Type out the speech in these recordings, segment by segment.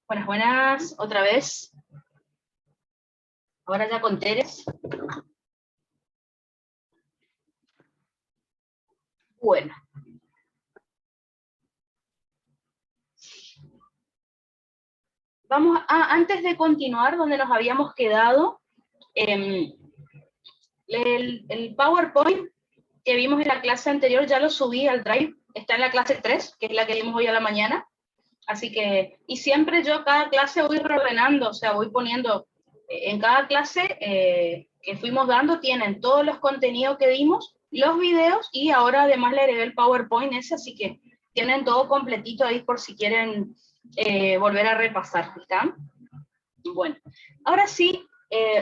Buenas, buenas, otra vez. Ahora ya con Teres. Bueno. Vamos a, antes de continuar donde nos habíamos quedado, el PowerPoint que vimos en la clase anterior ya lo subí al Drive, está en la clase 3, que es la que vimos hoy a la mañana. Así que, y siempre yo cada clase voy reordenando, o sea, voy poniendo, en cada clase que fuimos dando tienen todos los contenidos que dimos, los videos, y ahora además le agregué el PowerPoint ese, así que tienen todo completito ahí por si quieren volver a repasar, ¿está? Bueno, ahora sí,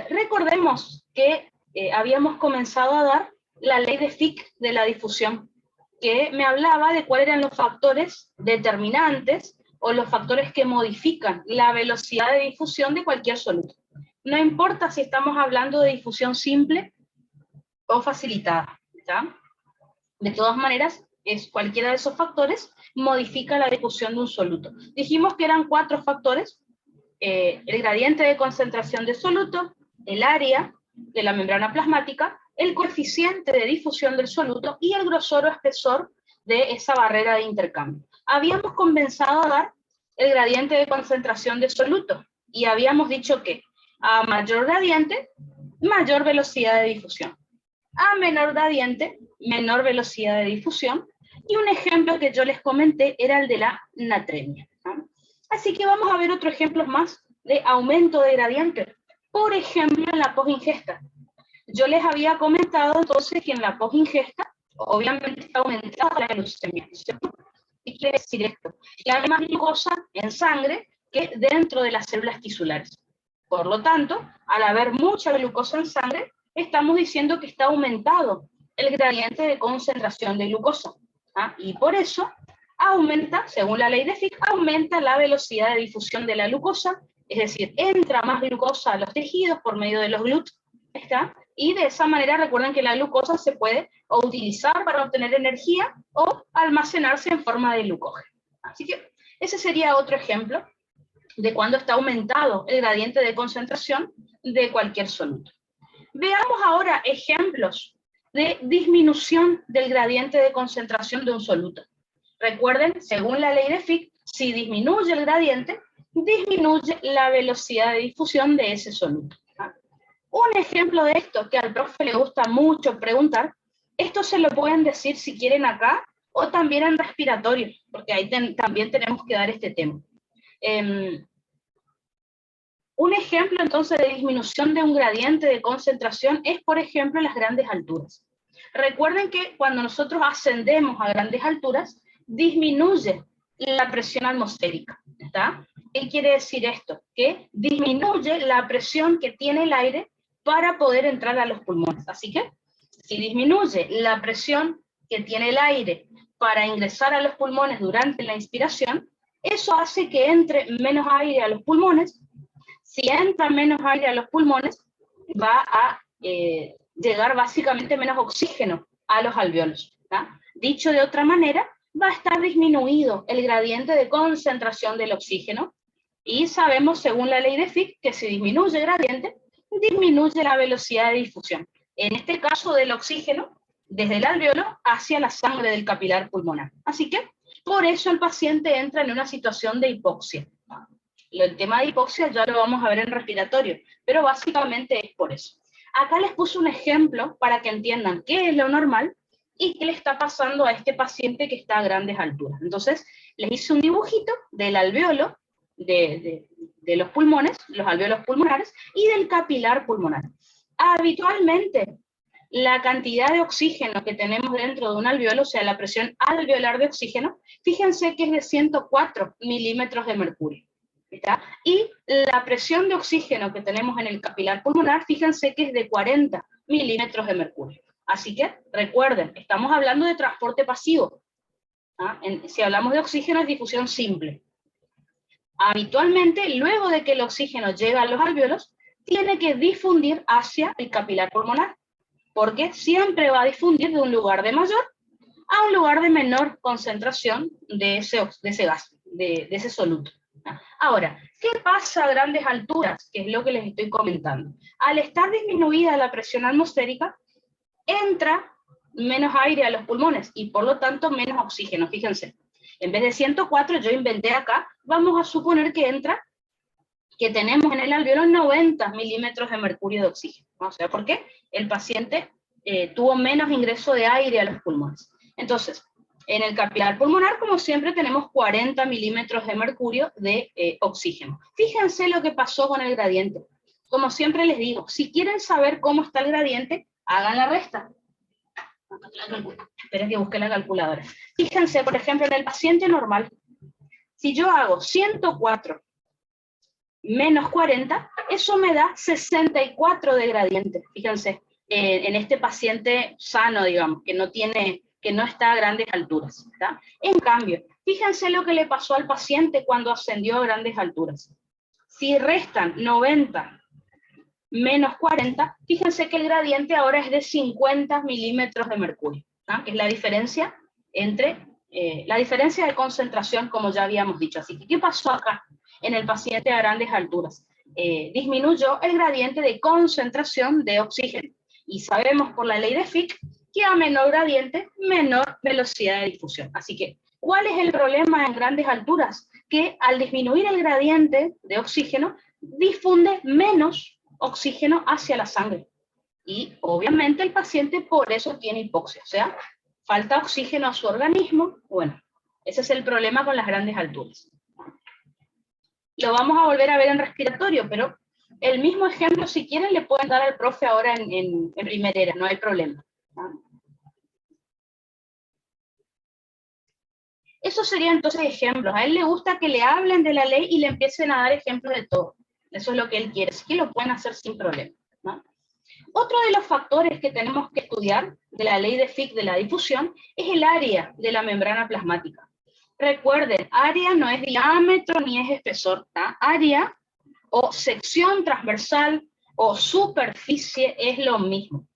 recordemos que habíamos comenzado a dar la ley de Fick de la difusión, que me hablaba de cuáles eran los factores determinantes o los factores que modifican la velocidad de difusión de cualquier soluto. No importa si estamos hablando de difusión simple o facilitada, ¿está? De todas maneras, cualquiera de esos factores modifica la difusión de un soluto. Dijimos que eran 4 factores: el gradiente de concentración de soluto, el área de la membrana plasmática, el coeficiente de difusión del soluto y el grosor o espesor de esa barrera de intercambio. Habíamos comenzado a dar el gradiente de concentración de soluto y habíamos dicho que a mayor gradiente, mayor velocidad de difusión. A menor gradiente, menor velocidad de difusión. Y un ejemplo que yo les comenté era el de la natremia, ¿no? Así que vamos a ver otros ejemplos más de aumento de gradiente. Por ejemplo, en la posingesta. Yo les había comentado entonces que en la posingesta, obviamente está aumentada la glucemia, ¿cierto? ¿Qué quiere decir esto? Que hay más glucosa en sangre que dentro de las células tisulares. Por lo tanto, al haber mucha glucosa en sangre, estamos diciendo que está aumentado el gradiente de concentración de glucosa. ¿Ah? Y por eso aumenta, según la ley de Fick, aumenta la velocidad de difusión de la glucosa, es decir, entra más glucosa a los tejidos por medio de los GLUT, ¿está? Y de esa manera recuerden que la glucosa se puede o utilizar para obtener energía o almacenarse en forma de glucógeno. Así que ese sería otro ejemplo de cuando está aumentado el gradiente de concentración de cualquier soluto. Veamos ahora ejemplos de disminución del gradiente de concentración de un soluto. Recuerden, según la ley de Fick, si disminuye el gradiente, disminuye la velocidad de difusión de ese soluto. Un ejemplo de esto, que al profe le gusta mucho preguntar, esto se lo pueden decir si quieren acá, o también en respiratorio, porque ahí también tenemos que dar este tema. Un ejemplo entonces de disminución de un gradiente de concentración es, por ejemplo, las grandes alturas. Recuerden que cuando nosotros ascendemos a grandes alturas, disminuye la presión atmosférica, ¿está? ¿Qué quiere decir esto? Que disminuye la presión que tiene el aire para poder entrar a los pulmones. Así que, si disminuye la presión que tiene el aire para ingresar a los pulmones durante la inspiración, eso hace que entre menos aire a los pulmones. Si entra menos aire a los pulmones, va a llegar básicamente menos oxígeno a los alvéolos, ¿tá? Dicho de otra manera, va a estar disminuido el gradiente de concentración del oxígeno, y sabemos, según la ley de Fick, que si disminuye el gradiente, disminuye la velocidad de difusión. En este caso del oxígeno, desde el alvéolo hacia la sangre del capilar pulmonar. Así que, por eso el paciente entra en una situación de hipoxia. El tema de hipoxia ya lo vamos a ver en respiratorio, pero básicamente es por eso. Acá les puse un ejemplo para que entiendan qué es lo normal y qué le está pasando a este paciente que está a grandes alturas. Entonces, les hice un dibujito del alvéolo, de los pulmones, los alvéolos pulmonares, y del capilar pulmonar. Habitualmente, la cantidad de oxígeno que tenemos dentro de un alvéolo, o sea, la presión alveolar de oxígeno, fíjense que es de 104 milímetros de mercurio. ¿Está? Y la presión de oxígeno que tenemos en el capilar pulmonar, fíjense que es de 40 milímetros de mercurio. Así que recuerden, estamos hablando de transporte pasivo. ¿Ah? Si hablamos de oxígeno es difusión simple. Habitualmente, luego de que el oxígeno llega a los alvéolos, tiene que difundir hacia el capilar pulmonar, porque siempre va a difundir de un lugar de mayor a un lugar de menor concentración de ese gas, de ese soluto. Ahora, ¿qué pasa a grandes alturas? Que es lo que les estoy comentando. Al estar disminuida la presión atmosférica, entra menos aire a los pulmones y por lo tanto menos oxígeno. Fíjense, en vez de 104 yo inventé acá, vamos a suponer que entra, que tenemos en el alveolo 90 milímetros de mercurio de oxígeno. O sea, ¿por qué? El paciente tuvo menos ingreso de aire a los pulmones. Entonces, en el capilar pulmonar, como siempre, tenemos 40 milímetros de mercurio de oxígeno. Fíjense lo que pasó con el gradiente. Como siempre les digo, si quieren saber cómo está el gradiente, hagan la resta. Esperen que busque la calculadora. Fíjense, por ejemplo, en el paciente normal, si yo hago 104 menos 40, eso me da 64 de gradiente. Fíjense, en este paciente sano, digamos, que no está a grandes alturas. ¿Tá? En cambio, fíjense lo que le pasó al paciente cuando ascendió a grandes alturas. Si restan 90 menos 40, fíjense que el gradiente ahora es de 50 milímetros de mercurio, ¿tá? Que es la diferencia entre, la diferencia de concentración, como ya habíamos dicho. Así que, ¿qué pasó acá en el paciente a grandes alturas? Disminuyó el gradiente de concentración de oxígeno. Y sabemos por la ley de Fick que a menor gradiente, menor velocidad de difusión. Así que, ¿cuál es el problema en grandes alturas? Que al disminuir el gradiente de oxígeno, difunde menos oxígeno hacia la sangre. Y obviamente el paciente por eso tiene hipoxia, o sea, falta oxígeno a su organismo. Bueno, ese es el problema con las grandes alturas. Lo vamos a volver a ver en respiratorio, pero el mismo ejemplo, si quieren, le pueden dar al profe ahora en primerera, no hay problema. Esos serían entonces ejemplos. A él le gusta que le hablen de la ley y le empiecen a dar ejemplos de todo. Eso es lo que él quiere, así que lo pueden hacer sin problema, ¿no? Otro de los factores que tenemos que estudiar de la ley de Fick de la difusión es el área de la membrana plasmática. Recuerden, área no es diámetro ni es espesor, ¿tá? Área o sección transversal o superficie es lo mismo,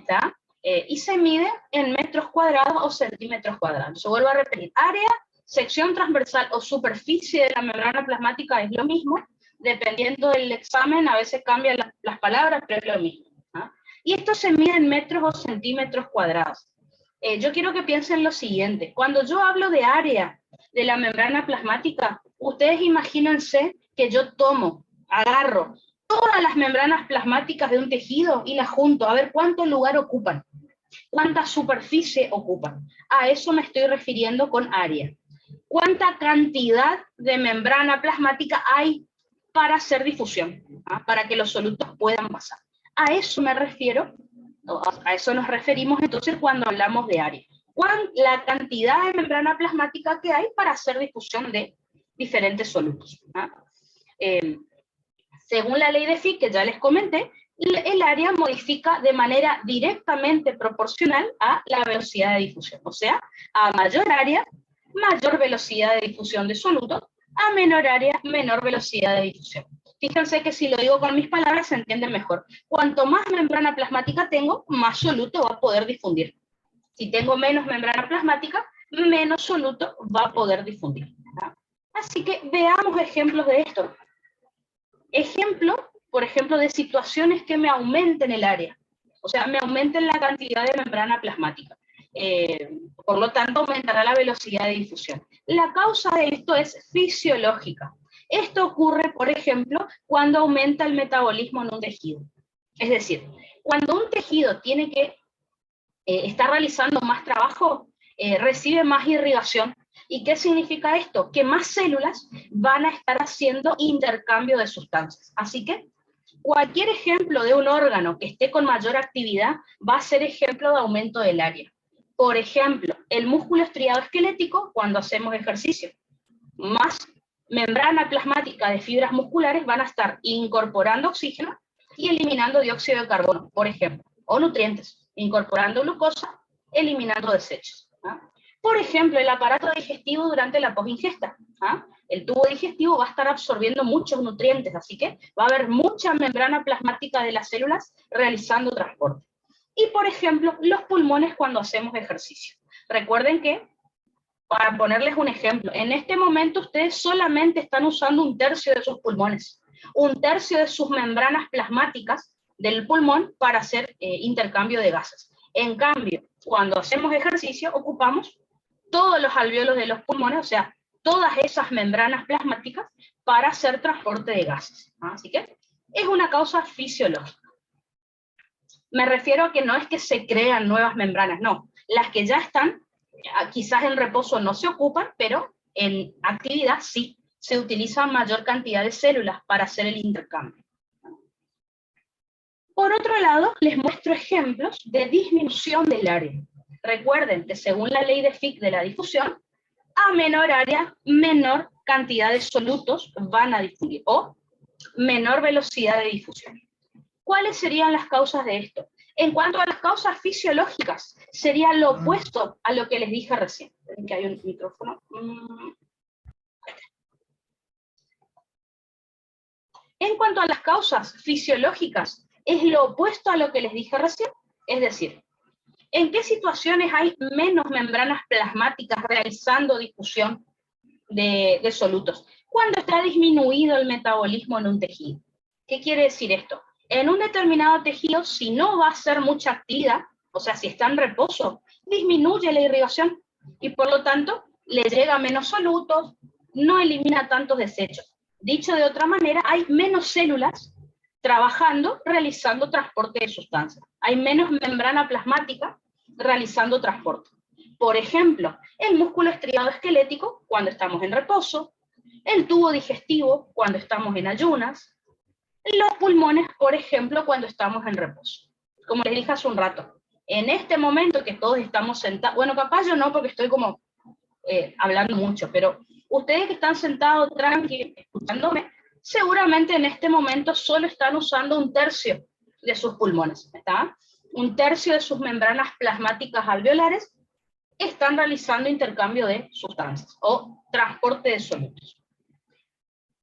¿tá? Y se mide en metros cuadrados o centímetros cuadrados. Yo vuelvo a repetir, área, sección transversal o superficie de la membrana plasmática es lo mismo. Dependiendo del examen, a veces cambian las palabras, pero es lo mismo. ¿Ah? Y esto se mide en metros o centímetros cuadrados. Yo quiero que piensen lo siguiente. Cuando yo hablo de área de la membrana plasmática, ustedes imagínense que yo agarro todas las membranas plasmáticas de un tejido y las junto a ver cuánto lugar ocupan, cuánta superficie ocupan. A eso me estoy refiriendo con área. ¿Cuánta cantidad de membrana plasmática hay para hacer difusión, para que los solutos puedan pasar? A eso me refiero, a eso nos referimos entonces cuando hablamos de área. La cantidad de membrana plasmática que hay para hacer difusión de diferentes solutos. Según la ley de Fick, que ya les comenté, el área modifica de manera directamente proporcional a la velocidad de difusión. O sea, a mayor área, mayor velocidad de difusión de solutos, a menor área, menor velocidad de difusión. Fíjense que si lo digo con mis palabras se entiende mejor. Cuanto más membrana plasmática tengo, más soluto va a poder difundir. Si tengo menos membrana plasmática, menos soluto va a poder difundir. Así que veamos ejemplos de esto. Ejemplo, por ejemplo, de situaciones que me aumenten el área. O sea, me aumenten la cantidad de membrana plasmática. Por lo tanto, aumentará la velocidad de difusión. La causa de esto es fisiológica. Esto ocurre, por ejemplo, cuando aumenta el metabolismo en un tejido. Es decir, cuando un tejido tiene que estar realizando más trabajo, recibe más irrigación. ¿Y qué significa esto? Que más células van a estar haciendo intercambio de sustancias. Así que cualquier ejemplo de un órgano que esté con mayor actividad va a ser ejemplo de aumento del área. Por ejemplo, el músculo estriado esquelético cuando hacemos ejercicio. Más membrana plasmática de fibras musculares van a estar incorporando oxígeno y eliminando dióxido de carbono, por ejemplo, o nutrientes, incorporando glucosa, eliminando desechos. Por ejemplo, el aparato digestivo durante la posingesta. El tubo digestivo va a estar absorbiendo muchos nutrientes, así que va a haber mucha membrana plasmática de las células realizando transporte. Y, por ejemplo, los pulmones cuando hacemos ejercicio. Recuerden que para ponerles un ejemplo, en este momento ustedes solamente están usando 1/3 de sus pulmones, 1/3 de sus membranas plasmáticas del pulmón para hacer intercambio de gases. En cambio, cuando hacemos ejercicio, ocupamos todos los alvéolos de los pulmones, o sea, todas esas membranas plasmáticas para hacer transporte de gases. Así que es una causa fisiológica. Me refiero a que no es que se crean nuevas membranas, no. Las que ya están, quizás en reposo no se ocupan, pero en actividad sí, se utiliza mayor cantidad de células para hacer el intercambio. Por otro lado, les muestro ejemplos de disminución del área. Recuerden que según la ley de Fick de la difusión, a menor área, menor cantidad de solutos van a difundir, o menor velocidad de difusión. ¿Cuáles serían las causas de esto? En cuanto a las causas fisiológicas, sería lo opuesto a lo que les dije recién. Ven que hay un micrófono. En cuanto a las causas fisiológicas, es lo opuesto a lo que les dije recién. Es decir, ¿en qué situaciones hay menos membranas plasmáticas realizando difusión de solutos? Cuando está disminuido el metabolismo en un tejido. ¿Qué quiere decir esto? En un determinado tejido, si no va a hacer mucha actividad, o sea, si está en reposo, disminuye la irrigación y por lo tanto le llega menos solutos, no elimina tantos desechos. Dicho de otra manera, hay menos células trabajando, realizando transporte de sustancias. Hay menos membrana plasmática realizando transporte. Por ejemplo, el músculo estriado esquelético cuando estamos en reposo, el tubo digestivo cuando estamos en ayunas, los pulmones, por ejemplo, cuando estamos en reposo. Como les dije hace un rato, en este momento que todos estamos sentados, bueno, capaz yo no porque estoy como hablando mucho, pero ustedes que están sentados tranquilos, escuchándome, seguramente en este momento solo están usando 1/3 de sus pulmones, ¿está? 1/3 de sus membranas plasmáticas alveolares están realizando intercambio de sustancias o transporte de solutos.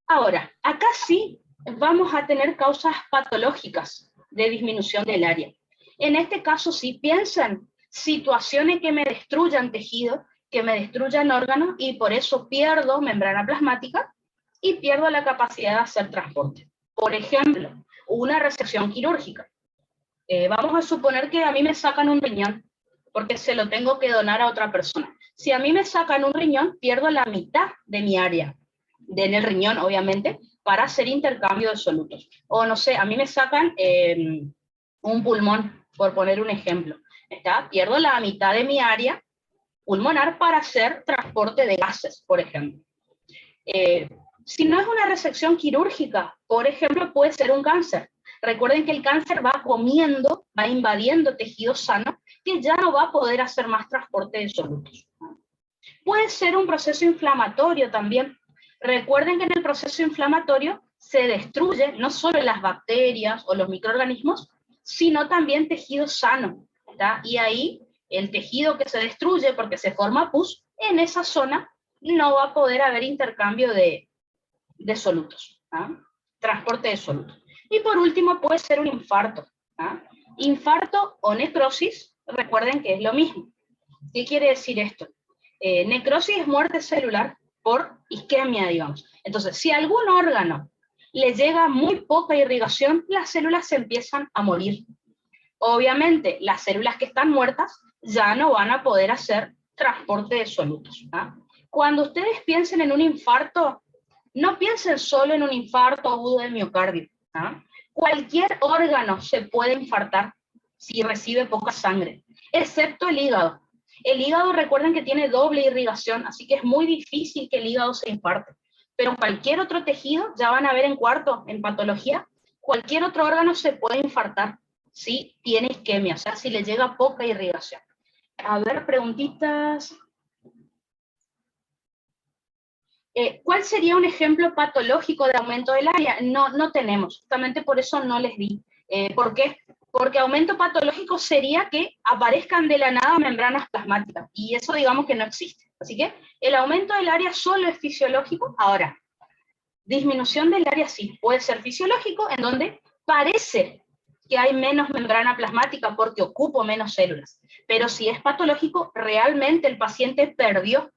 Ahora, acá sí vamos a tener causas patológicas de disminución del área. En este caso, si piensan situaciones que me destruyan tejido, que me destruyan órganos y por eso pierdo membrana plasmática y pierdo la capacidad de hacer transporte. Por ejemplo, una resección quirúrgica. Vamos a suponer que a mí me sacan un riñón porque se lo tengo que donar a otra persona. Si a mí me sacan un riñón, pierdo la mitad de mi área, en el riñón obviamente, para hacer intercambio de solutos. O no sé, a mí me sacan un pulmón, por poner un ejemplo. Pierdo la mitad de mi área pulmonar para hacer transporte de gases, por ejemplo. Si no es una resección quirúrgica, por ejemplo, puede ser un cáncer. Recuerden que el cáncer va comiendo, va invadiendo tejido sano, que ya no va a poder hacer más transporte de solutos. Puede ser un proceso inflamatorio también. Recuerden que en el proceso inflamatorio se destruye no solo las bacterias o los microorganismos, sino también tejido sano, ¿tá? Y ahí el tejido que se destruye porque se forma pus, en esa zona no va a poder haber intercambio de solutos, ¿tá? Transporte de solutos. Y por último puede ser un infarto, ¿tá? Infarto o necrosis, recuerden que es lo mismo. ¿Qué quiere decir esto? Necrosis es muerte celular por isquemia, digamos. Entonces, si a algún órgano le llega muy poca irrigación, las células se empiezan a morir. Obviamente, las células que están muertas ya no van a poder hacer transporte de solutos, ¿tá? Cuando ustedes piensen en un infarto, no piensen solo en un infarto agudo del miocardio, ¿tá? Cualquier órgano se puede infartar si recibe poca sangre, excepto el hígado. El hígado, recuerden que tiene doble irrigación, así que es muy difícil que el hígado se infarte. Pero cualquier otro tejido, ya van a ver en cuarto, en patología, cualquier otro órgano se puede infartar si tiene isquemia, o sea, si le llega poca irrigación. A ver, preguntitas. ¿Cuál sería un ejemplo patológico de aumento del área? No tenemos, justamente por eso no les di. ¿Por qué? Porque aumento patológico sería que aparezcan de la nada membranas plasmáticas, y eso digamos que no existe. Así que el aumento del área solo es fisiológico. Ahora, disminución del área sí, puede ser fisiológico, en donde parece que hay menos membrana plasmática porque ocupo menos células. Pero si es patológico, realmente el paciente perdió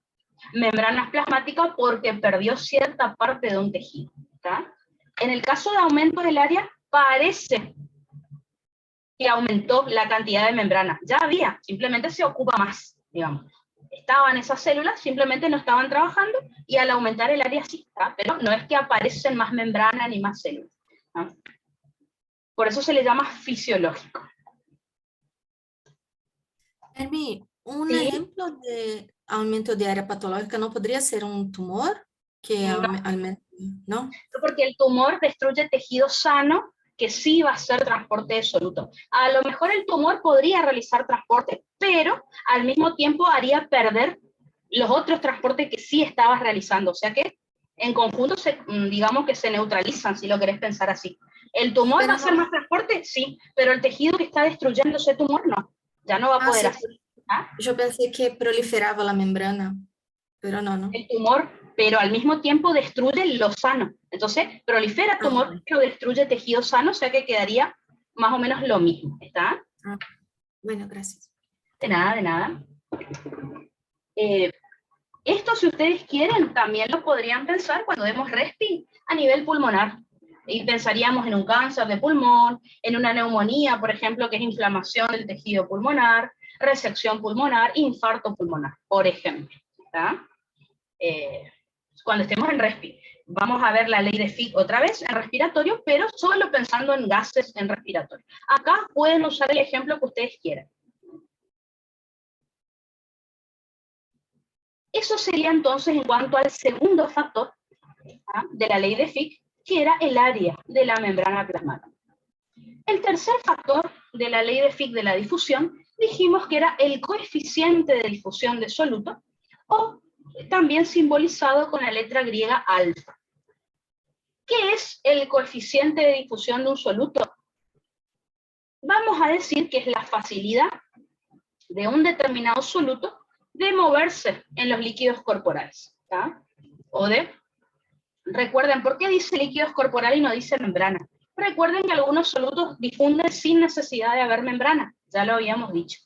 Membranas plasmáticas porque perdió cierta parte de un tejido. ¿Está? En el caso de aumento del área, parece que aumentó la cantidad de membrana. Ya había, simplemente se ocupa más, digamos. Estaban esas células, simplemente no estaban trabajando, y al aumentar el área sí está, pero no es que aparecen más membrana ni más células, ¿no? Por eso se le llama fisiológico. Hermi, un ¿Sí? ejemplo de aumento de área patológica no podría ser un tumor que No, aumenta, ¿no? porque el tumor destruye tejido sano que sí va a hacer transporte de soluto. A lo mejor el tumor podría realizar transporte, pero al mismo tiempo haría perder los otros transportes que sí estabas realizando. O sea que en conjunto, digamos que se neutralizan, si lo querés pensar así. ¿El tumor va a Pero hacer no, más transporte? Sí, pero el tejido que está destruyendo ese tumor no. Ya no va a poder sí, hacer. ¿Ah? yo pensé que proliferaba la membrana, pero no, ¿no? El tumor, pero al mismo tiempo destruye lo sano. Entonces, prolifera Ah, tumor, pero destruye tejido sano, o sea que quedaría más o menos lo mismo. ¿Está? ah, bueno, gracias. De nada, de nada. Eh, Esto, si ustedes quieren, también lo podrían pensar cuando vemos RESPI a nivel pulmonar. Y pensaríamos en un cáncer de pulmón, en una neumonía, por ejemplo, que es inflamación del tejido pulmonar, resección pulmonar, infarto pulmonar, por ejemplo. ¿Está? Cuando estemos en RESPI, vamos a ver la ley de Fick otra vez en respiratorio, pero solo pensando en gases en respiratorio. Acá pueden usar el ejemplo que ustedes quieran. Eso sería entonces en cuanto al segundo factor, ¿ah?, de la ley de Fick, que era el área de la membrana plasmática. El tercer factor de la ley de Fick de la difusión, dijimos que era el coeficiente de difusión de soluto, o también simbolizado con la letra griega alfa. ¿Qué es el coeficiente de difusión de un soluto? Vamos a decir que es la facilidad de un determinado soluto de moverse en los líquidos corporales, ¿tá? O de, recuerden, ¿por qué dice líquidos corporales y no dice membrana? Recuerden que algunos solutos difunden sin necesidad de haber membrana, ya lo habíamos dicho.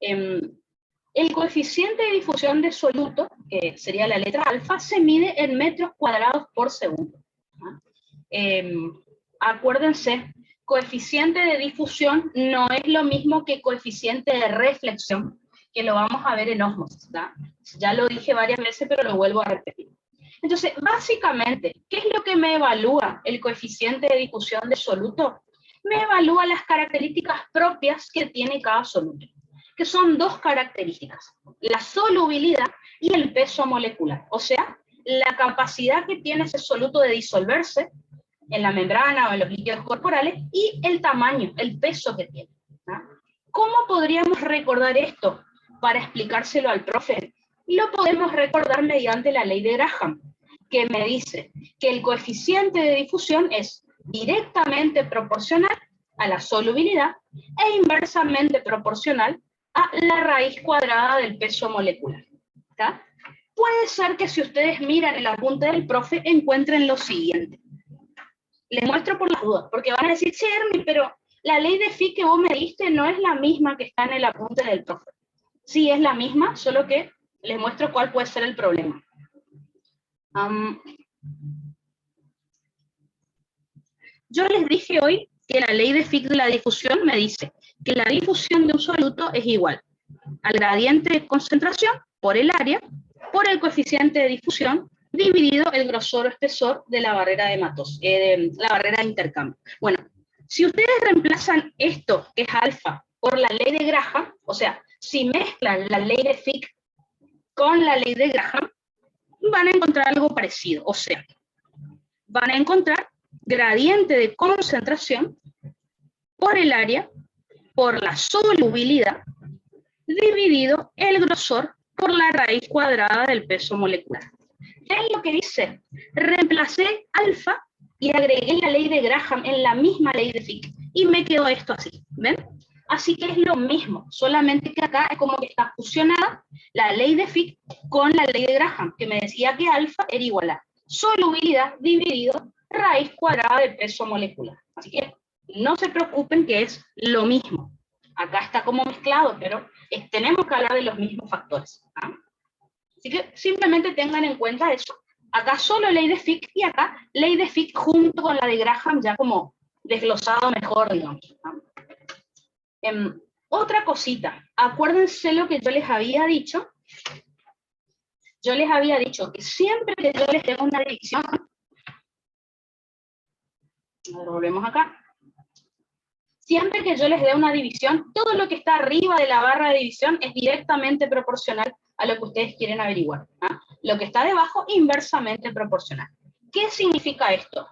El coeficiente de difusión de soluto, que sería la letra alfa, se mide en metros cuadrados por segundo. Acuérdense, coeficiente de difusión no es lo mismo que coeficiente de reflexión, que lo vamos a ver en ósmosis, ¿tá? Ya lo dije varias veces, pero lo vuelvo a repetir. Entonces, básicamente, ¿qué es lo que me evalúa el coeficiente de difusión de soluto? Me evalúa las características propias que tiene cada soluto, que son dos características: la solubilidad y el peso molecular, o sea, la capacidad que tiene ese soluto de disolverse en la membrana o en los líquidos corporales, y el tamaño, el peso que tiene, ¿no? ¿Cómo podríamos recordar esto para explicárselo al profe? Lo podemos recordar mediante la ley de Graham, que me dice que el coeficiente de difusión es directamente proporcional a la solubilidad e inversamente proporcional a la raíz cuadrada del peso molecular. ¿Está? Puede ser que si ustedes miran el apunte del profe encuentren lo siguiente. Les muestro por las dudas, porque van a decir, sí, Hermi, pero la ley de Fick que vos me diste no es la misma que está en el apunte del profe. Sí, es la misma, solo que les muestro cuál puede ser el problema. Yo les dije hoy que la ley de Fick de la difusión me dice que la difusión de un soluto es igual al gradiente de concentración por el área, por el coeficiente de difusión, dividido el grosor o espesor de la barrera de la barrera de intercambio. Bueno, si ustedes reemplazan esto, que es alfa, por la ley de Graham, o sea, si mezclan la ley de Fick con la ley de Graham, van a encontrar algo parecido, o sea, van a encontrar gradiente de concentración por el área, por la solubilidad, dividido el grosor por la raíz cuadrada del peso molecular. ¿Qué es lo que dice? Reemplacé alfa y agregué la ley de Graham en la misma ley de Fick y me quedó esto así, ¿ven? Así que es lo mismo, solamente que acá es como que está fusionada la ley de Fick con la ley de Graham, que me decía que alfa era igual a solubilidad dividido raíz cuadrada del peso molecular. Así que no se preocupen, que es lo mismo. Acá está como mezclado, pero tenemos que hablar de los mismos factores, ¿ah? Así que simplemente tengan en cuenta eso. Acá solo ley de Fick y acá ley de Fick junto con la de Graham ya como desglosado mejor, digamos, ¿no? Otra cosita, acuérdense lo que yo les había dicho. Yo les había dicho que siempre que yo les dé una división, volvemos acá. Siempre que yo les dé una división, todo lo que está arriba de la barra de división es directamente proporcional a lo que ustedes quieren averiguar, ¿ah? Lo que está debajo, inversamente proporcional. ¿Qué significa esto?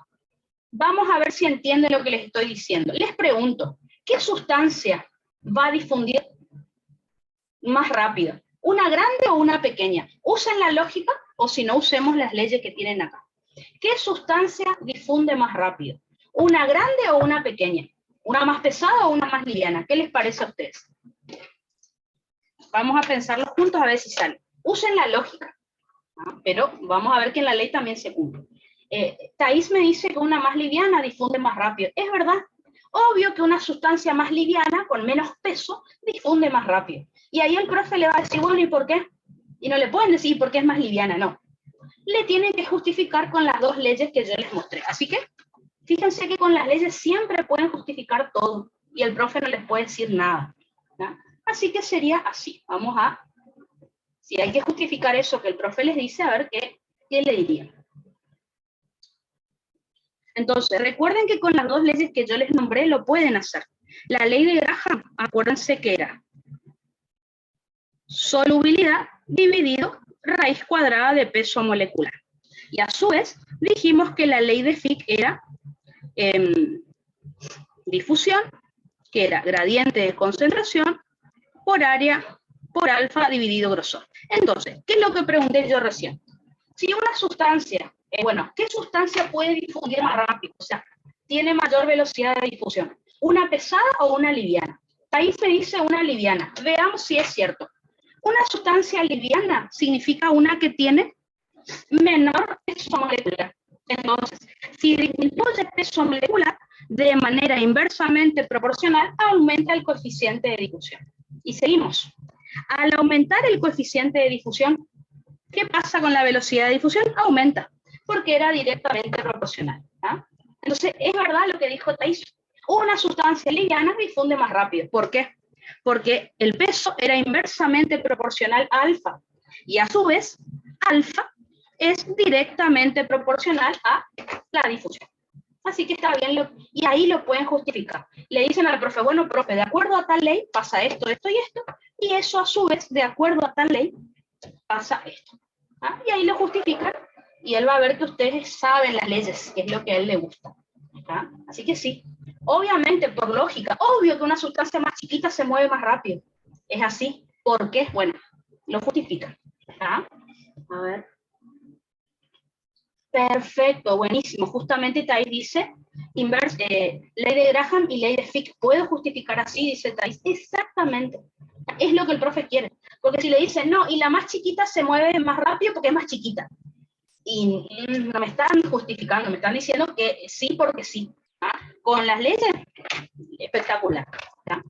Vamos a ver si entienden lo que les estoy diciendo. Les pregunto, ¿qué sustancia va a difundir más rápido? ¿Una grande o una pequeña? Usen la lógica o si no, usemos las leyes que tienen acá. ¿Qué sustancia difunde más rápido? ¿Una grande o una pequeña? ¿Una más pesada o una más liviana? ¿Qué les parece a ustedes? Vamos a pensarlo juntos a ver si sale. Usen la lógica, ¿no? Pero vamos a ver que en la ley también se cumple. Thais me dice que una más liviana difunde más rápido. Es verdad. Obvio que una sustancia más liviana, con menos peso, difunde más rápido. Y ahí el profe le va a decir, bueno, ¿y por qué? Y no le pueden decir por qué es más liviana, no. Le tienen que justificar con las dos leyes que yo les mostré. Así que, fíjense que con las leyes siempre pueden justificar todo. Y el profe no les puede decir nada, ¿no? Así que sería así. Vamos a, si hay que justificar eso que el profe les dice, a ver qué le diría. Entonces, recuerden que con las dos leyes que yo les nombré lo pueden hacer. La ley de Graham, acuérdense que era solubilidad dividido raíz cuadrada de peso molecular. Y a su vez, dijimos que la ley de Fick era difusión, que era gradiente de concentración por área por alfa dividido grosor. Entonces, ¿qué es lo que pregunté yo recién? Si una sustancia, ¿qué sustancia puede difundir más rápido? O sea, tiene mayor velocidad de difusión. ¿Una pesada o una liviana? Ahí se dice una liviana. Veamos si es cierto. Una sustancia liviana significa una que tiene menor peso molecular. Entonces, si disminuye el peso molecular, de manera inversamente proporcional, aumenta el coeficiente de difusión. Y seguimos. Al aumentar el coeficiente de difusión, ¿qué pasa con la velocidad de difusión? Aumenta, porque era directamente proporcional, ¿ah? Entonces, es verdad lo que dijo Thais. Una sustancia liviana difunde más rápido. ¿Por qué? Porque el peso era inversamente proporcional a alfa. Y a su vez, alfa es directamente proporcional a la difusión. Así que está bien, y ahí lo pueden justificar. Le dicen al profe, bueno, profe, de acuerdo a tal ley pasa esto, esto y esto, y eso a su vez, de acuerdo a tal ley, pasa esto. ¿Ah? Y ahí lo justifican, y él va a ver que ustedes saben las leyes, que es lo que a él le gusta. ¿Ah? Así que sí, obviamente, por lógica, obvio que una sustancia más chiquita se mueve más rápido. Es así. ¿Por qué? Bueno, lo justifican. ¿Ah? A ver. Perfecto, buenísimo. Justamente Thais dice, ley de Graham y ley de Fick. ¿Puedo justificar así? Dice Thais. Exactamente. Es lo que el profe quiere. Porque si le dicen, no, y la más chiquita se mueve más rápido porque es más chiquita. Y no me están justificando, me están diciendo que sí porque sí. ¿Ah? Con las leyes, espectacular. ¿Ah?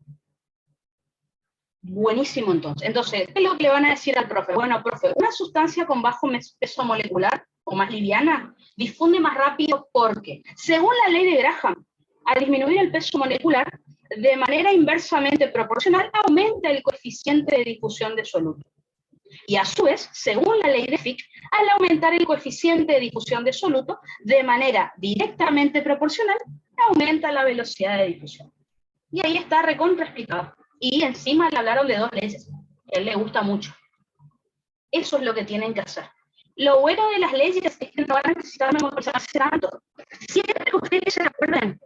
Buenísimo entonces. Entonces, ¿qué es lo que le van a decir al profe? Bueno, profe, una sustancia con bajo peso molecular o más liviana difunde más rápido porque, según la ley de Graham, al disminuir el peso molecular, de manera inversamente proporcional, aumenta el coeficiente de difusión de soluto. Y a su vez, según la ley de Fick, al aumentar el coeficiente de difusión de soluto, de manera directamente proporcional, aumenta la velocidad de difusión. Y ahí está recontra explicado. Y encima le hablaron de dos leyes, que a él le gusta mucho. Eso es lo que tienen que hacer. Lo bueno de las leyes es que no van a necesitar memorizarse tanto. Siempre que ustedes se acuerden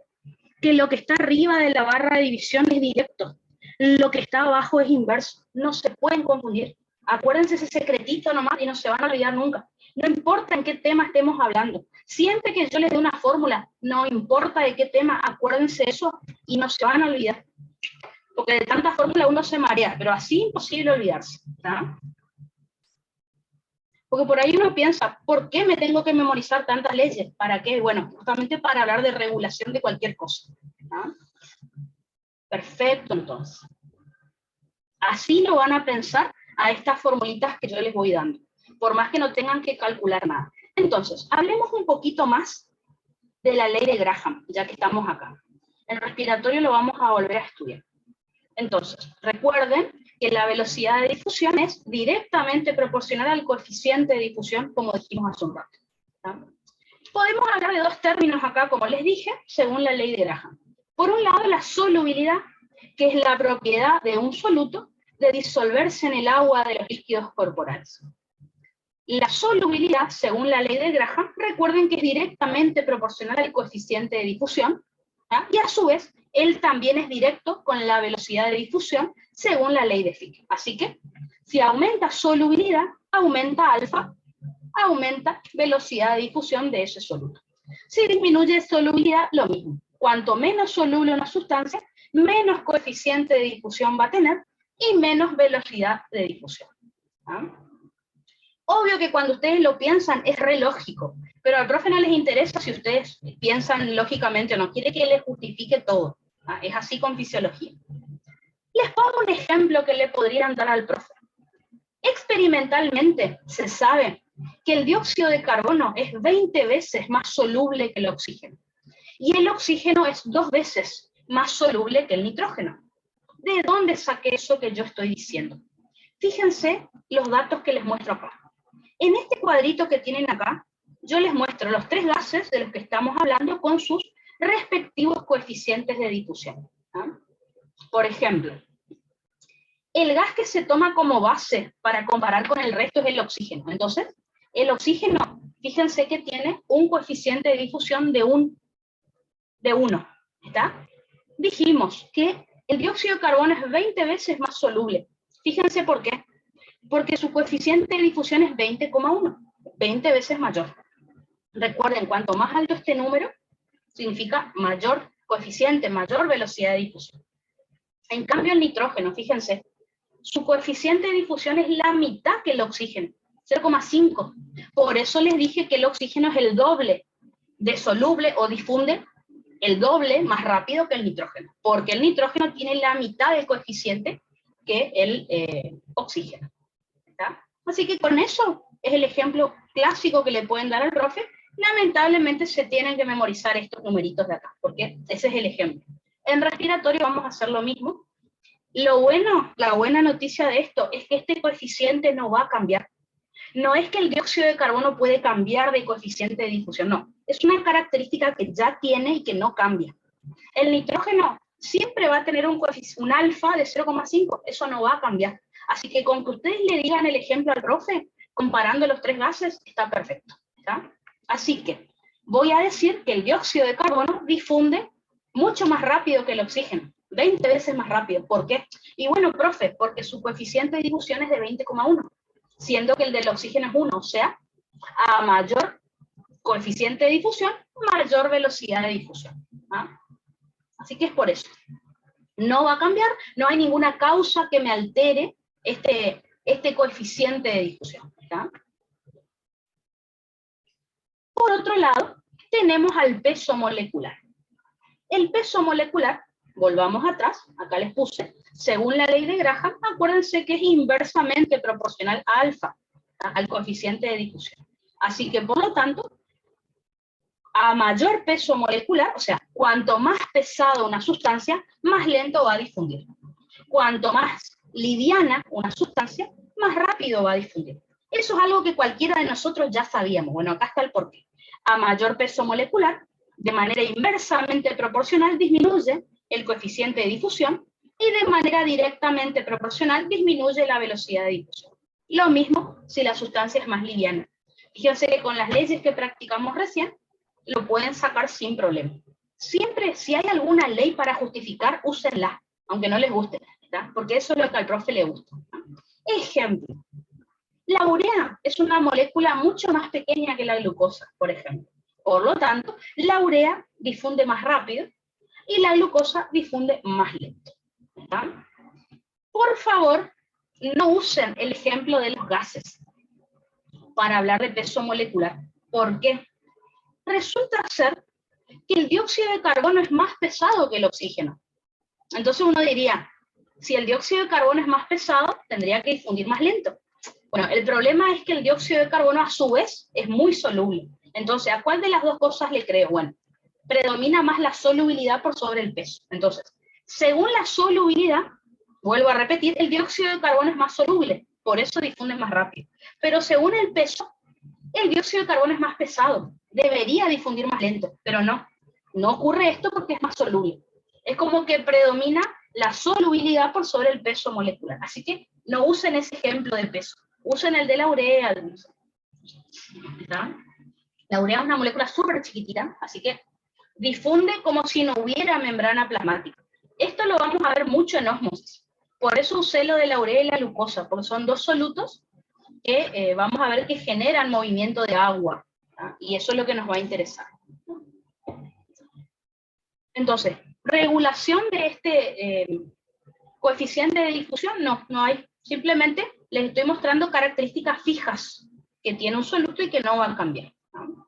que lo que está arriba de la barra de división es directo, lo que está abajo es inverso. No se pueden confundir. Acuérdense ese secretito nomás y no se van a olvidar nunca. No importa en qué tema estemos hablando. Siempre que yo les dé una fórmula, no importa de qué tema, acuérdense eso y no se van a olvidar. Porque de tanta fórmula uno se marea, pero así imposible olvidarse. ¿Ah? Porque por ahí uno piensa, ¿por qué me tengo que memorizar tantas leyes? ¿Para qué? Bueno, justamente para hablar de regulación de cualquier cosa. ¿Ah? Perfecto, entonces. Así lo van a pensar a estas formulitas que yo les voy dando. por más que no tengan que calcular nada. Entonces, hablemos un poquito más de la ley de Graham, ya que estamos acá. El respiratorio lo vamos a volver a estudiar. Entonces, recuerden que la velocidad de difusión es directamente proporcional al coeficiente de difusión, como dijimos hace un rato. ¿Tá? Podemos hablar de dos términos acá, como les dije, según la ley de Graham. Por un lado, la solubilidad, que es la propiedad de un soluto de disolverse en el agua de los líquidos corporales. La solubilidad, según la ley de Graham, recuerden que es directamente proporcional al coeficiente de difusión, ¿tá? Y a su vez, él también es directo con la velocidad de difusión, según la ley de Fick. Así que, si aumenta solubilidad, aumenta alfa, aumenta velocidad de difusión de ese soluto. Si disminuye solubilidad, lo mismo. Cuanto menos soluble una sustancia, menos coeficiente de difusión va a tener y menos velocidad de difusión. ¿Ah? Obvio que cuando ustedes lo piensan es re lógico, pero al profe no les interesa si ustedes piensan lógicamente o no, quiere que les justifique todo. ¿Ah? Es así con fisiología. Les pongo un ejemplo que le podrían dar al profe. Experimentalmente se sabe que el dióxido de carbono es 20 veces más soluble que el oxígeno. Y el oxígeno es 2 veces más soluble que el nitrógeno. ¿De dónde saqué eso que yo estoy diciendo? Fíjense los datos que les muestro acá. En este cuadrito que tienen acá, yo les muestro los 3 gases de los que estamos hablando con sus respectivos coeficientes de difusión. ¿Ah? Por ejemplo, el gas que se toma como base para comparar con el resto es el oxígeno. Entonces, el oxígeno, fíjense que tiene un coeficiente de difusión de 1. ¿Está? Dijimos que el dióxido de carbono es 20 veces más soluble. Fíjense por qué. Porque su coeficiente de difusión es 20,1, 20 veces mayor. Recuerden, cuanto más alto este número, significa mayor coeficiente, mayor velocidad de difusión. En cambio, el nitrógeno, fíjense, su coeficiente de difusión es la mitad que el oxígeno, 0,5. Por eso les dije que el oxígeno es el doble de soluble o difunde el doble más rápido que el nitrógeno, porque el nitrógeno tiene la mitad del coeficiente que el oxígeno. ¿Está? Así que con eso es el ejemplo clásico que le pueden dar al profe. Lamentablemente se tienen que memorizar estos numeritos de acá, porque ese es el ejemplo. En respiratorio vamos a hacer lo mismo. Lo bueno, la buena noticia de esto es que este coeficiente no va a cambiar. No es que el dióxido de carbono puede cambiar de coeficiente de difusión, no. Es una característica que ya tiene y que no cambia. El nitrógeno siempre va a tener un alfa de 0,5, eso no va a cambiar. Así que con que ustedes le digan el ejemplo al profe, comparando los 3 gases, está perfecto. ¿Está? Así que voy a decir que el dióxido de carbono difunde mucho más rápido que el oxígeno, 20 veces más rápido. ¿Por qué? Y bueno, profe, porque su coeficiente de difusión es de 20,1, siendo que el del oxígeno es 1, o sea, a mayor coeficiente de difusión, mayor velocidad de difusión. ¿Ah? Así que es por eso. No va a cambiar, no hay ninguna causa que me altere este coeficiente de difusión. ¿Está? Por otro lado, tenemos al peso molecular. El peso molecular, volvamos atrás, acá les puse, según la ley de Graham, acuérdense que es inversamente proporcional a alfa, al coeficiente de difusión. Así que, por lo tanto, a mayor peso molecular, o sea, cuanto más pesada una sustancia, más lento va a difundir. Cuanto más liviana una sustancia, más rápido va a difundir. Eso es algo que cualquiera de nosotros ya sabíamos. Bueno, acá está el porqué. A mayor peso molecular, de manera inversamente proporcional, disminuye el coeficiente de difusión y de manera directamente proporcional disminuye la velocidad de difusión. Lo mismo si la sustancia es más liviana. Fíjense que con las leyes que practicamos recién, lo pueden sacar sin problema. Siempre, si hay alguna ley para justificar, úsenla, aunque no les guste, ¿verdad? Porque eso es lo que al profe le gusta. Ejemplo. La urea es una molécula mucho más pequeña que la glucosa, por ejemplo. Por lo tanto, la urea difunde más rápido y la glucosa difunde más lento. ¿Verdad? Por favor, no usen el ejemplo de los gases para hablar de peso molecular. ¿Por qué? Resulta ser que el dióxido de carbono es más pesado que el oxígeno. Entonces uno diría, si el dióxido de carbono es más pesado, tendría que difundir más lento. Bueno, el problema es que el dióxido de carbono a su vez es muy soluble. Entonces, ¿a cuál de las dos cosas le creo? Bueno, predomina más la solubilidad por sobre el peso. Entonces, según la solubilidad, vuelvo a repetir, el dióxido de carbono es más soluble, por eso difunde más rápido. Pero según el peso, el dióxido de carbono es más pesado, debería difundir más lento, pero no ocurre esto porque es más soluble. Es como que predomina la solubilidad por sobre el peso molecular. Así que no usen ese ejemplo de peso, usen el de la urea. ¿Está? La urea es una molécula súper chiquitita, así que difunde como si no hubiera membrana plasmática. Esto lo vamos a ver mucho en ósmosis. Por eso usé lo de la urea y la glucosa, porque son dos solutos que vamos a ver que generan movimiento de agua. ¿tá? Y eso es lo que nos va a interesar. Entonces, regulación de este coeficiente de difusión, no hay. Simplemente les estoy mostrando características fijas que tiene un soluto y que no van a cambiar. ¿no?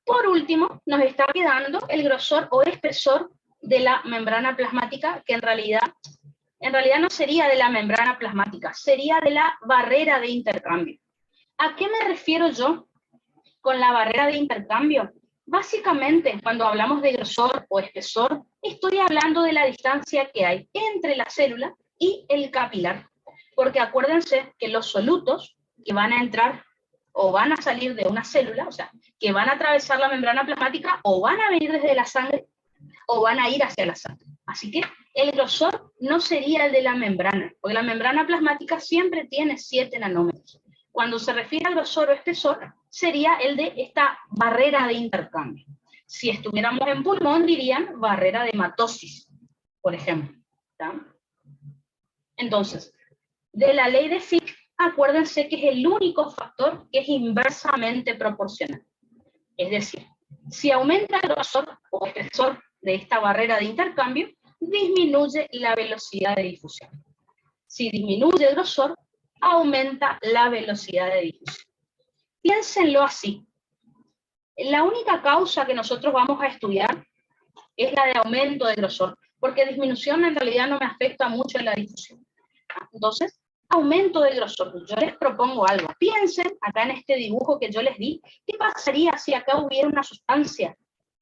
Por último, nos está quedando el grosor o espesor de la membrana plasmática, que en realidad no sería de la membrana plasmática, sería de la barrera de intercambio. ¿A qué me refiero yo con la barrera de intercambio? Básicamente, cuando hablamos de grosor o espesor, estoy hablando de la distancia que hay entre la célula y el capilar. Porque acuérdense que los solutos que van a entrar o van a salir de una célula, o sea, que van a atravesar la membrana plasmática, o van a venir desde la sangre, o van a ir hacia la sangre. Así que el grosor no sería el de la membrana, porque la membrana plasmática siempre tiene 7 nanómetros. Cuando se refiere a grosor o espesor, sería el de esta barrera de intercambio. Si estuviéramos en pulmón, dirían barrera de hematosis, por ejemplo. ¿tá? Entonces, de la ley de Fick, acuérdense que es el único factor que es inversamente proporcional. Es decir, si aumenta el grosor o espesor de esta barrera de intercambio, disminuye la velocidad de difusión. Si disminuye el grosor, aumenta la velocidad de difusión. Piénsenlo así. La única causa que nosotros vamos a estudiar es la de aumento de grosor, porque disminución en realidad no me afecta mucho en la difusión. Entonces, aumento de grosor. Yo les propongo algo. Piensen acá en este dibujo que yo les di, ¿qué pasaría si acá hubiera una sustancia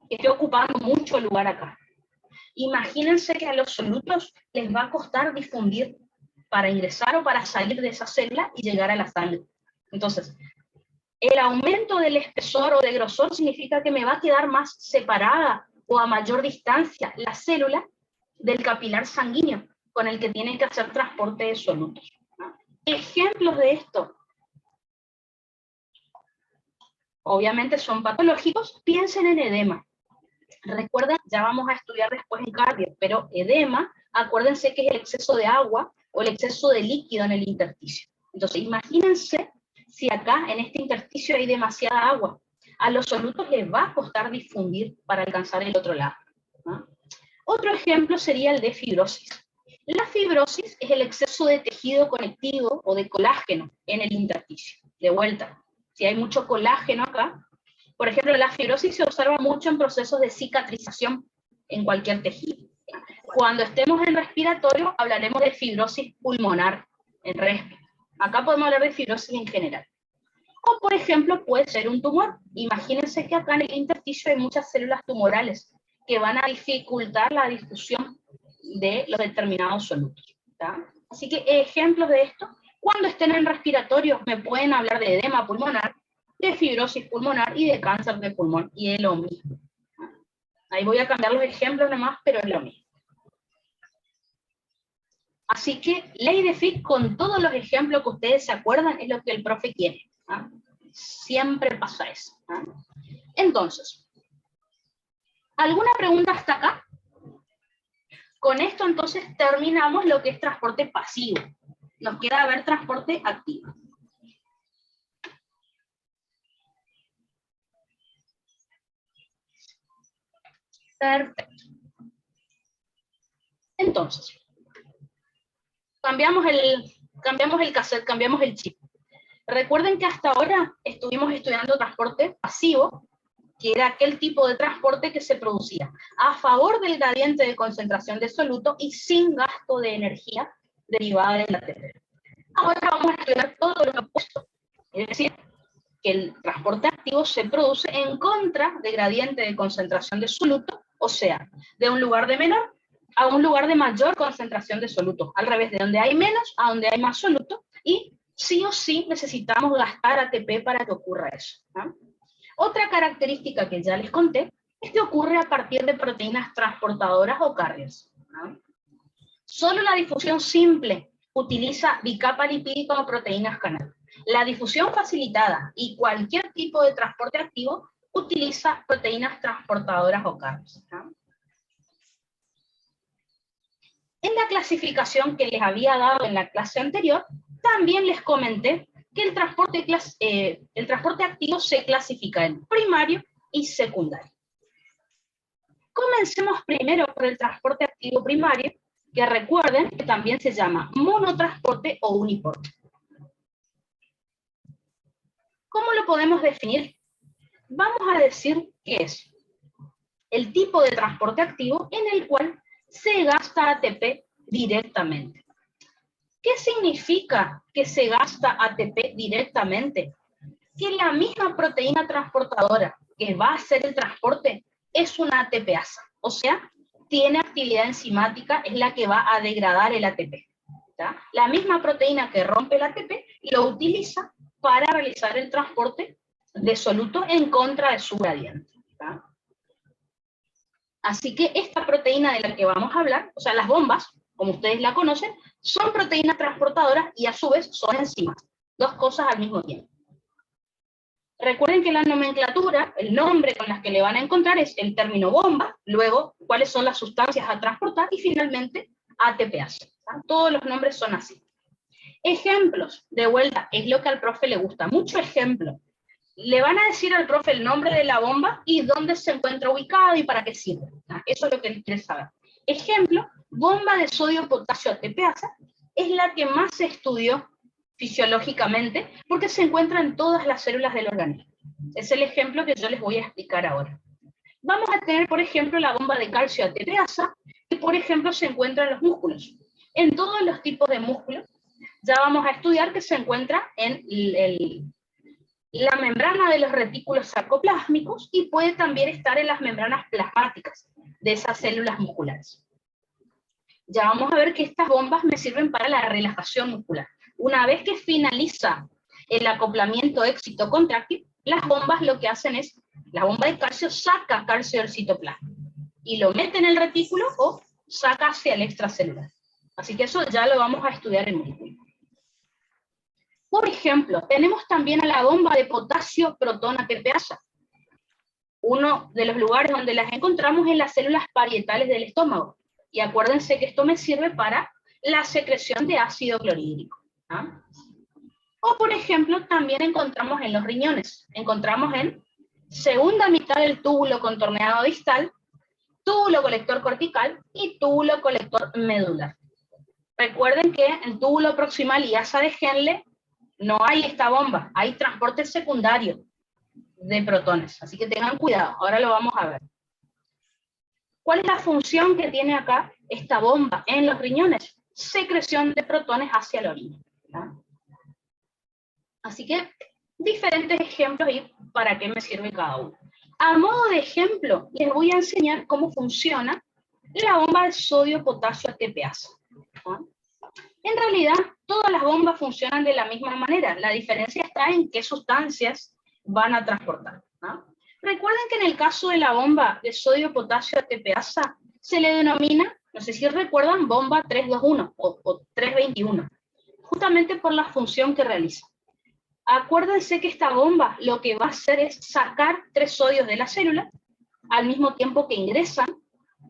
que esté ocupando mucho lugar acá? Imagínense que a los solutos les va a costar difundir para ingresar o para salir de esa célula y llegar a la sangre. Entonces, el aumento del espesor o de grosor significa que me va a quedar más separada o a mayor distancia la célula del capilar sanguíneo con el que tienen que hacer transporte de solutos. Ejemplos de esto, obviamente son patológicos, piensen en edema. Recuerden, ya vamos a estudiar después en cardio, pero edema, acuérdense que es el exceso de agua o el exceso de líquido en el intersticio. Entonces, imagínense si acá en este intersticio hay demasiada agua. A los solutos les va a costar difundir para alcanzar el otro lado. ¿no? Otro ejemplo sería el de fibrosis. La fibrosis es el exceso de tejido conectivo o de colágeno en el intersticio. De vuelta, si hay mucho colágeno acá, por ejemplo, la fibrosis se observa mucho en procesos de cicatrización en cualquier tejido. Cuando estemos en respiratorio, hablaremos de fibrosis pulmonar en respi. Acá podemos hablar de fibrosis en general. O, por ejemplo, puede ser un tumor. Imagínense que acá en el intersticio hay muchas células tumorales que van a dificultar la difusión de los determinados solutos. ¿tá? Así que ejemplos de esto, cuando estén en respiratorio me pueden hablar de edema pulmonar, de fibrosis pulmonar y de cáncer de pulmón, y es lo mismo. Ahí voy a cambiar los ejemplos nomás, pero es lo mismo. Así que ley de Fick con todos los ejemplos que ustedes se acuerdan es lo que el profe quiere. ¿ah? Siempre pasa eso. ¿ah? Entonces, ¿alguna pregunta hasta acá? Con esto entonces terminamos lo que es transporte pasivo. Nos queda ver transporte activo. Perfecto. Entonces, cambiamos el cassette, cambiamos el chip. Recuerden que hasta ahora estuvimos estudiando transporte pasivo, que era aquel tipo de transporte que se producía a favor del gradiente de concentración de soluto y sin gasto de energía derivada de la temperatura. Ahora vamos a estudiar todo lo opuesto, es decir, que el transporte activo se produce en contra de gradiente de concentración de soluto, o sea, de un lugar de menor a un lugar de mayor concentración de soluto, al revés, de donde hay menos a donde hay más soluto, y sí o sí necesitamos gastar ATP para que ocurra eso, ¿no? Otra característica que ya les conté es que ocurre a partir de proteínas transportadoras o carriers, ¿no? Solo la difusión simple utiliza bicapa lipídica o proteínas canal. La difusión facilitada y cualquier tipo de transporte activo utiliza proteínas transportadoras o carriers, ¿no? En la clasificación que les había dado en la clase anterior, también les comenté que el transporte activo se clasifica en primario y secundario. Comencemos primero por el transporte activo primario, que recuerden que también se llama monotransporte o uniporte. ¿Cómo lo podemos definir? Vamos a decir que es el tipo de transporte activo en el cual se gasta ATP directamente. ¿Qué significa que se gasta ATP directamente? Que la misma proteína transportadora que va a hacer el transporte es una ATPasa, o sea, tiene actividad enzimática, es la que va a degradar el ATP. ¿tá? La misma proteína que rompe el ATP lo utiliza para realizar el transporte de soluto en contra de su gradiente. ¿tá? Así que esta proteína de la que vamos a hablar, o sea, las bombas, como ustedes la conocen, son proteínas transportadoras y a su vez son enzimas. Dos cosas al mismo tiempo. Recuerden que la nomenclatura, el nombre con las que le van a encontrar es el término bomba, luego cuáles son las sustancias a transportar y finalmente ATPase. Todos los nombres son así. Ejemplos, de vuelta, es lo que al profe le gusta, mucho ejemplo. Le van a decir al profe el nombre de la bomba y dónde se encuentra ubicada y para qué sirve. Eso es lo que él quiere saber. Ejemplo, bomba de sodio-potasio ATPasa es la que más se estudió fisiológicamente porque se encuentra en todas las células del organismo. Es el ejemplo que yo les voy a explicar ahora. Vamos a tener, por ejemplo, la bomba de calcio ATPasa, que por ejemplo se encuentra en los músculos. En todos los tipos de músculos, ya vamos a estudiar que se encuentra en la membrana de los retículos sarcoplásmicos y puede también estar en las membranas plasmáticas de esas células musculares. Ya vamos a ver que estas bombas me sirven para la relajación muscular. Una vez que finaliza el acoplamiento éxito-contráctil, las bombas lo que hacen es, la bomba de calcio saca calcio del citoplasma y lo mete en el retículo o saca hacia el extracelular. Así que eso ya lo vamos a estudiar en músculo. Por ejemplo, tenemos también a la bomba de potasio protón ATPasa. Uno de los lugares donde las encontramos en las células parietales del estómago. Y acuérdense que esto me sirve para la secreción de ácido clorhídrico. ¿Ah? O por ejemplo, también encontramos en los riñones. Encontramos en segunda mitad del túbulo contorneado distal, túbulo colector cortical y túbulo colector medular. Recuerden que en túbulo proximal y asa de Henle no hay esta bomba, hay transporte secundario de protones, así que tengan cuidado, ahora lo vamos a ver. ¿Cuál es la función que tiene acá esta bomba en los riñones? Secreción de protones hacia la orina. ¿no? Así que diferentes ejemplos y para qué me sirve cada uno. A modo de ejemplo, les voy a enseñar cómo funciona la bomba de sodio-potasio ATPasa. ¿no? En realidad, todas las bombas funcionan de la misma manera. La diferencia está en qué sustancias van a transportar. ¿no? Recuerden que en el caso de la bomba de sodio-potasio ATPasa se le denomina, no sé si recuerdan, bomba 321 o 321, justamente por la función que realiza. Acuérdense que esta bomba lo que va a hacer es sacar 3 sodios de la célula, al mismo tiempo que ingresan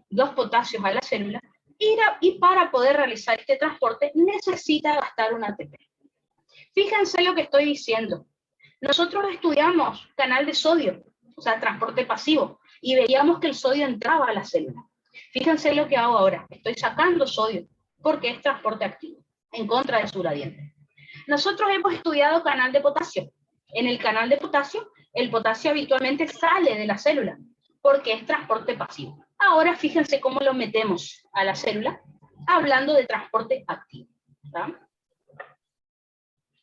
2 potasios a la célula, y para poder realizar este transporte necesita gastar un ATP. Fíjense lo que estoy diciendo. Nosotros estudiamos canal de sodio, o sea, transporte pasivo, y veíamos que el sodio entraba a la célula. Fíjense lo que hago ahora. Estoy sacando sodio porque es transporte activo, en contra de su gradiente. Nosotros hemos estudiado canal de potasio. En el canal de potasio, el potasio habitualmente sale de la célula porque es transporte pasivo. Ahora fíjense cómo lo metemos a la célula, hablando de transporte activo. ¿tá?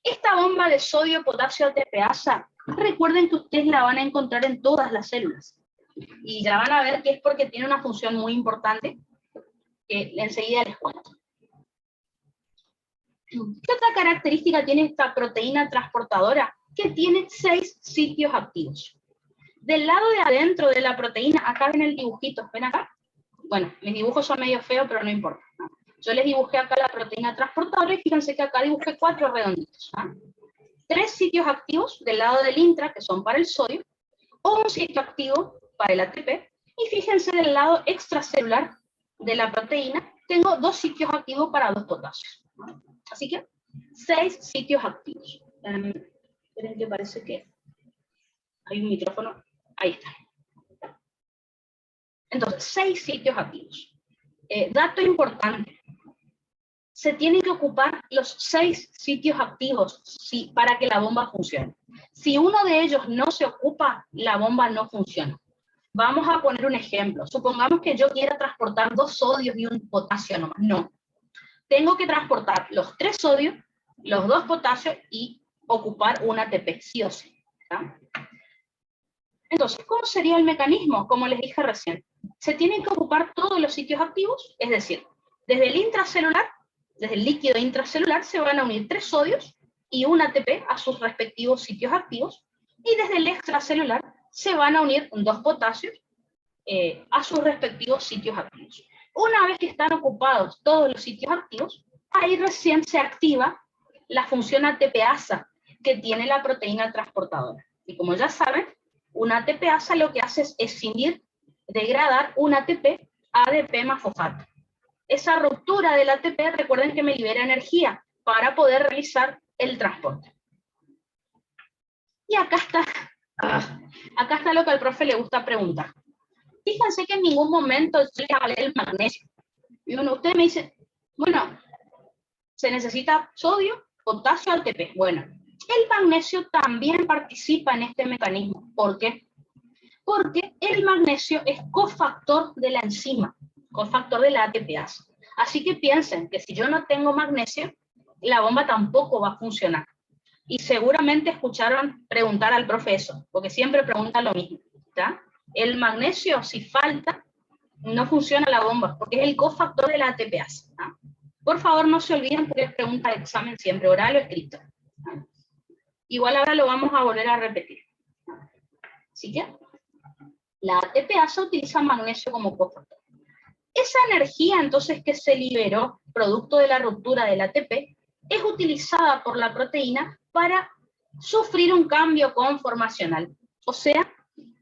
Esta bomba de sodio, potasio, ATPasa, recuerden que ustedes la van a encontrar en todas las células. Y ya van a ver que es porque tiene una función muy importante, que enseguida les cuento. ¿Qué otra característica tiene esta proteína transportadora? Que tiene 6 sitios activos. Del lado de adentro de la proteína, acá ven el dibujito, ¿ven acá? Bueno, mis dibujos son medio feos, pero no importa. Yo les dibujé acá la proteína transportadora y fíjense que acá dibujé 4 redonditos. 3 sitios activos del lado del intra, que son para el sodio, un sitio activo para el ATP, y fíjense del lado extracelular de la proteína, tengo 2 sitios activos para 2 potasios. Así que 6 sitios activos. Esperen que parece que hay un micrófono. Ahí está. Entonces, 6 sitios activos. Dato importante. Se tienen que ocupar los 6 sitios activos para que la bomba funcione. Si uno de ellos no se ocupa, la bomba no funciona. Vamos a poner un ejemplo. Supongamos que yo quiera transportar 2 sodios y un potasio nomás. No. Tengo que transportar los 3 sodios, los 2 potasios y ocupar un ATP, sí o sí. ¿Tá? Entonces, ¿cómo sería el mecanismo? Como les dije recién, se tienen que ocupar todos los sitios activos, es decir, desde el intracelular, desde el líquido intracelular se van a unir 3 sodios y un ATP a sus respectivos sitios activos, y desde el extracelular se van a unir 2 potasios a sus respectivos sitios activos. Una vez que están ocupados todos los sitios activos, ahí recién se activa la función ATPasa que tiene la proteína transportadora. Y como ya saben, una ATPasa lo que hace es escindir, degradar un ATP a ADP más fosfato. Esa ruptura del ATP, recuerden que me libera energía para poder realizar el transporte. Y acá está lo que al profe le gusta preguntar. Fíjense que en ningún momento yo les hablé del magnesio. Y usted me dice, bueno, se necesita sodio, potasio, ATP. Bueno, el magnesio también participa en este mecanismo. ¿Por qué? Porque el magnesio es cofactor de la enzima, cofactor de la ATPasa. Así que piensen que si yo no tengo magnesio, la bomba tampoco va a funcionar. Y seguramente escucharon preguntar al profesor, porque siempre pregunta lo mismo, ¿está? El magnesio, si falta, no funciona la bomba, porque es el cofactor de la ATPasa. ¿Ah? Por favor, no se olviden, porque es pregunta de examen siempre, oral o escrito. ¿Ah? Igual ahora lo vamos a volver a repetir. Así que, la ATPasa utiliza magnesio como cofactor. Esa energía, entonces, que se liberó, producto de la ruptura del ATP, es utilizada por la proteína para sufrir un cambio conformacional. O sea,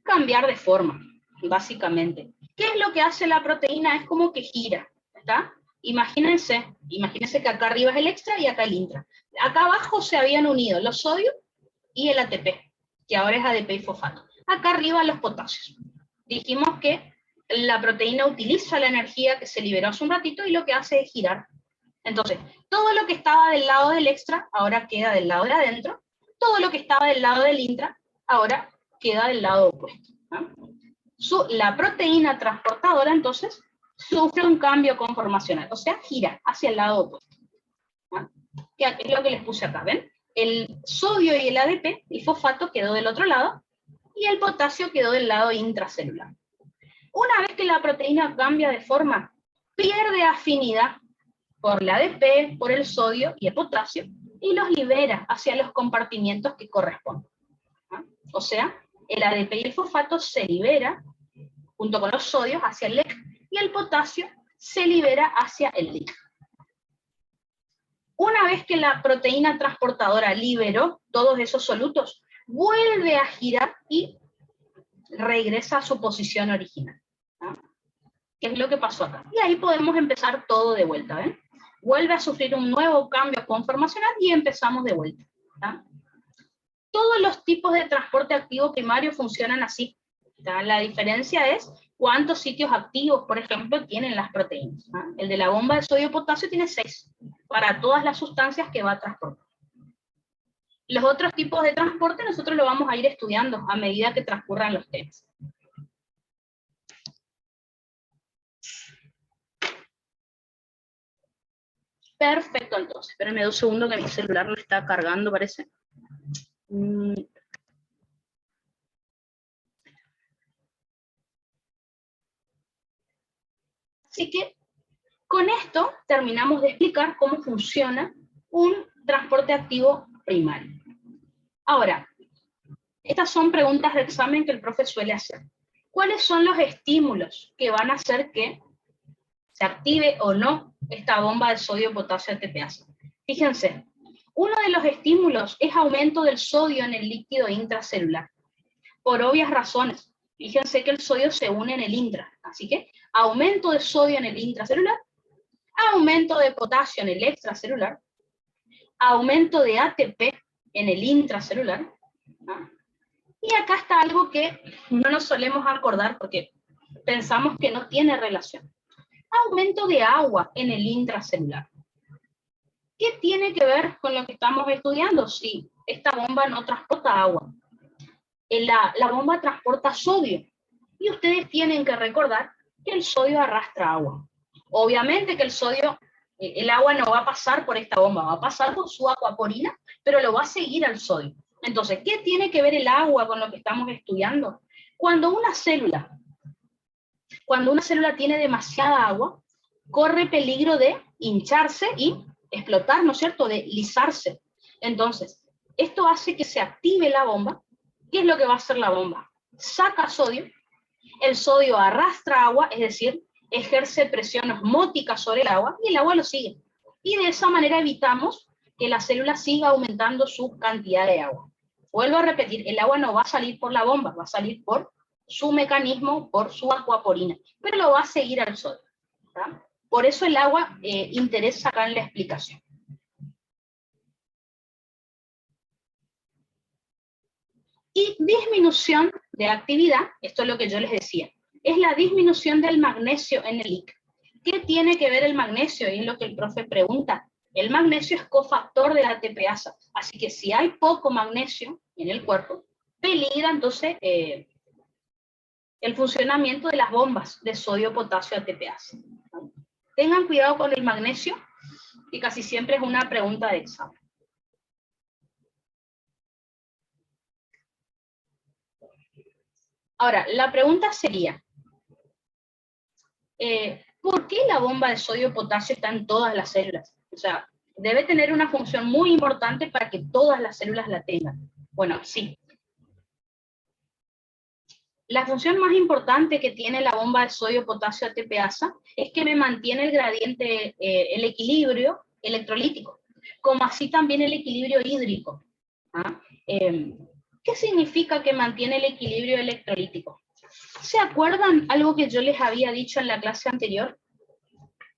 cambiar de forma, básicamente. ¿Qué es lo que hace la proteína? Es como que gira, ¿está? Imagínense que acá arriba es el extra y acá el intra. Acá abajo se habían unido los sodios y el ATP, que ahora es ADP y fosfato. Acá arriba los potasios. Dijimos que la proteína utiliza la energía que se liberó hace un ratito y lo que hace es girar. Entonces, todo lo que estaba del lado del extra ahora queda del lado de adentro. Todo lo que estaba del lado del intra ahora queda del lado opuesto. La proteína transportadora, entonces, sufre un cambio conformacional, o sea, gira hacia el lado opuesto. Que es lo que les puse acá, ¿ven? El sodio y el ADP, el fosfato, quedó del otro lado, y el potasio quedó del lado intracelular. Una vez que la proteína cambia de forma, pierde afinidad por el ADP, por el sodio y el potasio, y los libera hacia los compartimientos que corresponden. O sea, el ADP y el fosfato se libera junto con los sodios hacia el LEC, y el potasio se libera hacia el LIC. Una vez que la proteína transportadora liberó todos esos solutos, vuelve a girar y regresa a su posición original. ¿Qué es lo que pasó acá? Y ahí podemos empezar todo de vuelta, ¿ven? Vuelve a sufrir un nuevo cambio conformacional y empezamos de vuelta. ¿Tá? Todos los tipos de transporte activo primario funcionan así. ¿Tá? La diferencia es cuántos sitios activos, por ejemplo, tienen las proteínas. ¿tá? El de la bomba de sodio-potasio tiene 6, para todas las sustancias que va a transportar. Los otros tipos de transporte nosotros lo vamos a ir estudiando a medida que transcurran los temas. Perfecto, entonces. Espérenme 2 segundos que mi celular no está cargando, parece. Así que con esto terminamos de explicar cómo funciona un transporte activo primario. Ahora, estas son preguntas de examen que el profe suele hacer. ¿Cuáles son los estímulos que van a hacer que se active o no esta bomba de sodio-potasio ATPasa? Fíjense, uno de los estímulos es aumento del sodio en el líquido intracelular. Por obvias razones. Fíjense que el sodio se une en el intra. Así que aumento de sodio en el intracelular, aumento de potasio en el extracelular, aumento de ATP en el intracelular. ¿Ah? Y acá está algo que no nos solemos acordar porque pensamos que no tiene relación. Aumento de agua en el intracelular. ¿Qué tiene que ver con lo que estamos estudiando? Si esta bomba no transporta agua. La bomba transporta sodio. Y ustedes tienen que recordar que el sodio arrastra agua. Obviamente que el agua no va a pasar por esta bomba, va a pasar por su aquaporina, pero lo va a seguir al sodio. Entonces, ¿qué tiene que ver el agua con lo que estamos estudiando? Cuando una célula tiene demasiada agua, corre peligro de hincharse y explotar, ¿no es cierto?, de lisarse. Entonces, esto hace que se active la bomba. ¿Qué es lo que va a hacer la bomba? Saca sodio, el sodio arrastra agua, es decir, ejerce presión osmótica sobre el agua y el agua lo sigue. Y de esa manera evitamos que la célula siga aumentando su cantidad de agua. Vuelvo a repetir, el agua no va a salir por la bomba, va a salir por su mecanismo, por su aquaporina, pero lo va a seguir al sodio. ¿Tá? Por eso el agua interesa acá en la explicación. Y disminución de actividad, esto es lo que yo les decía, es la disminución del magnesio en el IC. ¿Qué tiene que ver el magnesio? Y es lo que el profe pregunta. El magnesio es cofactor de la ATPasa, así que si hay poco magnesio en el cuerpo, peligra entonces el funcionamiento de las bombas de sodio-potasio ATPasa. Tengan cuidado con el magnesio, que casi siempre es una pregunta de examen. Ahora, la pregunta sería, ¿por qué la bomba de sodio-potasio está en todas las células? O sea, debe tener una función muy importante para que todas las células la tengan. Bueno, sí. La función más importante que tiene la bomba de sodio-potasio ATPasa es que me mantiene el gradiente, el equilibrio electrolítico, como así también el equilibrio hídrico. ¿Ah? ¿Qué significa que mantiene el equilibrio electrolítico? ¿Se acuerdan algo que yo les había dicho en la clase anterior?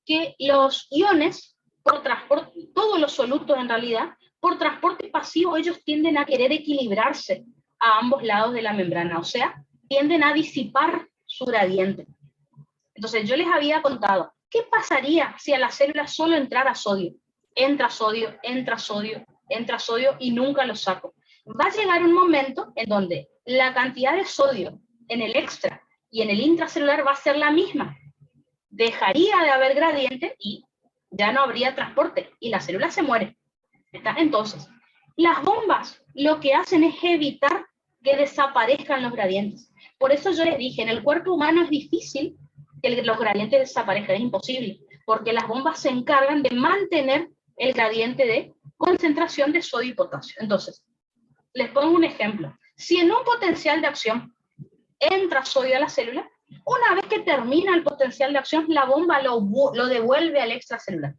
Que los iones, por transporte, todos los solutos en realidad, por transporte pasivo, ellos tienden a querer equilibrarse a ambos lados de la membrana, o sea, tienden a disipar su gradiente. Entonces yo les había contado, ¿qué pasaría si a la célula solo entrara sodio? Entra sodio, entra sodio, entra sodio y nunca lo saco. Va a llegar un momento en donde la cantidad de sodio en el extra y en el intracelular va a ser la misma. Dejaría de haber gradiente y ya no habría transporte y la célula se muere. ¿Está? Entonces, las bombas lo que hacen es evitar que desaparezcan los gradientes. Por eso yo les dije, en el cuerpo humano es difícil que los gradientes desaparezcan, es imposible, porque las bombas se encargan de mantener el gradiente de concentración de sodio y potasio. Entonces, les pongo un ejemplo. Si en un potencial de acción entra sodio a la célula, una vez que termina el potencial de acción, la bomba lo devuelve al extracelular.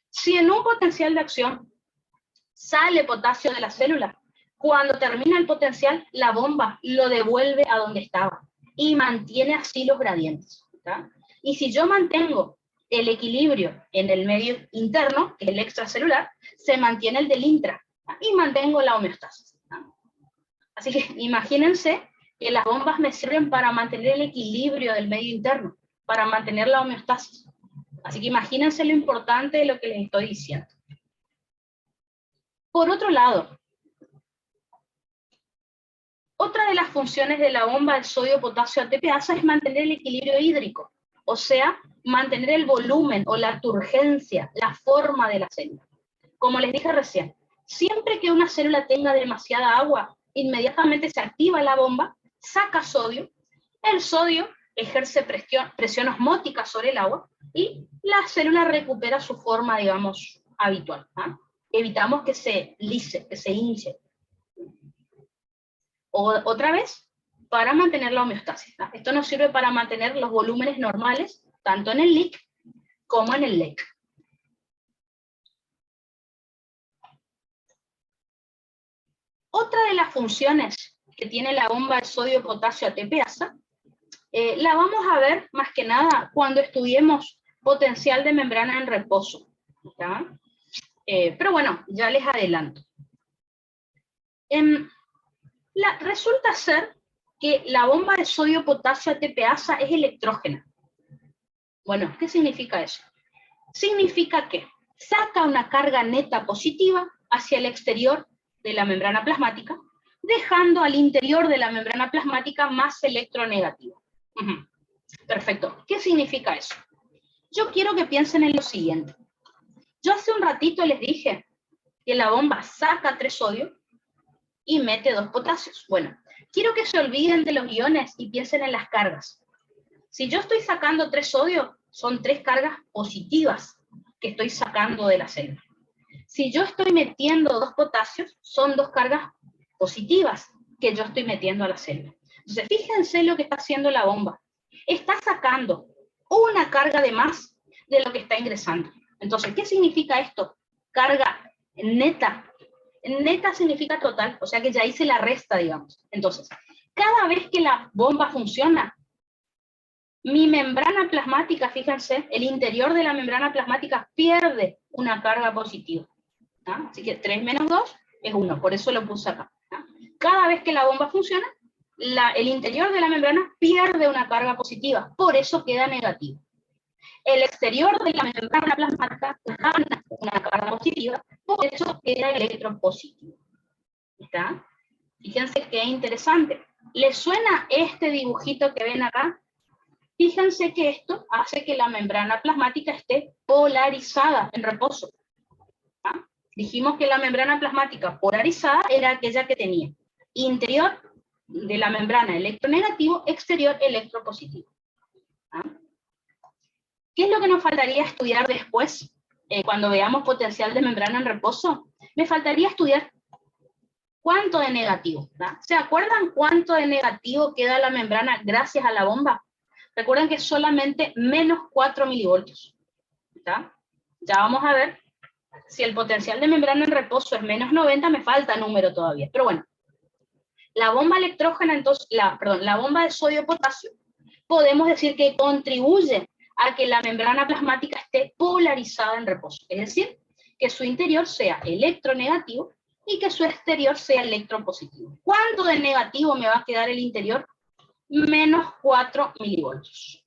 Si en un potencial de acción sale potasio de la célula, cuando termina el potencial, la bomba lo devuelve a donde estaba y mantiene así los gradientes. ¿Tá? Y si yo mantengo el equilibrio en el medio interno, que es el extracelular, se mantiene el del intra, ¿tá? Y mantengo la homeostasis. ¿Tá? Así que imagínense que las bombas me sirven para mantener el equilibrio del medio interno, para mantener la homeostasis. Así que imagínense lo importante de lo que les estoy diciendo. Por otro lado, otra de las funciones de la bomba de sodio-potasio ATPasa es mantener el equilibrio hídrico. o sea, mantener el volumen o la turgencia, la forma de la célula. Como les dije recién, siempre que una célula tenga demasiada agua, inmediatamente se activa la bomba, saca sodio, el sodio ejerce presión osmótica sobre el agua y la célula recupera su forma, digamos, habitual. ¿Ah? Evitamos que se lise, que se hinche. Otra vez, para mantener la homeostasis. ¿Ah? Esto nos sirve para mantener los volúmenes normales, tanto en el leak como en el leak. Otra de las funciones que tiene la bomba de sodio-potasio ATPasa, la vamos a ver más que nada cuando estudiemos potencial de membrana en reposo. ¿Ya? Pero bueno, ya les adelanto. Resulta ser que la bomba de sodio-potasio ATPasa es electrógena. Bueno, ¿qué significa eso? Significa que saca una carga neta positiva hacia el exterior de la membrana plasmática, dejando al interior de la membrana plasmática más electronegativo. Perfecto. ¿Qué significa eso? Yo quiero que piensen en lo siguiente. Yo hace un ratito les dije que la bomba saca 3 sodios y mete 2 potasios. Bueno, quiero que se olviden de los iones y piensen en las cargas. Si yo estoy sacando 3 sodios, son 3 cargas positivas que estoy sacando de la célula. Si yo estoy metiendo 2 potasios, son 2 cargas positivas que yo estoy metiendo a la célula. Entonces, fíjense lo que está haciendo la bomba. Está sacando una carga de más de lo que está ingresando. Entonces, ¿qué significa esto? Carga neta. Neta significa total, o sea que ya hice la resta, digamos. Entonces, cada vez que la bomba funciona, mi membrana plasmática, fíjense, el interior de la membrana plasmática pierde una carga positiva. ¿Ah? Así que 3 menos 2 es 1, por eso lo puse acá. ¿Ah? Cada vez que la bomba funciona, el interior de la membrana pierde una carga positiva, por eso queda negativo. El exterior de la membrana plasmática gana una carga positiva, por eso queda electropositivo. ¿Está? Fíjense qué interesante. ¿Les suena este dibujito que ven acá? Fíjense que esto hace que la membrana plasmática esté polarizada en reposo. ¿Ah? Dijimos que la membrana plasmática polarizada era aquella que tenía interior de la membrana electronegativo, exterior electropositivo. ¿Ah? ¿Qué es lo que nos faltaría estudiar después, cuando veamos potencial de membrana en reposo? Me faltaría estudiar cuánto de negativo. ¿Ah? ¿Se acuerdan cuánto de negativo queda la membrana gracias a la bomba? Recuerden que es solamente menos 4 milivoltios. ¿Está? Ya vamos a ver. Si el potencial de membrana en reposo es menos 90, me falta número todavía. Pero bueno, la bomba electrógena, entonces, la bomba de sodio-potasio, podemos decir que contribuye a que la membrana plasmática esté polarizada en reposo. Es decir, que su interior sea electronegativo y que su exterior sea electropositivo. ¿Cuánto de negativo me va a quedar el interior? Menos 4 milivoltios.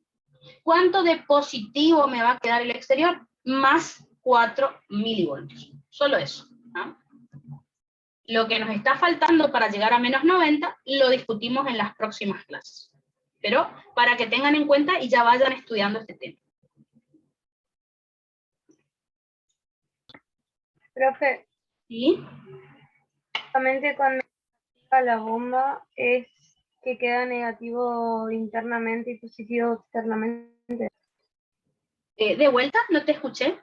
¿Cuánto de positivo me va a quedar el exterior? Más 4 milivoltios. Solo eso. ¿Ah? Lo que nos está faltando para llegar a menos 90 lo discutimos en las próximas clases. Pero para que tengan en cuenta y ya vayan estudiando este tema. Profe, ¿Sí? justamente cuando activa la bomba es que queda negativo internamente y positivo externamente. De vuelta, no te escuché.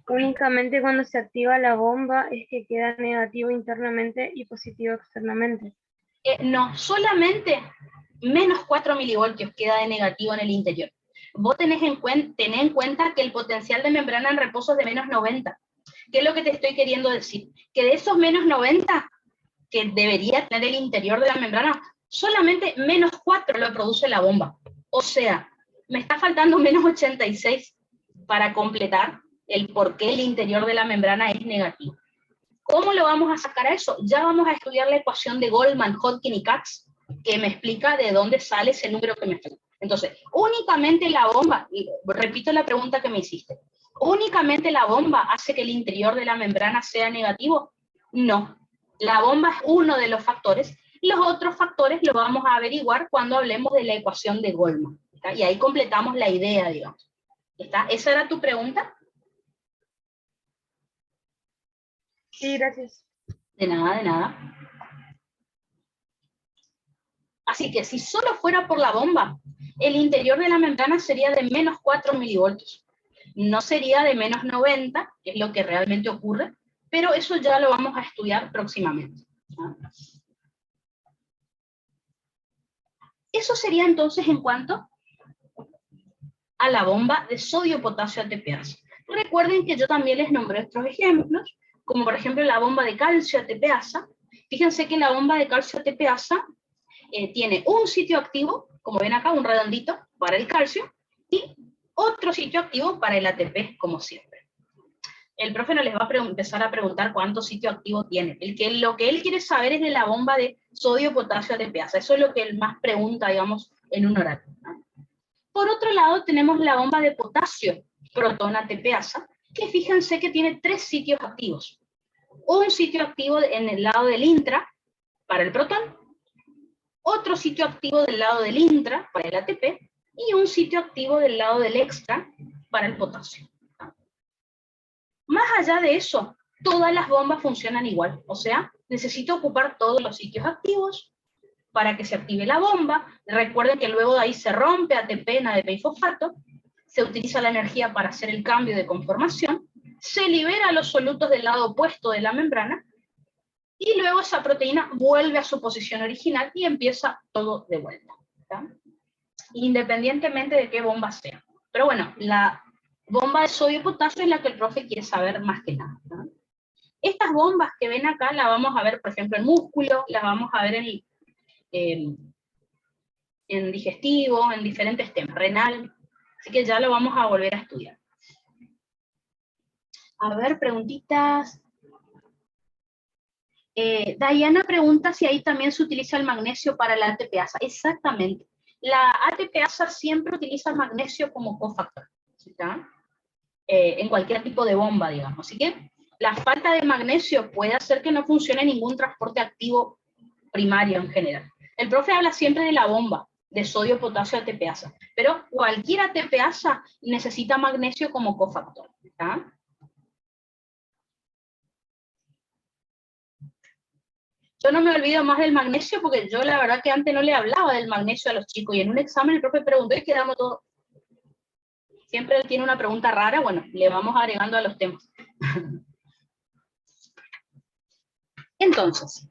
Únicamente cuando se activa la bomba es que queda negativo internamente y positivo externamente. No, solamente menos 4 milivoltios queda de negativo en el interior. Vos tenés en cuenta que el potencial de membrana en reposo es de menos 90. ¿Qué es lo que te estoy queriendo decir? Que de esos menos 90 que debería tener el interior de la membrana, solamente menos 4 lo produce la bomba. O sea, me está faltando menos 86 para completar el por qué el interior de la membrana es negativo. ¿Cómo lo vamos a sacar a eso? Ya vamos a estudiar la ecuación de Goldman, Hodgkin y Katz, que me explica de dónde sale ese número que me falta. Entonces, únicamente la bomba, y repito la pregunta que me hiciste, ¿únicamente la bomba hace que el interior de la membrana sea negativo? No. La bomba es uno de los factores. Los otros factores los vamos a averiguar cuando hablemos de la ecuación de Goldman. ¿Está? Y ahí completamos la idea, digamos. ¿Está? ¿Esa era tu pregunta? Sí, gracias. De nada, de nada. Así que si solo fuera por la bomba, el interior de la membrana sería de menos 4 milivoltios. No sería de menos 90, que es lo que realmente ocurre, pero eso ya lo vamos a estudiar próximamente. ¿No? Eso sería entonces en cuanto a la bomba de sodio-potasio ATPase. Recuerden que yo también les nombré otros ejemplos, como por ejemplo la bomba de calcio ATPasa. Fíjense que la bomba de calcio ATPasa tiene un sitio activo, como ven acá, un redondito para el calcio, y otro sitio activo para el ATP, como siempre. El profe no les va a empezar a preguntar cuántos sitios activos tiene. Lo que él quiere saber es de la bomba de sodio-potasio ATPasa. Eso es lo que él más pregunta, digamos, en un horario, ¿no? Por otro lado, tenemos la bomba de potasio, protón ATPasa, que fíjense que tiene 3 sitios activos. Un sitio activo en el lado del intra, para el protón, otro sitio activo del lado del intra, para el ATP, y un sitio activo del lado del extra, para el potasio. Más allá de eso, todas las bombas funcionan igual, o sea, necesito ocupar todos los sitios activos para que se active la bomba. Recuerden que luego de ahí se rompe ATP en ADP y fosfato, se utiliza la energía para hacer el cambio de conformación, se libera los solutos del lado opuesto de la membrana, y luego esa proteína vuelve a su posición original y empieza todo de vuelta, ¿tá? Independientemente de qué bomba sea. Pero bueno, la bomba de sodio y potasio es la que el profe quiere saber más que nada, ¿tá? Estas bombas que ven acá las vamos a ver, por ejemplo, en músculo, las vamos a ver en digestivo, en diferentes temas, renal, así que ya lo vamos a volver a estudiar. A ver, preguntitas. Diana pregunta si ahí también se utiliza el magnesio para la ATPasa. Exactamente. La ATPasa siempre utiliza magnesio como cofactor, ¿está? En cualquier tipo de bomba, digamos. Así que la falta de magnesio puede hacer que no funcione ningún transporte activo primario en general. El profe habla siempre de la bomba de sodio, potasio, ATPasa, pero cualquier ATPasa necesita magnesio como cofactor, ¿está? Yo no me olvido más del magnesio porque yo la verdad que antes no le hablaba del magnesio a los chicos y en un examen el profe preguntó y quedamos todos. Siempre él tiene una pregunta rara, bueno, le vamos agregando a los temas. Entonces,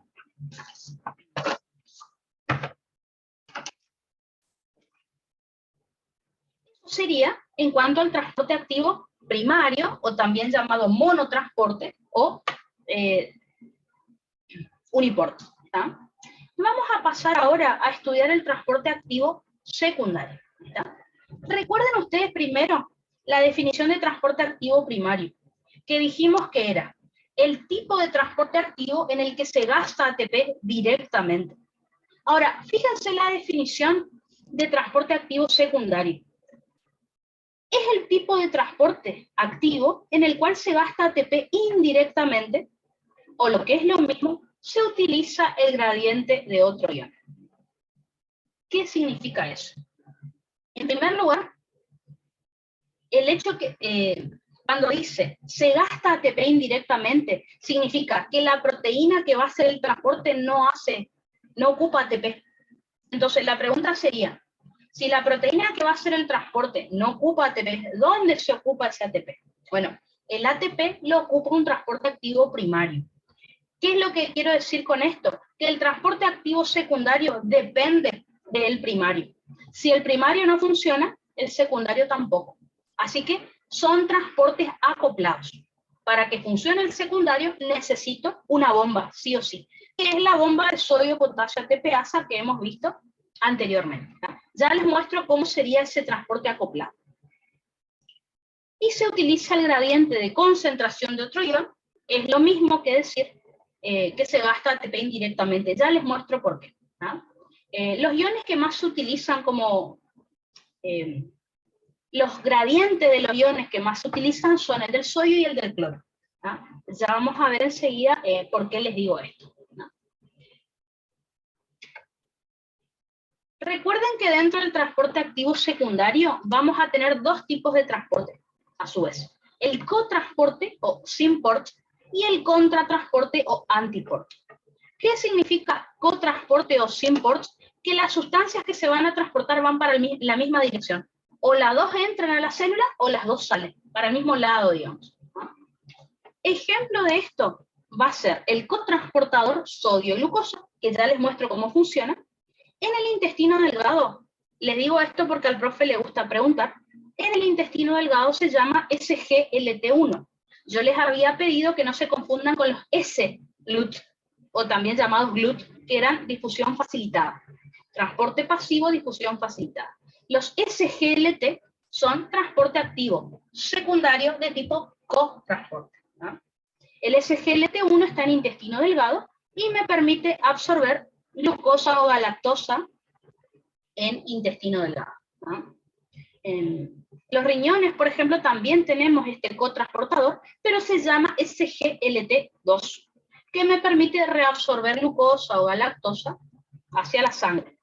eso sería en cuanto al transporte activo primario o también llamado monotransporte o uniporte, ¿tá? Vamos a pasar ahora a estudiar el transporte activo secundario, ¿tá? Recuerden ustedes primero la definición de transporte activo primario, que dijimos que era el tipo de transporte activo en el que se gasta ATP directamente. Ahora, fíjense la definición de transporte activo secundario. Es el tipo de transporte activo en el cual se gasta ATP indirectamente, o lo que es lo mismo, se utiliza el gradiente de otro ion. ¿Qué significa eso? En primer lugar, el hecho que cuando dice se gasta ATP indirectamente, significa que la proteína que va a hacer el transporte no ocupa ATP. Entonces la pregunta sería, si la proteína que va a hacer el transporte no ocupa ATP, ¿dónde se ocupa ese ATP? Bueno, el ATP lo ocupa un transporte activo primario. ¿Qué es lo que quiero decir con esto? Que el transporte activo secundario depende del primario. Si el primario no funciona, el secundario tampoco. Así que son transportes acoplados. Para que funcione el secundario necesito una bomba, sí o sí, que es la bomba de sodio-potasio ATPasa que hemos visto anteriormente. Ya les muestro cómo sería ese transporte acoplado. Y se utiliza el gradiente de concentración de otro ion, es lo mismo que decir que se gasta ATP indirectamente. Ya les muestro por qué. Los iones que más se utilizan como los gradientes de los iones que más se utilizan son el del sodio y el del cloro. Ya vamos a ver enseguida por qué les digo esto. Recuerden que dentro del transporte activo secundario vamos a tener dos tipos de transporte, a su vez. El cotransporte o symport y el contratransporte o antiport. ¿Qué significa cotransporte o symport? Que las sustancias que se van a transportar van para la misma dirección. O las dos entran a la célula o las dos salen, para el mismo lado, digamos. Ejemplo de esto va a ser el cotransportador sodio-glucosa, que ya les muestro cómo funciona. En el intestino delgado, les digo esto porque al profe le gusta preguntar, en el intestino delgado se llama SGLT1. Yo les había pedido que no se confundan con los S-GLUT, o también llamados GLUT, que eran difusión facilitada. Transporte pasivo, difusión facilitada. Los SGLT son transporte activo, secundario de tipo cotransporte, ¿no? El SGLT1 está en intestino delgado y me permite absorber glucosa o galactosa en intestino delgado, ¿no? En los riñones, por ejemplo, también tenemos este cotransportador, pero se llama SGLT2, que me permite reabsorber glucosa o galactosa hacia la sangre.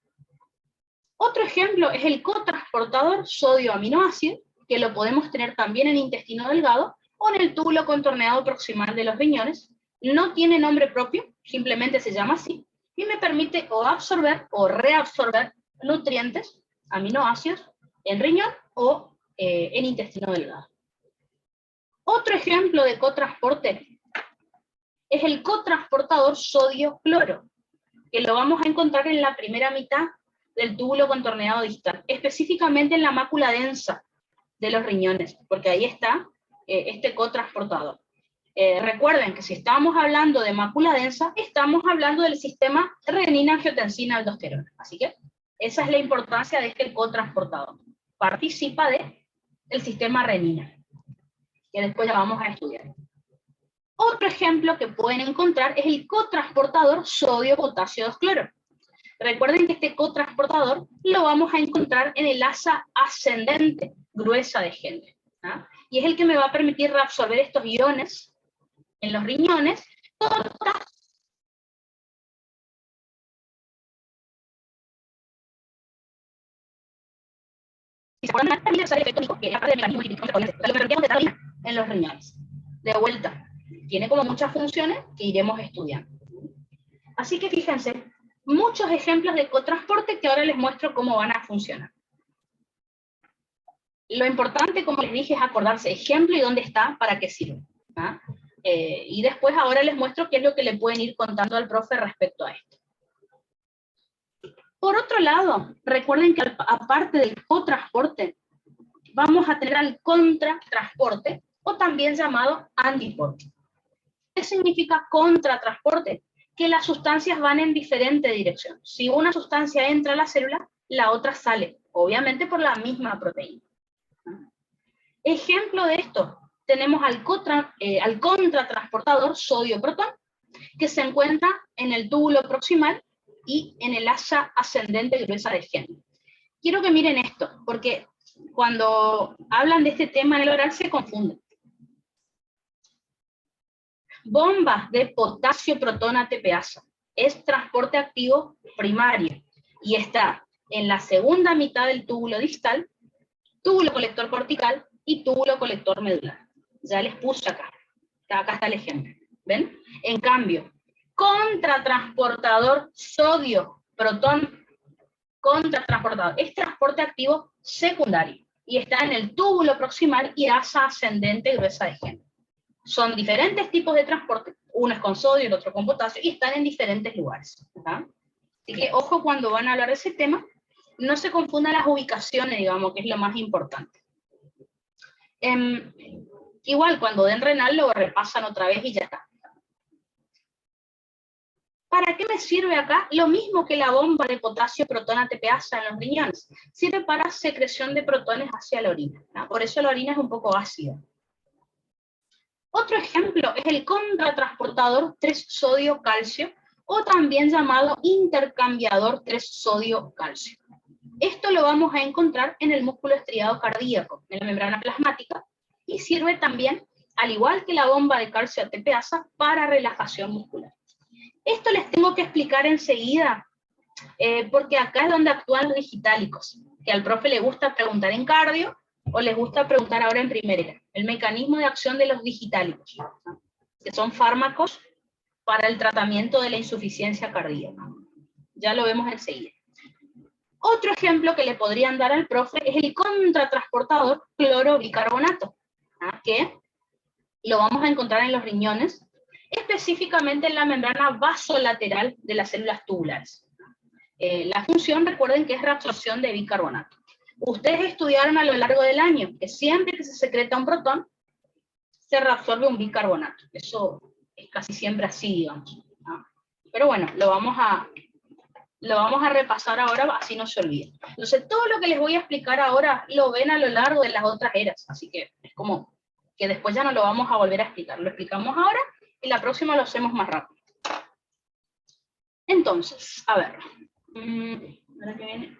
Otro ejemplo es el cotransportador sodio-aminoácido, que lo podemos tener también en intestino delgado o en el túbulo contorneado proximal de los riñones. No tiene nombre propio, simplemente se llama así, y me permite o absorber o reabsorber nutrientes, aminoácidos, en riñón o en intestino delgado. Otro ejemplo de cotransporte es el cotransportador sodio-cloro, que lo vamos a encontrar en la primera mitad del túbulo contorneado distal, específicamente en la mácula densa de los riñones, porque ahí está este cotransportador. Recuerden que si estamos hablando de mácula densa, estamos hablando del sistema renina-angiotensina-aldosterona. Así que esa es la importancia de este cotransportador. Participa del sistema renina, que después ya vamos a estudiar. Otro ejemplo que pueden encontrar es el cotransportador sodio-potasio 2-cloro. Recuerden que este cotransportador lo vamos a encontrar en el asa ascendente gruesa de Henle, ¿no? Y es el que me va a permitir reabsorber estos iones en los riñones. En los riñones. De vuelta, tiene como muchas funciones que iremos estudiando. Así que fíjense, muchos ejemplos de cotransporte que ahora les muestro cómo van a funcionar. Lo importante, como les dije, es acordarse ejemplo y dónde está, para qué sirve, ¿no? Y después ahora les muestro qué es lo que le pueden ir contando al profe respecto a esto. Por otro lado, recuerden que aparte del cotransporte, vamos a tener al contratransporte, o también llamado antiport. ¿Qué significa contratransporte? Que las sustancias van en diferente dirección. Si una sustancia entra a la célula, la otra sale, obviamente por la misma proteína. Ejemplo de esto, tenemos al contratransportador sodio-protón, que se encuentra en el túbulo proximal y en el asa ascendente gruesa de Henle. Quiero que miren esto, porque cuando hablan de este tema en el oral se confunden. Bombas de potasio-protón ATPasa es transporte activo primario y está en la segunda mitad del túbulo distal, túbulo colector cortical y túbulo colector medular. Ya les puse acá está el ejemplo, ¿ven? En cambio, contratransportador sodio-protón, contratransportador, es transporte activo secundario y está en el túbulo proximal y asa ascendente gruesa de Henle. Son diferentes tipos de transporte, uno es con sodio y el otro con potasio, y están en diferentes lugares, ¿verdad? Así que ojo cuando van a hablar de ese tema, no se confundan las ubicaciones, digamos, que es lo más importante. Igual, cuando den renal lo repasan otra vez y ya está. ¿Para qué me sirve acá? Lo mismo que la bomba de potasio-protón ATPasa en los riñones. Sirve para secreción de protones hacia la orina, ¿no? Por eso la orina es un poco ácida. Otro ejemplo es el contratransportador 3-sodio-calcio, o también llamado intercambiador 3-sodio-calcio. Esto lo vamos a encontrar en el músculo estriado cardíaco, en la membrana plasmática, y sirve también, al igual que la bomba de calcio ATPasa, para relajación muscular. Esto les tengo que explicar enseguida, Porque acá es donde actúan los digitálicos, que al profe le gusta preguntar en cardio, o les gusta preguntar ahora en primera. El mecanismo de acción de los digitálicos, ¿no? Que son fármacos para el tratamiento de la insuficiencia cardíaca. Ya lo vemos enseguida. Otro ejemplo que le podrían dar al profe es el contratransportador clorobicarbonato, ¿no? Que lo vamos a encontrar en los riñones, específicamente en la membrana vasolateral de las células tubulares. La función, recuerden que es reabsorción de bicarbonato. Ustedes estudiaron a lo largo del año que siempre que se secreta un protón, se reabsorbe un bicarbonato. Eso es casi siempre así, digamos, ¿no? Pero bueno, lo vamos a repasar ahora, así no se olviden. Entonces, todo lo que les voy a explicar ahora lo ven a lo largo de las otras eras, así que es como que después ya no lo vamos a volver a explicar. Lo explicamos ahora y la próxima lo hacemos más rápido. Entonces, a ver. Ahora que viene,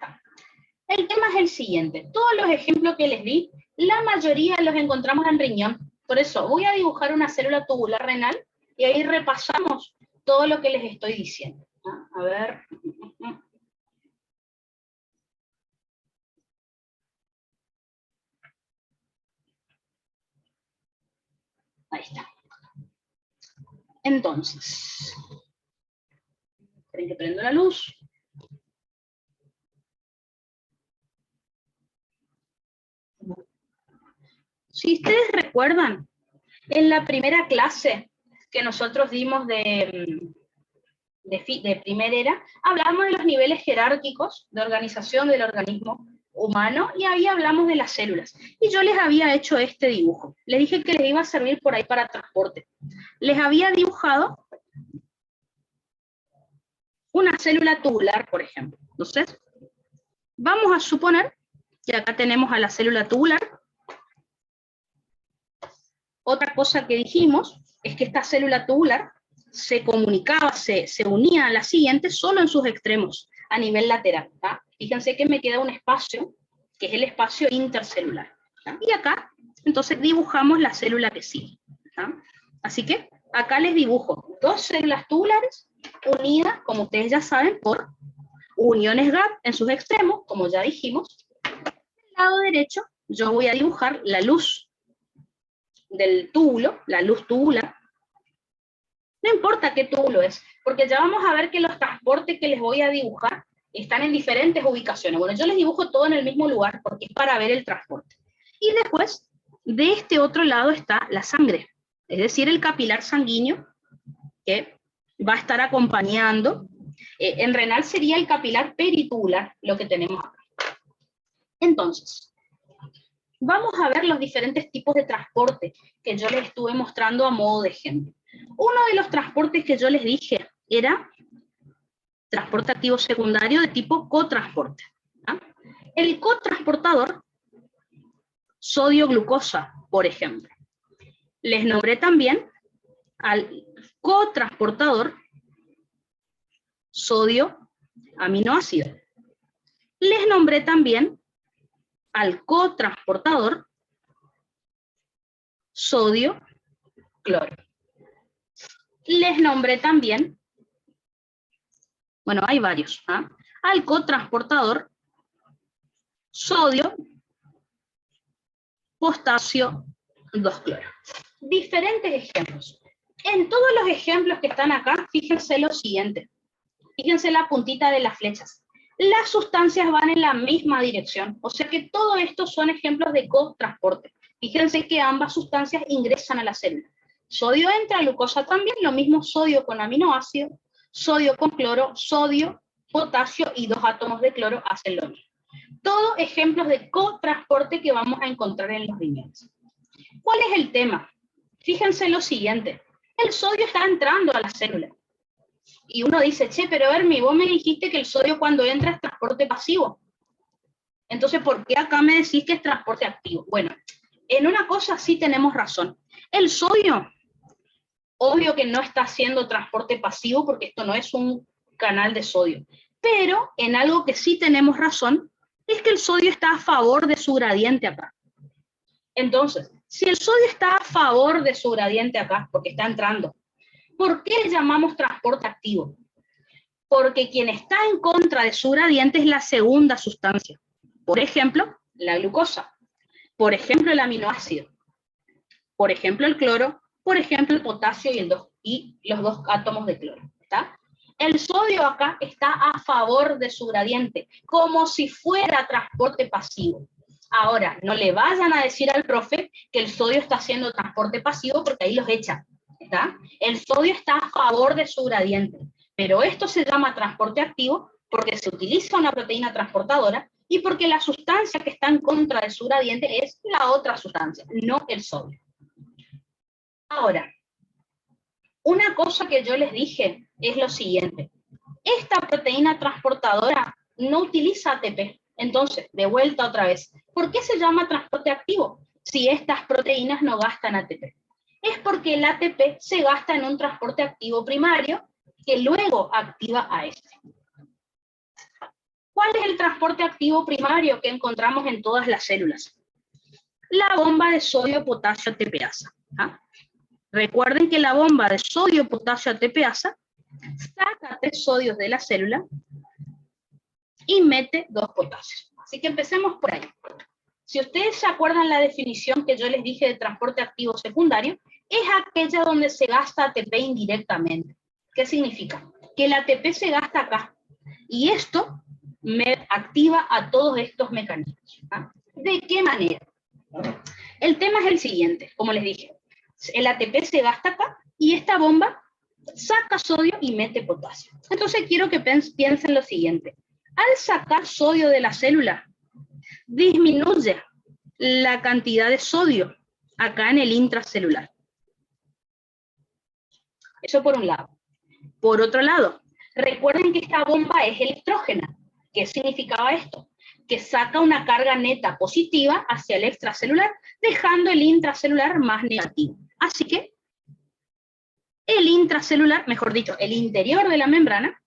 el tema es el siguiente. Todos los ejemplos que les di, la mayoría los encontramos en riñón. Por eso voy a dibujar una célula tubular renal y ahí repasamos todo lo que les estoy diciendo. A ver. Ahí está. Entonces, esperen que prendo la luz. Si ustedes recuerdan, en la primera clase que nosotros dimos de primera era, hablamos de los niveles jerárquicos de organización del organismo humano y ahí hablamos de las células. Y yo les había hecho este dibujo. Les dije que les iba a servir por ahí para transporte. Les había dibujado una célula tubular, por ejemplo. Entonces, vamos a suponer que acá tenemos a la célula tubular. Otra cosa que dijimos es que esta célula tubular se comunicaba, se unía a la siguiente solo en sus extremos, a nivel lateral, ¿tá? Fíjense que me queda un espacio, que es el espacio intercelular, ¿tá? Y acá, entonces dibujamos la célula que sigue, ¿tá? Así que acá les dibujo dos células tubulares unidas, como ustedes ya saben, por uniones gap en sus extremos, como ya dijimos. Del lado derecho yo voy a dibujar la luz del túbulo, la luz tubular. No importa qué túbulo es, porque ya vamos a ver que los transportes que les voy a dibujar están en diferentes ubicaciones. Bueno, yo les dibujo todo en el mismo lugar porque es para ver el transporte. Y después, de este otro lado está la sangre, es decir, el capilar sanguíneo que va a estar acompañando. En renal sería el capilar peritubular, lo que tenemos acá. Entonces, vamos a ver los diferentes tipos de transporte que yo les estuve mostrando a modo de ejemplo. Uno de los transportes que yo les dije era transporte activo secundario de tipo cotransporte, ¿ah? El cotransportador, sodio-glucosa, por ejemplo. Les nombré también al cotransportador sodio-aminoácido. Les nombré también al cotransportador sodio-cloro. Les nombré también, bueno, hay varios, ¿ah? Al cotransportador sodio, potasio, 2-cloro. Diferentes ejemplos. En todos los ejemplos que están acá, fíjense lo siguiente. Fíjense la puntita de las flechas. Las sustancias van en la misma dirección, o sea que todo esto son ejemplos de cotransporte. Fíjense que ambas sustancias ingresan a la célula. Sodio entra, glucosa también, lo mismo sodio con aminoácido, sodio con cloro, sodio, potasio y 2 átomos de cloro hacen lo mismo. Todos ejemplos de cotransporte que vamos a encontrar en los riñones. ¿Cuál es el tema? Fíjense lo siguiente. El sodio está entrando a la célula. Y uno dice, che, pero Hermi, vos me dijiste que el sodio cuando entra es transporte pasivo. Entonces, ¿por qué acá me decís que es transporte activo? Bueno, en una cosa sí tenemos razón. El sodio, obvio que no está haciendo transporte pasivo porque esto no es un canal de sodio. Pero en algo que sí tenemos razón es que el sodio está a favor de su gradiente acá. Entonces, si el sodio está a favor de su gradiente acá, porque está entrando, ¿por qué le llamamos transporte activo? Porque quien está en contra de su gradiente es la segunda sustancia. Por ejemplo, la glucosa. Por ejemplo, el aminoácido. Por ejemplo, el cloro. Por ejemplo, el potasio y los dos átomos de cloro. ¿Está? El sodio acá está a favor de su gradiente, como si fuera transporte pasivo. Ahora, no le vayan a decir al profe que el sodio está haciendo transporte pasivo porque ahí los echan. ¿Está? El sodio está a favor de su gradiente, pero esto se llama transporte activo porque se utiliza una proteína transportadora y porque la sustancia que está en contra de su gradiente es la otra sustancia, no el sodio. Ahora, una cosa que yo les dije es lo siguiente. Esta proteína transportadora no utiliza ATP. Entonces, de vuelta otra vez. ¿Por qué se llama transporte activo si estas proteínas no gastan ATP? Es porque el ATP se gasta en un transporte activo primario que luego activa a este. ¿Cuál es el transporte activo primario que encontramos en todas las células? La bomba de sodio-potasio ATPasa. ¿Ah? Recuerden que la bomba de sodio-potasio ATPasa saca 3 sodios de la célula y mete 2 potasios. Así que empecemos por ahí. Si ustedes se acuerdan la definición que yo les dije de transporte activo secundario, es aquella donde se gasta ATP indirectamente. ¿Qué significa? Que el ATP se gasta acá. Y esto me activa a todos estos mecanismos. ¿Ah? ¿De qué manera? El tema es el siguiente, como les dije. El ATP se gasta acá y esta bomba saca sodio y mete potasio. Entonces quiero que piensen lo siguiente. Al sacar sodio de la célula, disminuye la cantidad de sodio acá en el intracelular. Eso por un lado. Por otro lado, recuerden que esta bomba es electrógena. ¿Qué significaba esto? Que saca una carga neta positiva hacia el extracelular, dejando el intracelular más negativo. Así que el intracelular, mejor dicho, el interior de la membrana,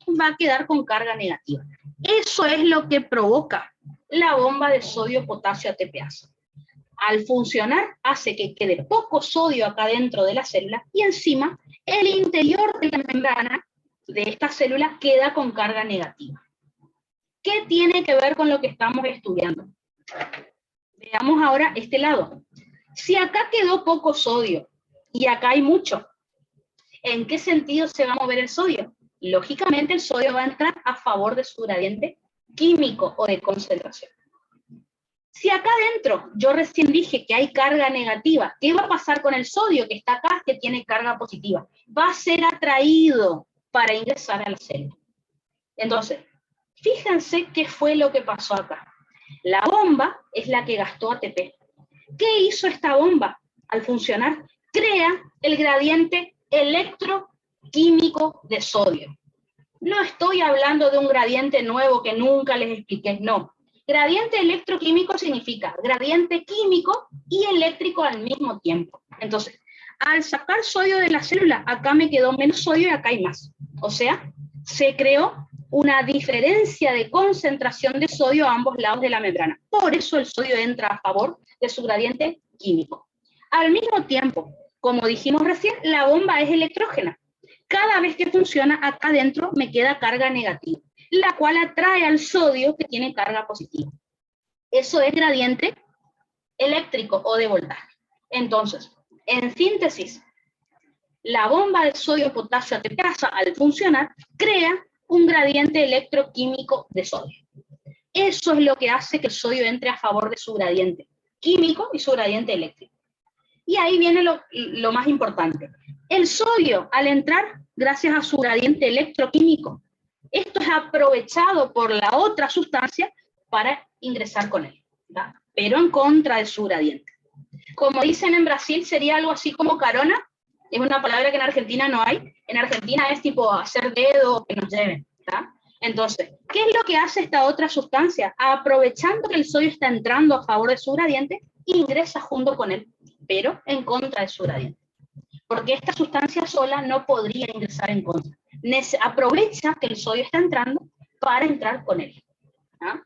va a quedar con carga negativa. Eso es lo que provoca la bomba de sodio-potasio ATPasa. Al funcionar, hace que quede poco sodio acá dentro de la célula y encima el interior de la membrana de esta célula queda con carga negativa. ¿Qué tiene que ver con lo que estamos estudiando? Veamos ahora este lado. Si acá quedó poco sodio y acá hay mucho, ¿en qué sentido se va a mover el sodio? Lógicamente el sodio va a entrar a favor de su gradiente químico o de concentración. Si acá adentro yo recién dije que hay carga negativa, ¿qué va a pasar con el sodio que está acá, que tiene carga positiva? Va a ser atraído para ingresar a la célula. Entonces, fíjense qué fue lo que pasó acá. La bomba es la que gastó ATP. ¿Qué hizo esta bomba al funcionar? Crea el gradiente electroquímico de sodio. No estoy hablando de un gradiente nuevo que nunca les expliqué, no. Gradiente electroquímico significa gradiente químico y eléctrico al mismo tiempo. Entonces, al sacar sodio de la célula, acá me quedó menos sodio y acá hay más. O sea, se creó una diferencia de concentración de sodio a ambos lados de la membrana. Por eso el sodio entra a favor de su gradiente químico. Al mismo tiempo, como dijimos recién, la bomba es electrógena. Cada vez que funciona, acá adentro me queda carga negativa, la cual atrae al sodio que tiene carga positiva. Eso es gradiente eléctrico o de voltaje. Entonces, en síntesis, la bomba de sodio-potasio ATPasa, al funcionar, crea un gradiente electroquímico de sodio. Eso es lo que hace que el sodio entre a favor de su gradiente químico y su gradiente eléctrico. Y ahí viene lo más importante. El sodio, al entrar, gracias a su gradiente electroquímico, esto es aprovechado por la otra sustancia para ingresar con él, ¿verdad? Pero en contra de su gradiente. Como dicen en Brasil, sería algo así como carona. Es una palabra que en Argentina no hay. En Argentina es tipo hacer dedo, que nos lleven, ¿verdad? Entonces, ¿qué es lo que hace esta otra sustancia? Aprovechando que el sodio está entrando a favor de su gradiente, ingresa junto con él, pero en contra de su gradiente. Porque esta sustancia sola no podría ingresar en contra. Aprovecha que el sodio está entrando para entrar con él. ¿Ah?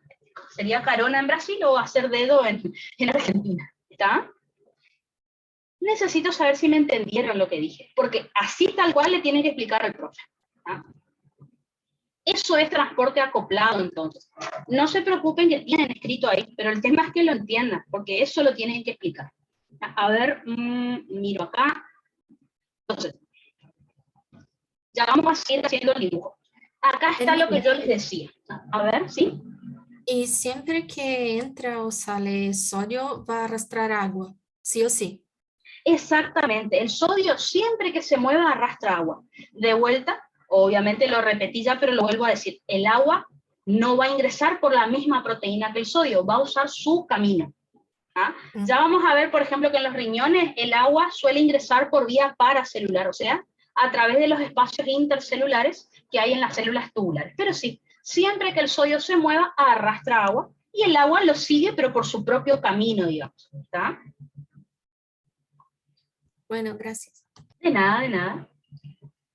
Sería carona en Brasil o hacer dedo en Argentina. ¿Está? Necesito saber si me entendieron lo que dije, porque así tal cual le tienen que explicar al profe. ¿Ah? Eso es transporte acoplado, entonces. No se preocupen que tienen escrito ahí, pero el tema es que lo entiendan, porque eso lo tienen que explicar. A ver, miro acá. Entonces, ya vamos a seguir haciendo el dibujo. Acá está lo que yo les decía. A ver, ¿sí? Y siempre que entra o sale sodio va a arrastrar agua, sí o sí. Exactamente. El sodio siempre que se mueva arrastra agua. De vuelta, obviamente lo repetí ya, pero lo vuelvo a decir. El agua no va a ingresar por la misma proteína que el sodio, va a usar su camino. ¿Ah? Ya vamos a ver, por ejemplo, que en los riñones el agua suele ingresar por vía paracelular, o sea, a través de los espacios intercelulares que hay en las células tubulares. Pero sí, siempre que el sodio se mueva, arrastra agua y el agua lo sigue, pero por su propio camino, digamos. ¿Está? Bueno, gracias. De nada, de nada.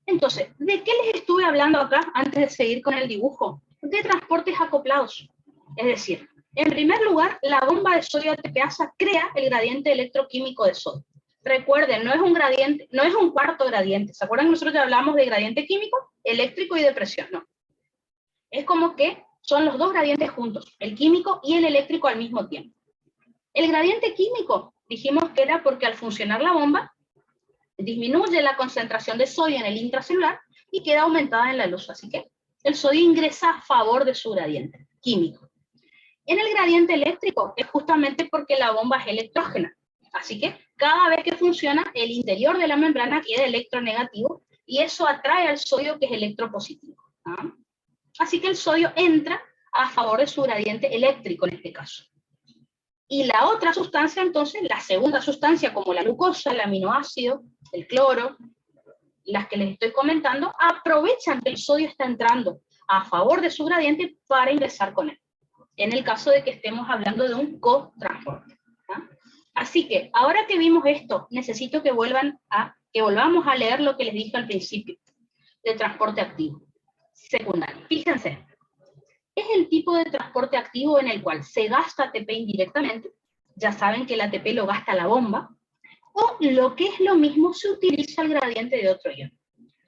Entonces, ¿de qué les estuve hablando acá antes de seguir con el dibujo? De transportes acoplados. Es decir, en primer lugar, la bomba de sodio ATPasa crea el gradiente electroquímico de sodio. Recuerden, no es un gradiente, no es un cuarto gradiente. ¿Se acuerdan que nosotros ya hablamos de gradiente químico, eléctrico y de presión? No. Es como que son los dos gradientes juntos, el químico y el eléctrico al mismo tiempo. El gradiente químico, dijimos que era porque al funcionar la bomba, disminuye la concentración de sodio en el intracelular y queda aumentada en la luz. Así que el sodio ingresa a favor de su gradiente químico. En el gradiente eléctrico es justamente porque la bomba es electrógena. Así que cada vez que funciona, el interior de la membrana queda electronegativo y eso atrae al sodio que es electropositivo. ¿Ah? Así que el sodio entra a favor de su gradiente eléctrico en este caso. Y la otra sustancia, entonces, la segunda sustancia, como la glucosa, el aminoácido, el cloro, las que les estoy comentando, aprovechan que el sodio está entrando a favor de su gradiente para ingresar con él, en el caso de que estemos hablando de un cotransporte. ¿Ah? Así que, ahora que vimos esto, necesito que volvamos a leer lo que les dije al principio, de transporte activo, secundario. Fíjense. Es el tipo de transporte activo en el cual se gasta ATP indirectamente, ya saben que el ATP lo gasta la bomba, o lo que es lo mismo, se utiliza el gradiente de otro ion.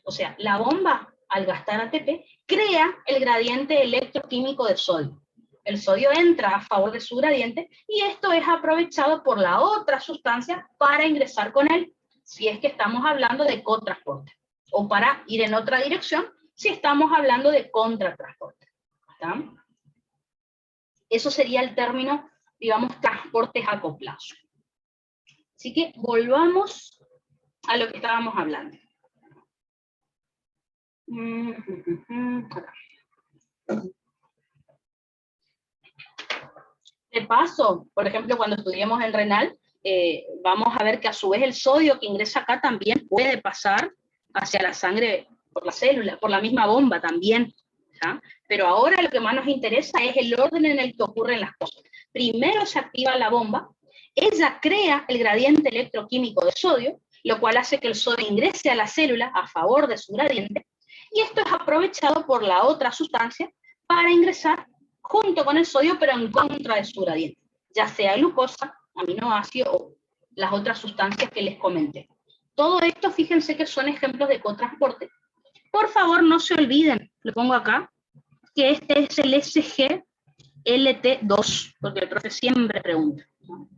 O sea, la bomba, al gastar ATP, crea el gradiente electroquímico de sodio. El sodio entra a favor de su gradiente y esto es aprovechado por la otra sustancia para ingresar con él, si es que estamos hablando de cotransporte, o para ir en otra dirección, si estamos hablando de contratransporte. ¿Está? Eso sería el término, digamos, transportes acoplados. Así que volvamos a lo que estábamos hablando. De paso, por ejemplo, cuando estudiemos el renal, vamos a ver que a su vez el sodio que ingresa acá también puede pasar hacia la sangre por la célula, por la misma bomba también. ¿Ya? Pero ahora lo que más nos interesa es el orden en el que ocurren las cosas. Primero se activa la bomba, ella crea el gradiente electroquímico de sodio, lo cual hace que el sodio ingrese a la célula a favor de su gradiente, y esto es aprovechado por la otra sustancia para ingresar junto con el sodio, pero en contra de su gradiente, ya sea glucosa, aminoácido o las otras sustancias que les comenté. Todo esto, fíjense que son ejemplos de cotransporte. Por favor, no se olviden, lo pongo acá, que este es el SGLT2, porque el profe siempre pregunta. ¿No?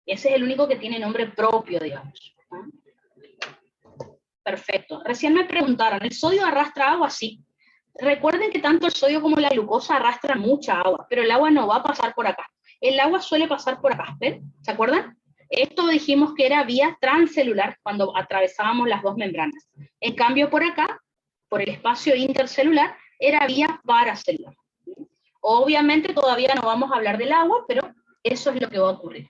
Ese es el único que tiene nombre propio, digamos. ¿No? Perfecto. Recién me preguntaron, ¿el sodio arrastra agua? Sí. Recuerden que tanto el sodio como la glucosa arrastran mucha agua, pero el agua no va a pasar por acá. El agua suele pasar por acá, ¿ven? ¿Se acuerdan? Esto dijimos que era vía transcelular cuando atravesábamos las dos membranas. En cambio, por acá, por el espacio intercelular, era vía paracelular. Obviamente todavía no vamos a hablar del agua, pero eso es lo que va a ocurrir.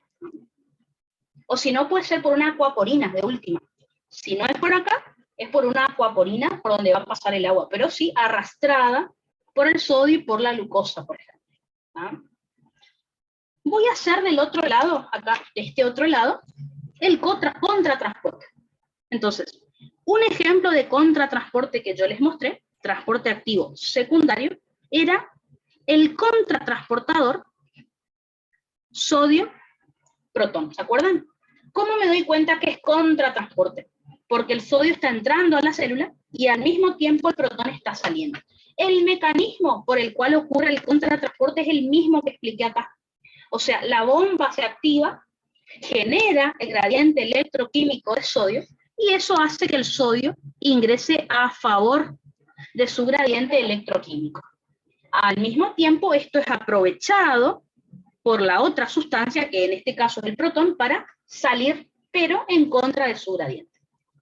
O si no, puede ser por una acuaporina, de última. Si no es por acá, es por una acuaporina por donde va a pasar el agua, pero sí arrastrada por el sodio y por la glucosa, por ejemplo. ¿Ah? Voy a hacer del otro lado, acá, de este otro lado, el contratransporte. Entonces, un ejemplo de contratransporte que yo les mostré, transporte activo secundario, era el contratransportador sodio-protón. ¿Se acuerdan? ¿Cómo me doy cuenta que es contratransporte? Porque el sodio está entrando a la célula y al mismo tiempo el protón está saliendo. El mecanismo por el cual ocurre el contratransporte es el mismo que expliqué acá. O sea, la bomba se activa, genera el gradiente electroquímico de sodio, y eso hace que el sodio ingrese a favor de su gradiente electroquímico. Al mismo tiempo, esto es aprovechado por la otra sustancia, que en este caso es el protón, para salir, pero en contra de su gradiente.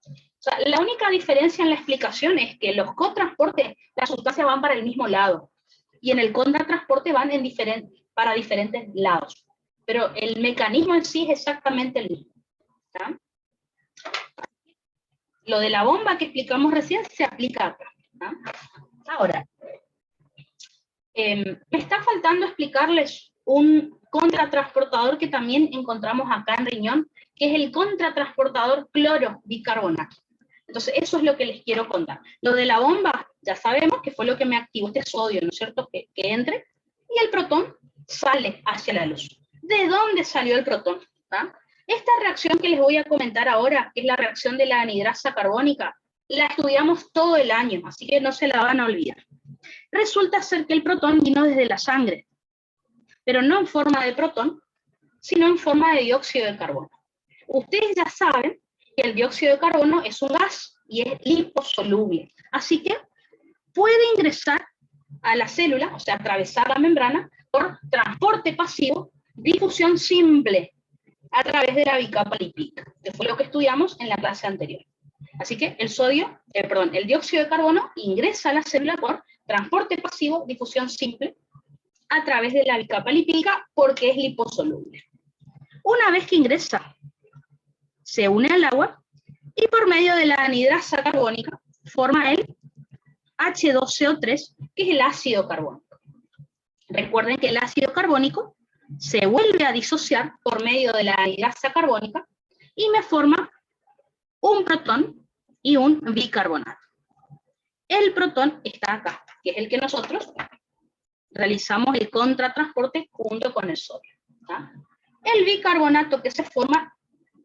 O sea, la única diferencia en la explicación es que los cotransportes, las sustancias van para el mismo lado, y en el contratransporte van para diferentes lados. Pero el mecanismo en sí es exactamente el mismo. ¿Tá? Lo de la bomba que explicamos recién se aplica acá. ¿Tá? Ahora, me está faltando explicarles un contratransportador que también encontramos acá en riñón, que es el contratransportador cloro-bicarbonato. Entonces, eso es lo que les quiero contar. Lo de la bomba, ya sabemos que fue lo que me activó este sodio, ¿no es cierto? Que entre, y el protón sale hacia la luz. ¿De dónde salió el protón? ¿Ah? Esta reacción que les voy a comentar ahora, que es la reacción de la anhidrasa carbónica, la estudiamos todo el año, así que no se la van a olvidar. Resulta ser que el protón vino desde la sangre, pero no en forma de protón, sino en forma de dióxido de carbono. Ustedes ya saben que el dióxido de carbono es un gas y es liposoluble, así que puede ingresar a la célula, o sea, atravesar la membrana, por transporte pasivo, difusión simple, a través de la bicapa lipídica, que fue lo que estudiamos en la clase anterior. Así que el dióxido de carbono ingresa a la célula por transporte pasivo, difusión simple, a través de la bicapa lipídica, porque es liposoluble. Una vez que ingresa, se une al agua, y por medio de la anhidrasa carbónica, forma el H2CO3, que es el ácido carbónico. Recuerden que el ácido carbónico se vuelve a disociar por medio de la anhidrasa carbónica y me forma un protón y un bicarbonato. El protón está acá, que es el que nosotros realizamos el contratransporte junto con el sodio. ¿Tá? El bicarbonato que se forma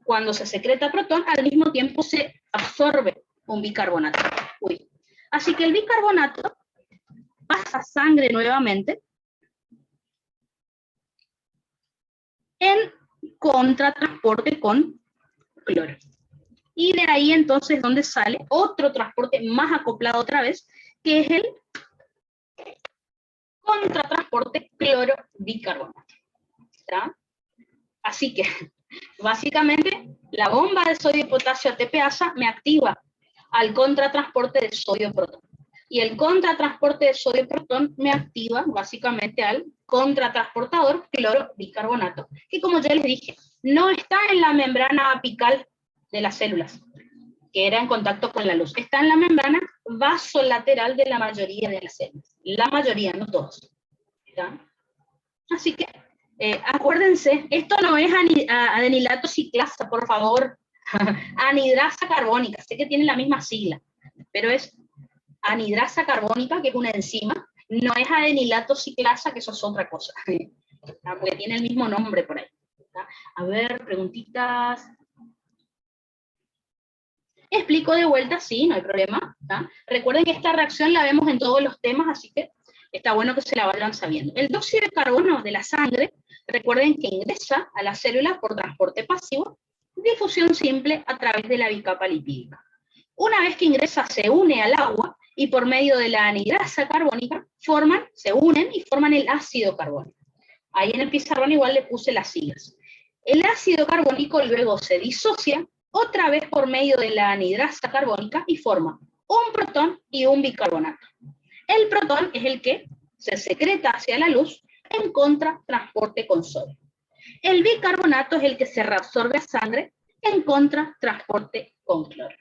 cuando se secreta protón, al mismo tiempo se absorbe un bicarbonato. Así que el bicarbonato pasa sangre nuevamente en contratransporte con cloro. Y de ahí entonces donde sale otro transporte más acoplado otra vez, que es el contratransporte cloro-bicarbonato. ¿Está? Así que, básicamente, la bomba de sodio y potasio ATPasa me activa al contratransporte de sodio-protón. Y el contratransporte de sodio-protón me activa básicamente al contratransportador cloro-bicarbonato, que como ya les dije, no está en la membrana apical de las células, que era en contacto con la luz. Está en la membrana vasolateral de la mayoría de las células. La mayoría, no todos. ¿Ya? Así que, acuérdense, esto no es adenilato ciclasa, por favor. Anidrasa carbónica, sé que tiene la misma sigla, pero es anidrasa carbónica, que es una enzima, no es adenilato ciclasa, que eso es otra cosa, porque tiene el mismo nombre por ahí. ¿Tá? A ver, preguntitas. Explico de vuelta, sí, no hay problema. ¿Tá? Recuerden que esta reacción la vemos en todos los temas, así que está bueno que se la vayan sabiendo. El dióxido de carbono de la sangre, recuerden que ingresa a la célula por transporte pasivo, difusión simple a través de la bicapa lipídica. Una vez que ingresa, se une al agua, y por medio de la anhidrasa carbónica se unen y forman el ácido carbónico. Ahí en el pizarrón igual le puse las siglas. El ácido carbónico luego se disocia otra vez por medio de la anhidrasa carbónica y forma un protón y un bicarbonato. El protón es el que se secreta hacia la luz en contratransporte con sodio. El bicarbonato es el que se reabsorbe a sangre en contratransporte con cloro.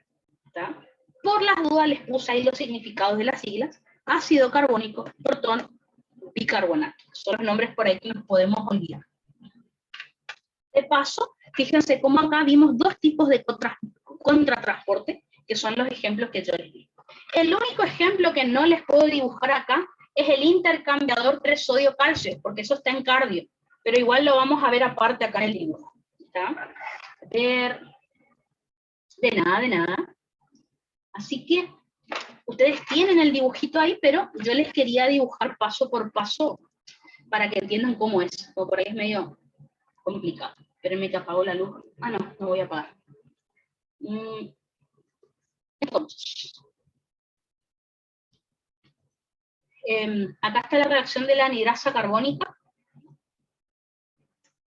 ¿Tá? Por las dudas les puse ahí los significados de las siglas: ácido carbónico, protón, bicarbonato. Son los nombres por ahí que nos podemos olvidar. De paso, fíjense cómo acá vimos dos tipos de contratransporte, que son los ejemplos que yo les di. El único ejemplo que no les puedo dibujar acá es el intercambiador 3-sodio-calcio, porque eso está en cardio, pero igual lo vamos a ver aparte acá en el dibujo. ¿Está? A ver, de nada. Así que Ustedes tienen el dibujito ahí, pero yo les quería dibujar paso por paso para que entiendan cómo es. O por ahí es medio complicado. Espérenme que apago la luz. Ah, no, no voy a apagar. Entonces, acá está la reacción de la anhidrasa carbónica.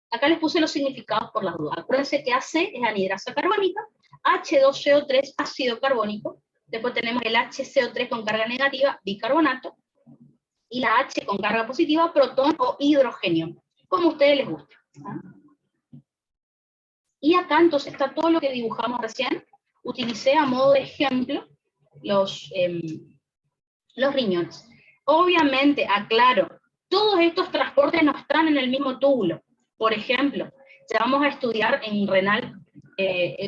Acá les puse los significados por las dudas. Acuérdense que AC es anhidrasa carbónica, H2CO3 ácido carbónico, después tenemos el HCO3 con carga negativa, bicarbonato, y la H con carga positiva, protón o hidrogenio, como a ustedes les guste. Y acá entonces está todo lo que dibujamos recién. Utilicé a modo de ejemplo los riñones. Obviamente, aclaro, todos estos transportes no están en el mismo túbulo. Por ejemplo, ya vamos a estudiar en renal,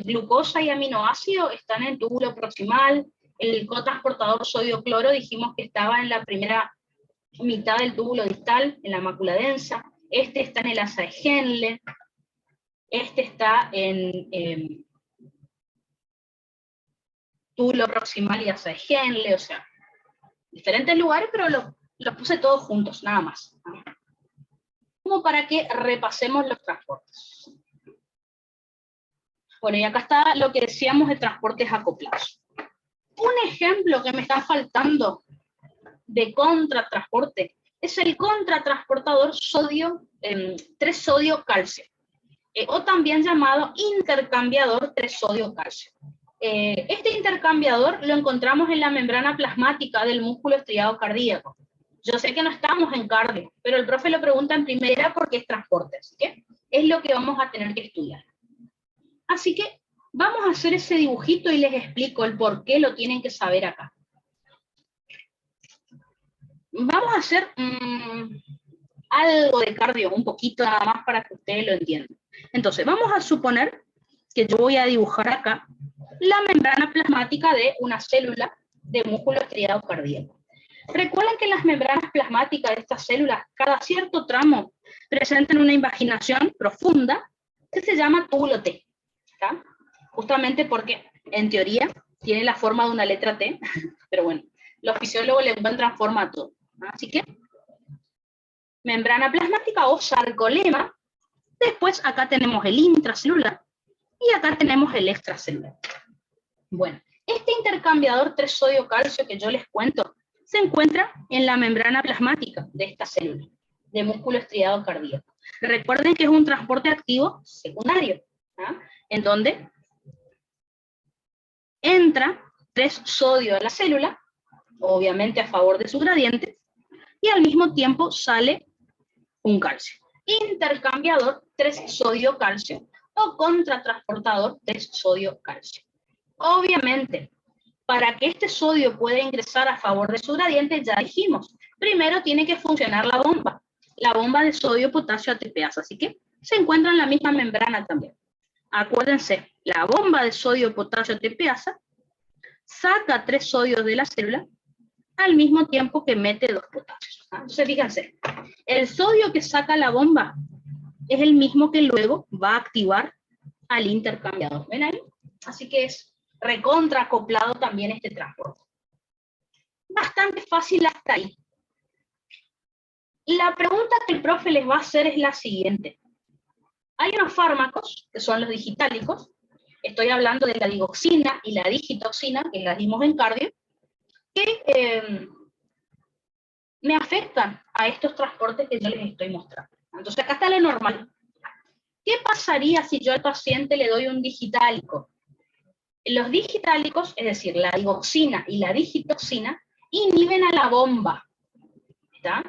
glucosa y aminoácido están en túbulo proximal, el cotransportador sodio-cloro dijimos que estaba en la primera mitad del túbulo distal, en la mácula densa, este está en el asa de Henle, este está en túbulo proximal y asa de Henle, o sea, diferentes lugares, pero los puse todos juntos, nada más. Como para que repasemos los transportes. Bueno, y acá está lo que decíamos de transportes acoplados. Un ejemplo que me está faltando de contratransporte es el contratransportador sodio, 3-sodio-calcio, o también llamado intercambiador 3-sodio-calcio. Este intercambiador lo encontramos en la membrana plasmática del músculo estriado cardíaco. Yo sé que no estamos en cardio, pero el profe lo pregunta en primera porque es transporte, así que es lo que vamos a tener que estudiar. Así que vamos a hacer ese dibujito y les explico el por qué lo tienen que saber acá. Vamos a hacer algo de cardio, un poquito nada más para que ustedes lo entiendan. Entonces, vamos a suponer que yo voy a dibujar acá la membrana plasmática de una célula de músculo estriado cardíaco. Recuerden que las membranas plasmáticas de estas células, cada cierto tramo, presentan una invaginación profunda que se llama túbulo T. ¿Está? Justamente porque, en teoría, tiene la forma de una letra T, pero bueno, los fisiólogos le encuentran forma a todo. Así que, membrana plasmática o sarcolema. Después acá tenemos el intracelular y acá tenemos el extracelular. Bueno, este intercambiador 3-sodio-calcio que yo les cuento se encuentra en la membrana plasmática de esta célula, de músculo estriado cardíaco. Recuerden que es un transporte activo secundario, en donde entra 3-sodio a la célula, obviamente a favor de su gradiente, y al mismo tiempo sale un calcio. Intercambiador 3-sodio-calcio o contratransportador 3-sodio-calcio. Obviamente, para que este sodio pueda ingresar a favor de su gradiente, ya dijimos, primero tiene que funcionar la bomba de sodio-potasio ATPasa, así que se encuentra en la misma membrana también. Acuérdense, la bomba de sodio-potasio ATPasa saca 3 sodios de la célula al mismo tiempo que mete 2 potasios. Entonces, fíjense, el sodio que saca la bomba es el mismo que luego va a activar al intercambiador. ¿Ven ahí? Así que es recontra acoplado también este transporte. Bastante fácil hasta ahí. La pregunta que el profe les va a hacer es la siguiente. Hay unos fármacos, que son los digitálicos, estoy hablando de la digoxina y la digitoxina, que las dimos en cardio, que me afectan a estos transportes que yo les estoy mostrando. Entonces acá está lo normal. ¿Qué pasaría si yo al paciente le doy un digitálico? Los digitálicos, es decir, la digoxina y la digitoxina, inhiben a la bomba. ¿Está?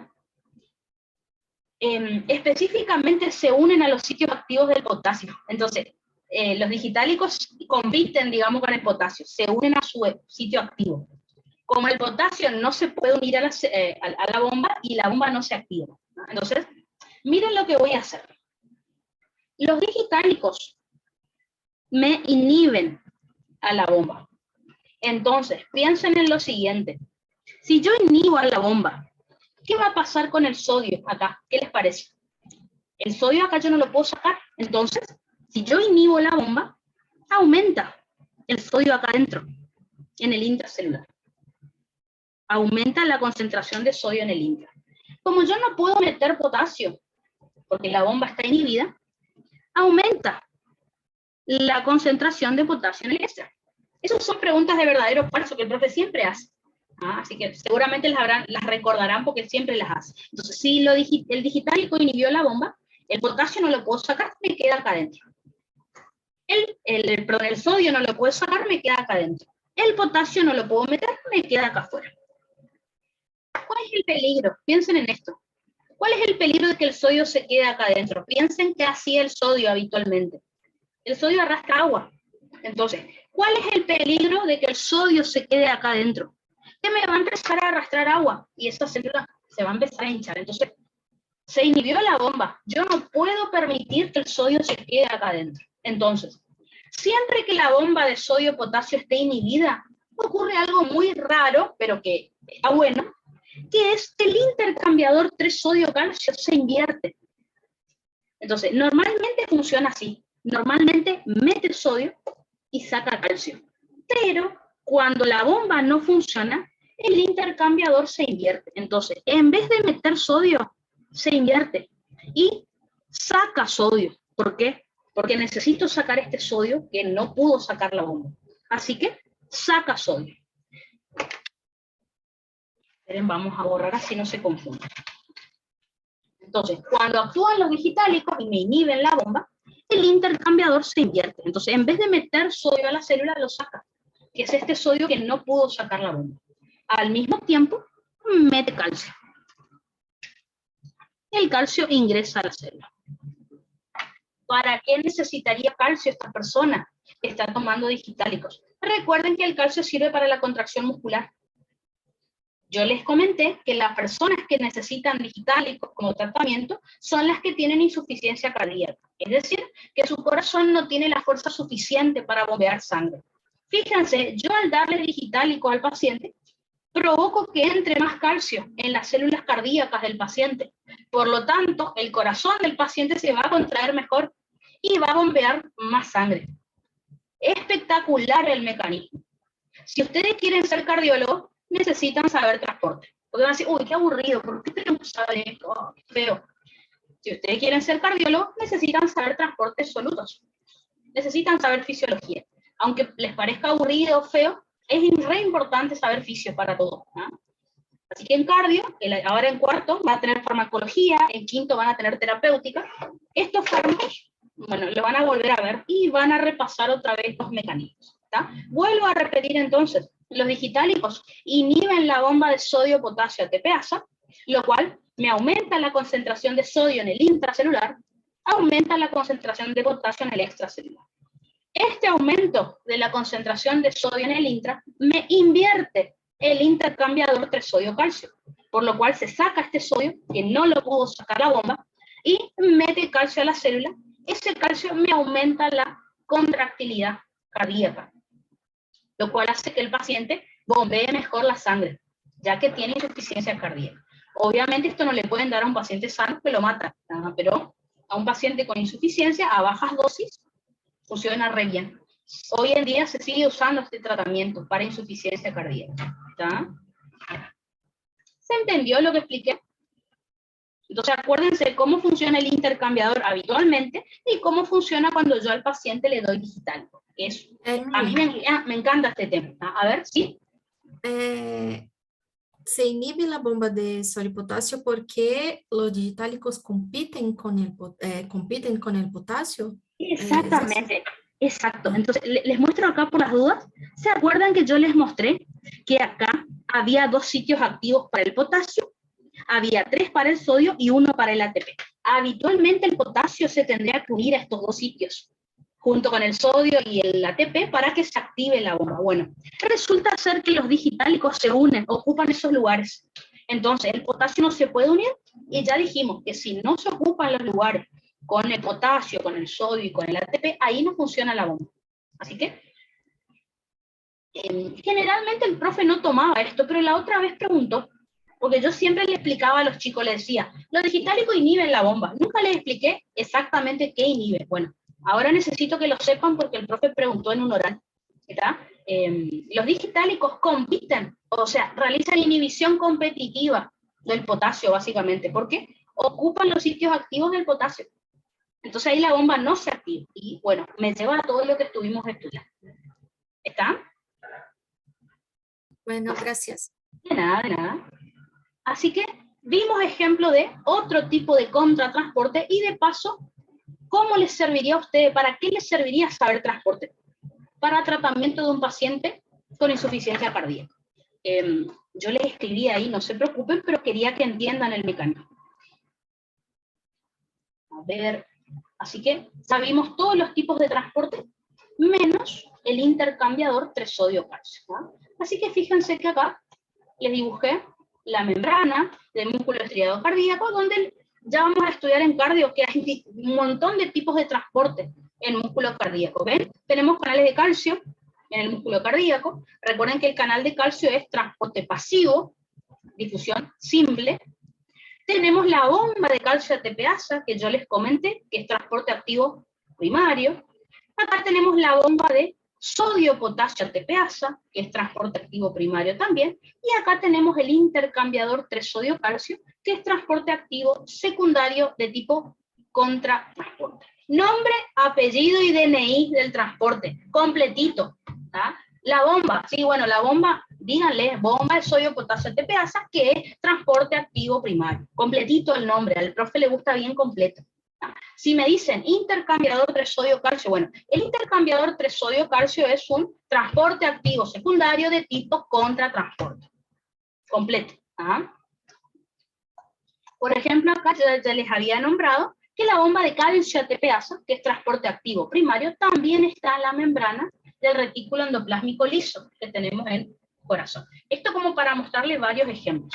Específicamente se unen a los sitios activos del potasio. Entonces, los digitálicos compiten, digamos, con el potasio, se unen a su sitio activo. Como el potasio no se puede unir a la bomba y la bomba no se activa. Entonces, miren lo que voy a hacer. Los digitálicos me inhiben a la bomba. Entonces, piensen en lo siguiente. Si yo inhibo a la bomba, ¿qué va a pasar con el sodio acá? ¿Qué les parece? El sodio acá yo no lo puedo sacar. Entonces, si yo inhibo la bomba, aumenta el sodio acá adentro, en el intracelular. aumenta la concentración de sodio en el intra. Como yo no puedo meter potasio, porque la bomba está inhibida, aumenta la concentración de potasio en el extra. Esas son preguntas de verdadero o falso que el profe siempre hace. Así que seguramente las recordarán porque siempre las hace. Entonces, si el digitálico inhibió la bomba, el potasio no lo puedo sacar, me queda acá adentro. El sodio no lo puedo sacar, me queda acá adentro. El potasio no lo puedo meter, me queda acá afuera. ¿Cuál es el peligro? Piensen en esto. ¿Cuál es el peligro de que el sodio se quede acá adentro? Piensen que hacía el sodio habitualmente. El sodio arrastra agua. Entonces, ¿cuál es el peligro de que el sodio se quede acá adentro? Que me va a empezar a arrastrar agua y esa célula se va a empezar a hinchar. Entonces, se inhibió la bomba. Yo no puedo permitir que el sodio se quede acá adentro. Entonces, siempre que la bomba de sodio-potasio esté inhibida, ocurre algo muy raro, pero que está bueno, que es que el intercambiador 3 sodio-calcio se invierte. Entonces, normalmente funciona así. Normalmente mete sodio y saca calcio. Pero cuando la bomba no funciona, el intercambiador se invierte. Entonces, en vez de meter sodio, se invierte y saca sodio. ¿Por qué? Porque necesito sacar este sodio que no pudo sacar la bomba. Así que saca sodio. Esperen, vamos a borrar así no se confunde. Entonces, cuando actúan los digitálicos y me inhiben la bomba, el intercambiador se invierte. Entonces, en vez de meter sodio a la célula, lo saca, que es este sodio que no pudo sacar la bomba. Al mismo tiempo, mete calcio. El calcio ingresa a la célula. ¿Para qué necesitaría calcio esta persona que está tomando digitálicos? Recuerden que el calcio sirve para la contracción muscular. Yo les comenté que las personas que necesitan digitálicos como tratamiento son las que tienen insuficiencia cardíaca. Es decir, que su corazón no tiene la fuerza suficiente para bombear sangre. Fíjense, yo al darle digitálico al paciente, provoco que entre más calcio en las células cardíacas del paciente. Por lo tanto, el corazón del paciente se va a contraer mejor y va a bombear más sangre. Espectacular el mecanismo. Si ustedes quieren ser cardiólogos, necesitan saber transporte. Porque van a decir, uy, qué aburrido, ¿por qué tenemos que saber esto? Oh, qué feo. Si ustedes quieren ser cardiólogos, necesitan saber transportes solutos. Necesitan saber fisiología. Aunque les parezca aburrido o feo, es re importante saber fisio para todo, ¿no? Así que en cardio, ahora en cuarto, van a tener farmacología, en quinto van a tener terapéutica. Estos fármacos, bueno, lo van a volver a ver y van a repasar otra vez los mecanismos. ¿Tá? Vuelvo a repetir entonces, los digitálicos inhiben la bomba de sodio-potasio ATPasa, lo cual me aumenta la concentración de sodio en el intracelular, aumenta la concentración de potasio en el extracelular. Este aumento de la concentración de sodio en el intra me invierte el intercambiador 3 sodio-calcio, por lo cual se saca este sodio, que no lo pudo sacar la bomba, y mete calcio a la célula. Ese calcio me aumenta la contractilidad cardíaca, lo cual hace que el paciente bombee mejor la sangre, ya que tiene insuficiencia cardíaca. Obviamente esto no le pueden dar a un paciente sano que lo mata, pero a un paciente con insuficiencia a bajas dosis funciona re bien. Hoy en día se sigue usando este tratamiento para insuficiencia cardíaca. ¿Está? ¿Se entendió lo que expliqué? Entonces acuérdense cómo funciona el intercambiador habitualmente y cómo funciona cuando yo al paciente le doy digital. A mí me encanta este tema. A ver, ¿sí? Se inhibe la bomba de sodio y potasio porque los digitálicos compiten con el potasio. Exactamente, exacto. Entonces, les muestro acá por las dudas. ¿Se acuerdan que yo les mostré que acá había 2 sitios activos para el potasio? Había 3 para el sodio y 1 para el ATP. Habitualmente el potasio se tendría que unir a estos 2 sitios, junto con el sodio y el ATP, para que se active la bomba. Bueno, resulta ser que los digitálicos se unen, ocupan esos lugares. Entonces, el potasio no se puede unir, y ya dijimos que si no se ocupan los lugares con el potasio, con el sodio y con el ATP, ahí no funciona la bomba. Así que, generalmente el profe no tomaba esto, pero la otra vez preguntó, porque yo siempre le explicaba a los chicos, les decía, los digitálicos inhiben la bomba. Nunca les expliqué exactamente qué inhibe. Bueno, ahora necesito que lo sepan porque el profe preguntó en un oral. ¿Está? Los digitálicos compiten, o sea, realizan inhibición competitiva del potasio, básicamente, porque ocupan los sitios activos del potasio. Entonces ahí la bomba no se activa. Y bueno, me lleva a todo lo que estuvimos estudiando. ¿Está? Bueno, gracias. De nada, de nada. Así que vimos ejemplo de otro tipo de contratransporte y de paso, ¿cómo les serviría a ustedes? ¿Para qué les serviría saber transporte? Para tratamiento de un paciente con insuficiencia cardíaca. Yo les escribí ahí, no se preocupen, pero quería que entiendan el mecanismo. A ver, así que sabemos todos los tipos de transporte, menos el intercambiador 3-sodio-calcio. ¿no? Así que fíjense que acá les dibujé la membrana del músculo estriado cardíaco, donde ya vamos a estudiar en cardio que hay un montón de tipos de transporte en músculo cardíaco. ¿Ven? Tenemos canales de calcio en el músculo cardíaco. Recuerden que el canal de calcio es transporte pasivo, difusión simple. Tenemos la bomba de calcio ATPasa, que yo les comenté, que es transporte activo primario. Acá tenemos la bomba de sodio-potasio ATPasa, que es transporte activo primario también. Y acá tenemos el intercambiador 3-sodio-calcio, que es transporte activo secundario de tipo contratransporte. Nombre, apellido y DNI del transporte, completito. ¿tá? La bomba, sí, bueno, la bomba, díganle, bomba de sodio-potasio ATPasa, que es transporte activo primario. Completito el nombre, al profe le gusta bien completo. Si me dicen intercambiador 3-sodio-calcio, bueno, el intercambiador 3-sodio-calcio es un transporte activo secundario de tipo contratransporte. Completo. ¿ah? Por ejemplo, acá ya les había nombrado que la bomba de calcio ATPasa, que es transporte activo primario, también está en la membrana del retículo endoplásmico liso que tenemos en el corazón. Esto como para mostrarles varios ejemplos.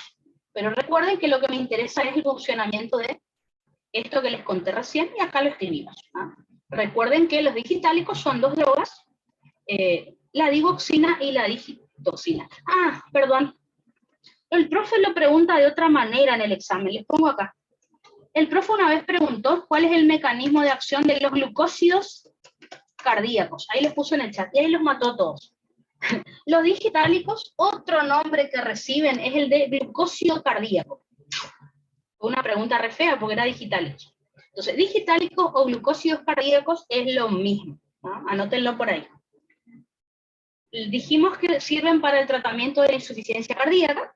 Pero recuerden que lo que me interesa es el funcionamiento de esto que les conté recién, y acá lo escribimos. ¿ah? Recuerden que los digitálicos son dos drogas, la digoxina y la digitoxina. Ah, perdón. El profe lo pregunta de otra manera en el examen, les pongo acá. El profe una vez preguntó cuál es el mecanismo de acción de los glucósidos cardíacos. Ahí les puso en el chat y ahí los mató a todos. Los digitálicos, otro nombre que reciben es el de glucósido cardíaco. Una pregunta re fea porque era digitálicos. Entonces, digitálicos o glucósidos cardíacos es lo mismo. ¿no? Anótenlo por ahí. Dijimos que sirven para el tratamiento de la insuficiencia cardíaca.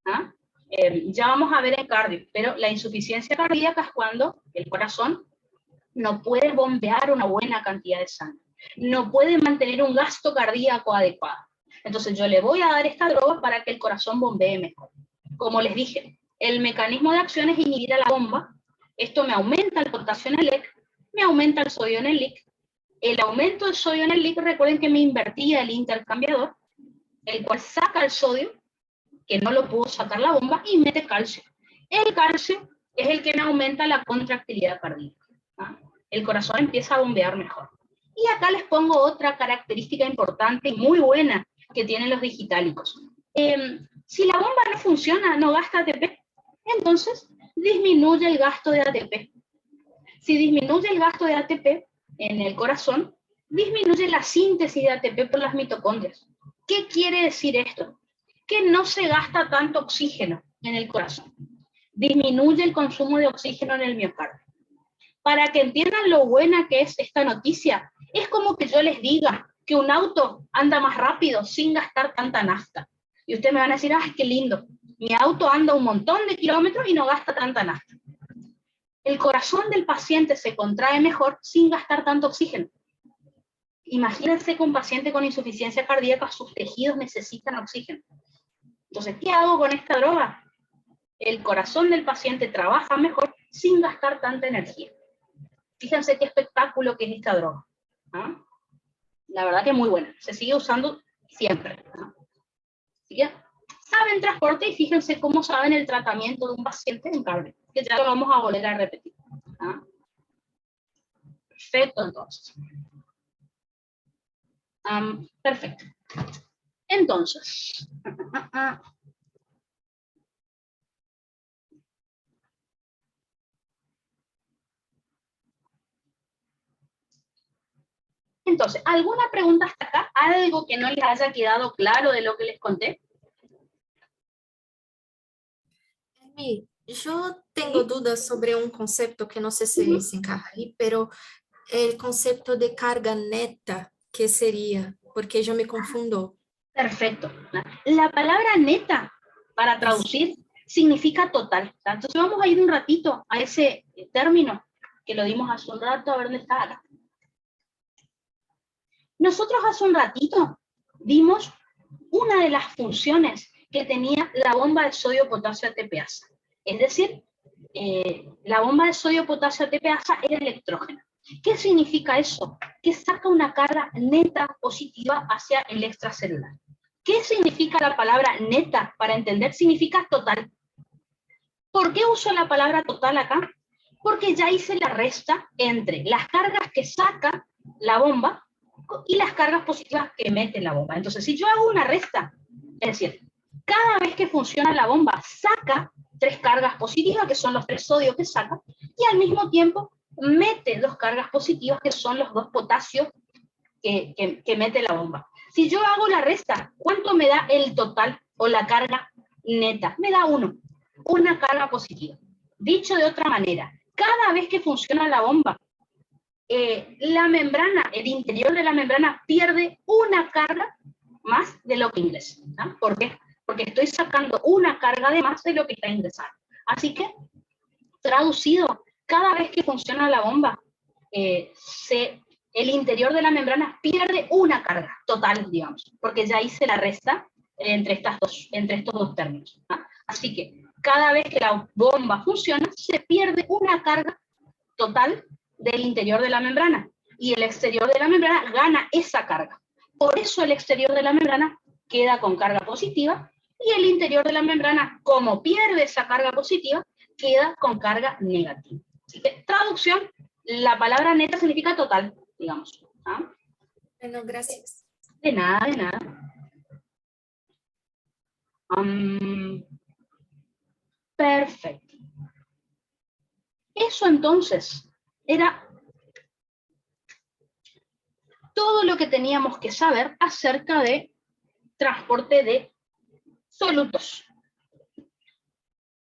¿ah? Ya vamos a ver en cardio, pero la insuficiencia cardíaca es cuando el corazón no puede bombear una buena cantidad de sangre, no puede mantener un gasto cardíaco adecuado. Entonces yo le voy a dar esta droga para que el corazón bombee mejor. Como les dije, el mecanismo de acción es inhibir a la bomba. Esto me aumenta el potasio en el LEC, me aumenta el sodio en el LIC. El aumento del sodio en el LIC, recuerden que me invertía el intercambiador, el cual saca el sodio, que no lo pudo sacar la bomba, y mete calcio. El calcio es el que me aumenta la contractilidad cardíaca. ¿ah? El corazón empieza a bombear mejor. Y acá les pongo otra característica importante y muy buena que tienen los digitálicos. Si la bomba no funciona, no gasta ATP, entonces disminuye el gasto de ATP. Si disminuye el gasto de ATP en el corazón, disminuye la síntesis de ATP por las mitocondrias. ¿Qué quiere decir esto? Que no se gasta tanto oxígeno en el corazón. Disminuye el consumo de oxígeno en el miocardio. Para que entiendan lo buena que es esta noticia, es como que yo les diga que un auto anda más rápido sin gastar tanta nafta. Y ustedes me van a decir, ¡ay, qué lindo! Mi auto anda un montón de kilómetros y no gasta tanta nafta. El corazón del paciente se contrae mejor sin gastar tanto oxígeno. Imagínense que un paciente con insuficiencia cardíaca, sus tejidos necesitan oxígeno. Entonces, ¿qué hago con esta droga? El corazón del paciente trabaja mejor sin gastar tanta energía. Fíjense qué espectáculo que es esta droga. ¿ah? La verdad que es muy buena. Se sigue usando siempre. ¿no? Así que saben transporte y fíjense cómo saben el tratamiento de un paciente en cardio, que ya lo vamos a volver a repetir. ¿ah? Perfecto, entonces. Perfecto. Entonces, Entonces, ¿alguna pregunta hasta acá? ¿Algo que no les haya quedado claro de lo que les conté? Yo tengo dudas sobre un concepto que no sé si se encaja ahí, pero el concepto de carga neta, ¿qué sería? Porque yo me confundo. Perfecto. La palabra neta, para traducir, significa total. Entonces vamos a ir un ratito a ese término que lo dimos hace un rato, a ver dónde está acá. Nosotros hace un ratito vimos una de las funciones que tenía la bomba de sodio-potasio ATPasa. Es decir, la bomba de sodio-potasio ATPasa era electrógena. ¿Qué significa eso? Que saca una carga neta positiva hacia el extracelular. ¿Qué significa la palabra neta? Para entender, significa total. ¿Por qué uso la palabra total acá? Porque ya hice la resta entre las cargas que saca la bomba y las cargas positivas que mete la bomba. Entonces, si yo hago una resta, es decir, cada vez que funciona la bomba saca 3 cargas positivas, que son los 3 sodios que saca, y al mismo tiempo mete 2 cargas positivas, que son los 2 potasios que mete la bomba. Si yo hago la resta, ¿cuánto me da el total o la carga neta? Me da 1, una carga positiva. Dicho de otra manera, cada vez que funciona la bomba, la membrana, el interior de la membrana pierde una carga más de lo que ingresa. ¿No? ¿Por qué? Porque estoy sacando una carga de más de lo que está ingresando. Así que, traducido, cada vez que funciona la bomba, el interior de la membrana pierde una carga total, digamos, porque ya hice la resta entre estos dos términos. ¿No? Así que, cada vez que la bomba funciona, se pierde una carga total del interior de la membrana, y el exterior de la membrana gana esa carga. Por eso el exterior de la membrana queda con carga positiva, y el interior de la membrana, como pierde esa carga positiva, queda con carga negativa. Así que, traducción, la palabra neta significa total, digamos. ¿Ah? Bueno, gracias. De nada, de nada. Perfecto. Eso entonces era todo lo que teníamos que saber acerca de transporte de solutos.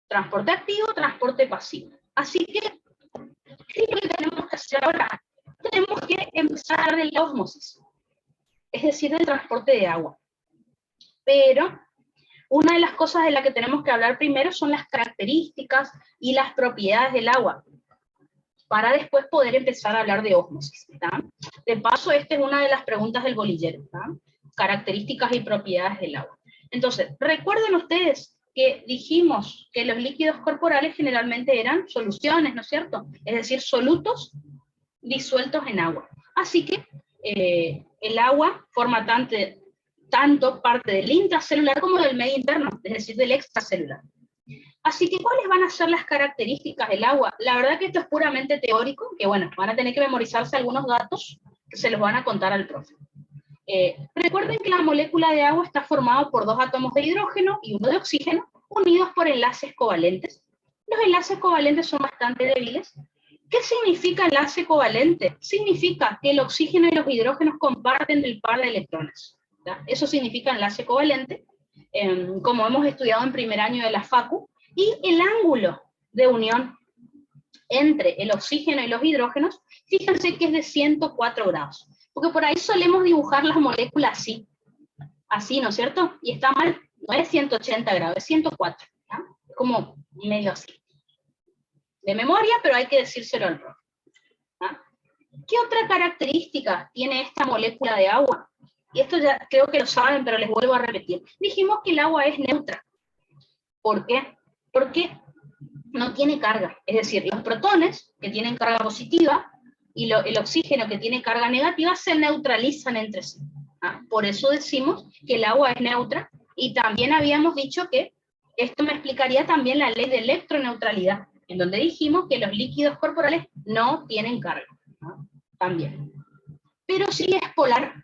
Transporte activo, transporte pasivo. Así que, ¿qué es lo que tenemos que hacer ahora? Tenemos que empezar a hablar de la ósmosis, es decir, del transporte de agua. Pero una de las cosas de las que tenemos que hablar primero son las características y las propiedades del agua, para después poder empezar a hablar de ósmosis. ¿Tá? De paso, esta es una de las preguntas del bolillero, ¿tá? Características y propiedades del agua. Entonces, recuerden ustedes que dijimos que los líquidos corporales generalmente eran soluciones, ¿no es cierto? Es decir, solutos disueltos en agua. Así que el agua forma tanto parte del intracelular como del medio interno, es decir, del extracelular. Así que, ¿cuáles van a ser las características del agua? La verdad que esto es puramente teórico, que bueno, van a tener que memorizarse algunos datos que se los van a contar al profe. Recuerden que la molécula de agua está formada por 2 átomos de hidrógeno y 1 de oxígeno, unidos por enlaces covalentes. Los enlaces covalentes son bastante débiles. ¿Qué significa enlace covalente? Significa que el oxígeno y los hidrógenos comparten el par de electrones. ¿Ya? Eso significa enlace covalente, como hemos estudiado en primer año de la Facu, y el ángulo de unión entre el oxígeno y los hidrógenos, fíjense que es de 104 grados. Porque por ahí solemos dibujar las moléculas así, ¿no es cierto? Y está mal, no es 180 grados, es 104, ¿ya? Es como medio así. De memoria, pero hay que decírselo al profe. ¿Ya? ¿Qué otra característica tiene esta molécula de agua? Y esto ya creo que lo saben, pero les vuelvo a repetir. Dijimos que el agua es neutra. ¿Por qué? Porque no tiene carga. Es decir, los protones, que tienen carga positiva, y el oxígeno, que tiene carga negativa, se neutralizan entre sí. ¿Ah? Por eso decimos que el agua es neutra, y también habíamos dicho que esto me explicaría también la ley de electroneutralidad, en donde dijimos que los líquidos corporales no tienen carga. ¿No? También. Pero sí es polar.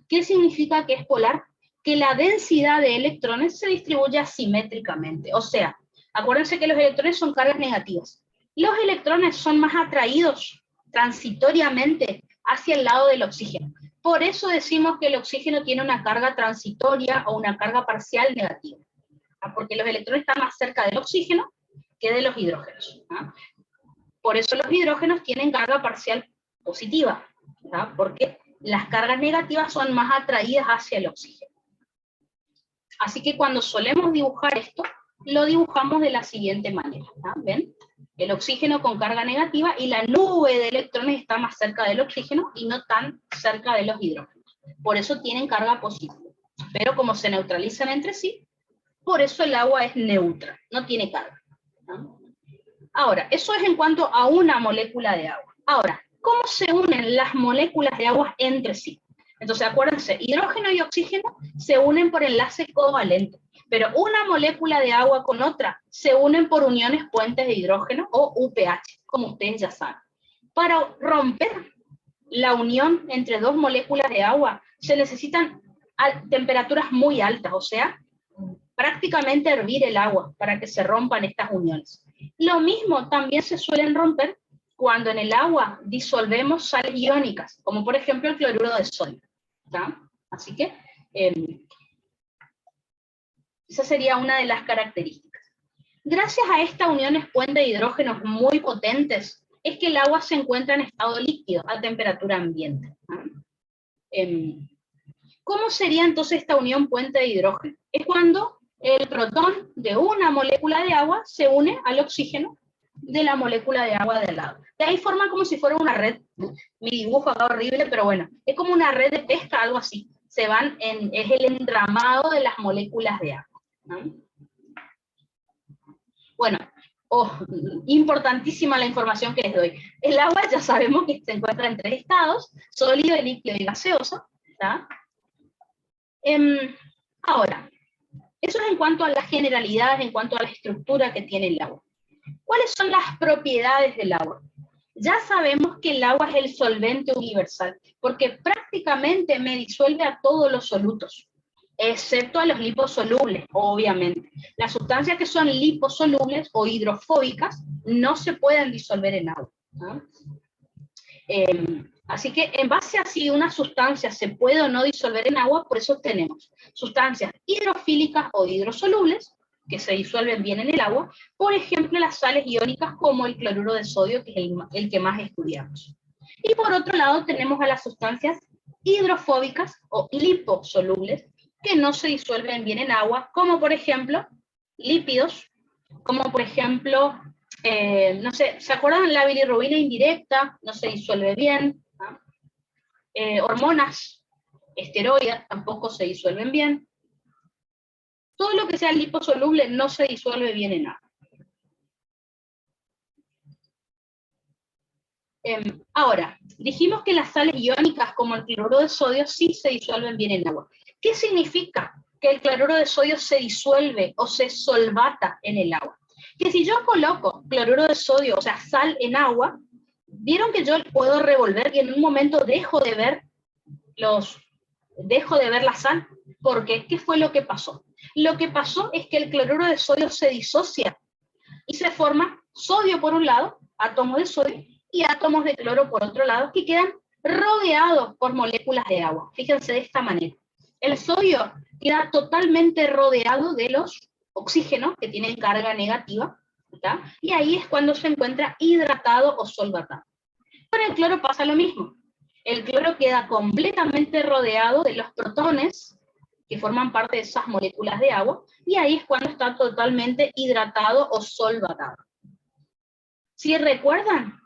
¿Qué significa que es polar? Que la densidad de electrones se distribuye asimétricamente. O sea, acuérdense que los electrones son cargas negativas. Los electrones son más atraídos transitoriamente hacia el lado del oxígeno. Por eso decimos que el oxígeno tiene una carga transitoria o una carga parcial negativa, ¿ah? Porque los electrones están más cerca del oxígeno que de los hidrógenos, ¿ah? Por eso los hidrógenos tienen carga parcial positiva, ¿ah? Porque las cargas negativas son más atraídas hacia el oxígeno. Así que cuando solemos dibujar esto, lo dibujamos de la siguiente manera, ¿ah? ¿Ven? El oxígeno con carga negativa y la nube de electrones está más cerca del oxígeno y no tan cerca de los hidrógenos. Por eso tienen carga positiva. Pero como se neutralizan entre sí, por eso el agua es neutra, no tiene carga, ¿no? Ahora, eso es en cuanto a una molécula de agua. Ahora, ¿cómo se unen las moléculas de agua entre sí? Entonces, acuérdense, hidrógeno y oxígeno se unen por enlace covalente, pero una molécula de agua con otra se unen por uniones puentes de hidrógeno o UPH, como ustedes ya saben. Para romper la unión entre dos moléculas de agua se necesitan temperaturas muy altas, o sea, prácticamente hervir el agua para que se rompan estas uniones. Lo mismo también se suelen romper cuando en el agua disolvemos sales iónicas, como por ejemplo el cloruro de sodio, ¿tá? Así que esa sería una de las características. Gracias a estas uniones puente de hidrógenos muy potentes, es que el agua se encuentra en estado líquido a temperatura ambiente, ¿tá? ¿Cómo sería entonces esta unión puente de hidrógeno? Es cuando el protón de una molécula de agua se une al oxígeno de la molécula de agua de al lado. De ahí forma como si fuera una red. Mi dibujo acá horrible, pero bueno, es como una red de pesca, algo así. Es el entramado de las moléculas de agua, ¿no? Bueno, importantísima la información que les doy. El agua ya sabemos que se encuentra en 3 estados, sólido, líquido y gaseoso, ¿tá? Ahora, eso es en cuanto a las generalidades, en cuanto a la estructura que tiene el agua. ¿Cuáles son las propiedades del agua? Ya sabemos que el agua es el solvente universal, porque prácticamente me disuelve a todos los solutos, excepto a los liposolubles, obviamente. Las sustancias que son liposolubles o hidrofóbicas no se pueden disolver en agua, ¿no? Así que en base a si una sustancia se puede o no disolver en agua, por eso tenemos sustancias hidrofílicas o hidrosolubles, que se disuelven bien en el agua, por ejemplo las sales iónicas como el cloruro de sodio, que es el que más estudiamos. Y por otro lado tenemos a las sustancias hidrofóbicas o liposolubles, que no se disuelven bien en agua, como por ejemplo lípidos, como por ejemplo, no sé, ¿se acuerdan la bilirrubina indirecta? No se disuelve bien, ¿no? Hormonas, esteroides, tampoco se disuelven bien. Todo lo que sea liposoluble no se disuelve bien en agua. Ahora, dijimos que las sales iónicas como el cloruro de sodio sí se disuelven bien en agua. ¿Qué significa que el cloruro de sodio se disuelve o se solvata en el agua? Que si yo coloco cloruro de sodio, o sea, sal en agua, vieron que yo puedo revolver y en un momento dejo de ver la sal. ¿Por qué? ¿Qué fue lo que pasó? Lo que pasó es que el cloruro de sodio se disocia y se forma sodio por un lado, átomos de sodio, y átomos de cloro por otro lado, que quedan rodeados por moléculas de agua. Fíjense de esta manera. El sodio queda totalmente rodeado de los oxígenos, que tienen carga negativa, ¿tá? Y ahí es cuando se encuentra hidratado o solvatado. Con el cloro pasa lo mismo. El cloro queda completamente rodeado de los protones, que forman parte de esas moléculas de agua, y ahí es cuando está totalmente hidratado o solvatado. Si recuerdan,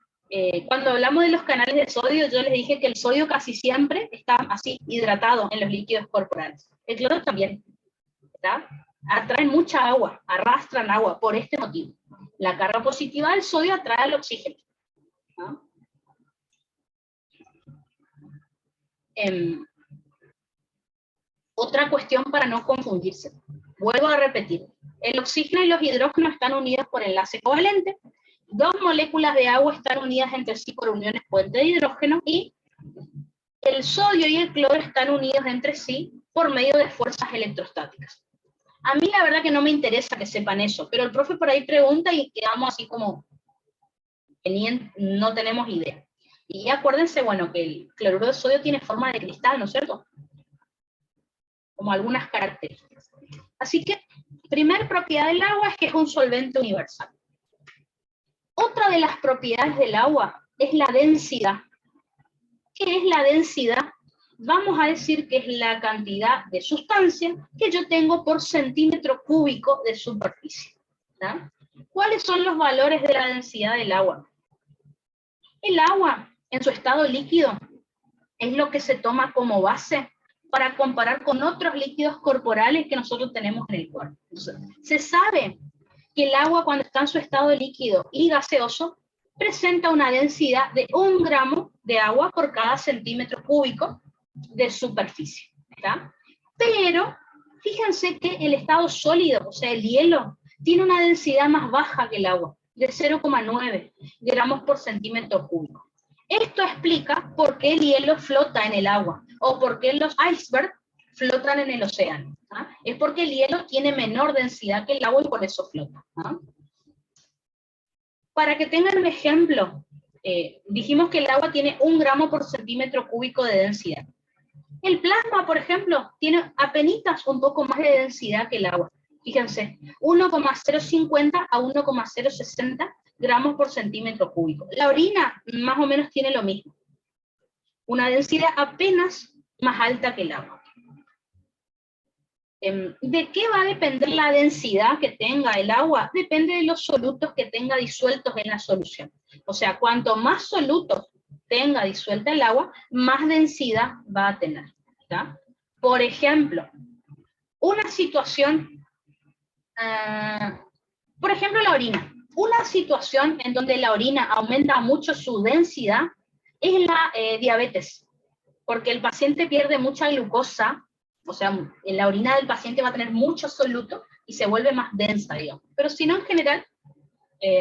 cuando hablamos de los canales de sodio, yo les dije que el sodio casi siempre está así, hidratado en los líquidos corporales. El cloro también, ¿está? Atraen mucha agua, arrastran agua por este motivo. La carga positiva del sodio atrae al oxígeno, ¿no? Otra cuestión para no confundirse. Vuelvo a repetir. El oxígeno y los hidrógenos están unidos por enlace covalente. 2 moléculas de agua están unidas entre sí por uniones puente de hidrógeno y el sodio y el cloro están unidos entre sí por medio de fuerzas electrostáticas. A mí la verdad que no me interesa que sepan eso, pero el profe por ahí pregunta y quedamos así como, no tenemos idea. Y acuérdense, bueno, que el cloruro de sodio tiene forma de cristal, ¿no es cierto? Como algunas características. Así que, primer propiedad del agua es que es un solvente universal. Otra de las propiedades del agua es la densidad. ¿Qué es la densidad? Vamos a decir que es la cantidad de sustancia que yo tengo por centímetro cúbico de superficie. ¿Tá? ¿Cuáles son los valores de la densidad del agua? El agua, en su estado líquido, es lo que se toma como base para comparar con otros líquidos corporales que nosotros tenemos en el cuerpo. Entonces, se sabe que el agua, cuando está en su estado líquido y gaseoso, presenta una densidad de 1 gramo de agua por cada centímetro cúbico de superficie. ¿Tá? Pero fíjense que el estado sólido, o sea, el hielo, tiene una densidad más baja que el agua, de 0,9 gramos por centímetro cúbico. Esto explica por qué el hielo flota en el agua, o por qué los icebergs flotan en el océano. ¿Ah? Es porque el hielo tiene menor densidad que el agua y por eso flota. ¿Ah? Para que tengan un ejemplo, dijimos que el agua tiene 1 gramo por centímetro cúbico de densidad. El plasma, por ejemplo, tiene apenas un poco más de densidad que el agua. Fíjense, 1,050 a 1,060 gramos por centímetro cúbico. La orina más o menos tiene lo mismo. Una densidad apenas más alta que el agua. ¿De qué va a depender la densidad que tenga el agua? Depende de los solutos que tenga disueltos en la solución. O sea, cuanto más solutos tenga disuelta el agua, más densidad va a tener. ¿Tá? Por ejemplo, una situación, por ejemplo la orina. Una situación en donde la orina aumenta mucho su densidad es la diabetes, porque el paciente pierde mucha glucosa, o sea, en la orina del paciente va a tener mucho soluto y se vuelve más densa, digamos. Pero si no, en general,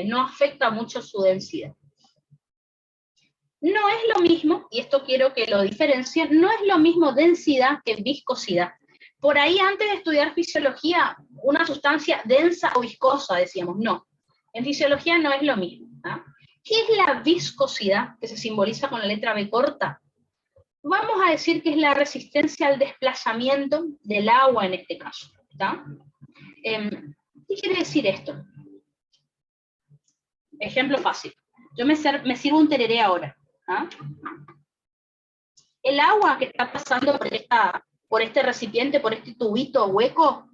no afecta mucho su densidad. No es lo mismo, y esto quiero que lo diferencien, no es lo mismo densidad que viscosidad. Por ahí, antes de estudiar fisiología, una sustancia densa o viscosa, decíamos, no. En fisiología no es lo mismo. ¿Ah? ¿Qué es la viscosidad, que se simboliza con la letra B corta? Vamos a decir que es la resistencia al desplazamiento del agua en este caso. ¿Tá? ¿Qué quiere decir esto? Ejemplo fácil. Yo me sirvo un tereré ahora. ¿Ah? El agua que está pasando por este recipiente, por este tubito hueco,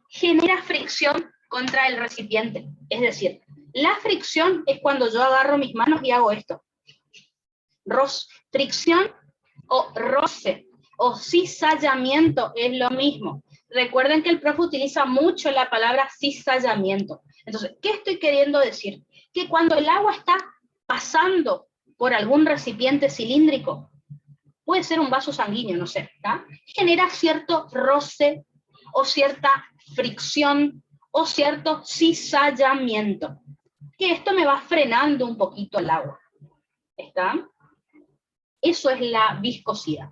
genera fricción contra el recipiente. Es decir, la fricción es cuando yo agarro mis manos y hago esto. Fricción o roce o cizallamiento es lo mismo. Recuerden que el profe utiliza mucho la palabra cizallamiento. Entonces, ¿qué estoy queriendo decir? Que cuando el agua está pasando por algún recipiente cilíndrico, puede ser un vaso sanguíneo, no sé, ¿tá? Genera cierto roce o cierta fricción o cierto cizallamiento, que esto me va frenando un poquito el agua. ¿Está? Eso es la viscosidad.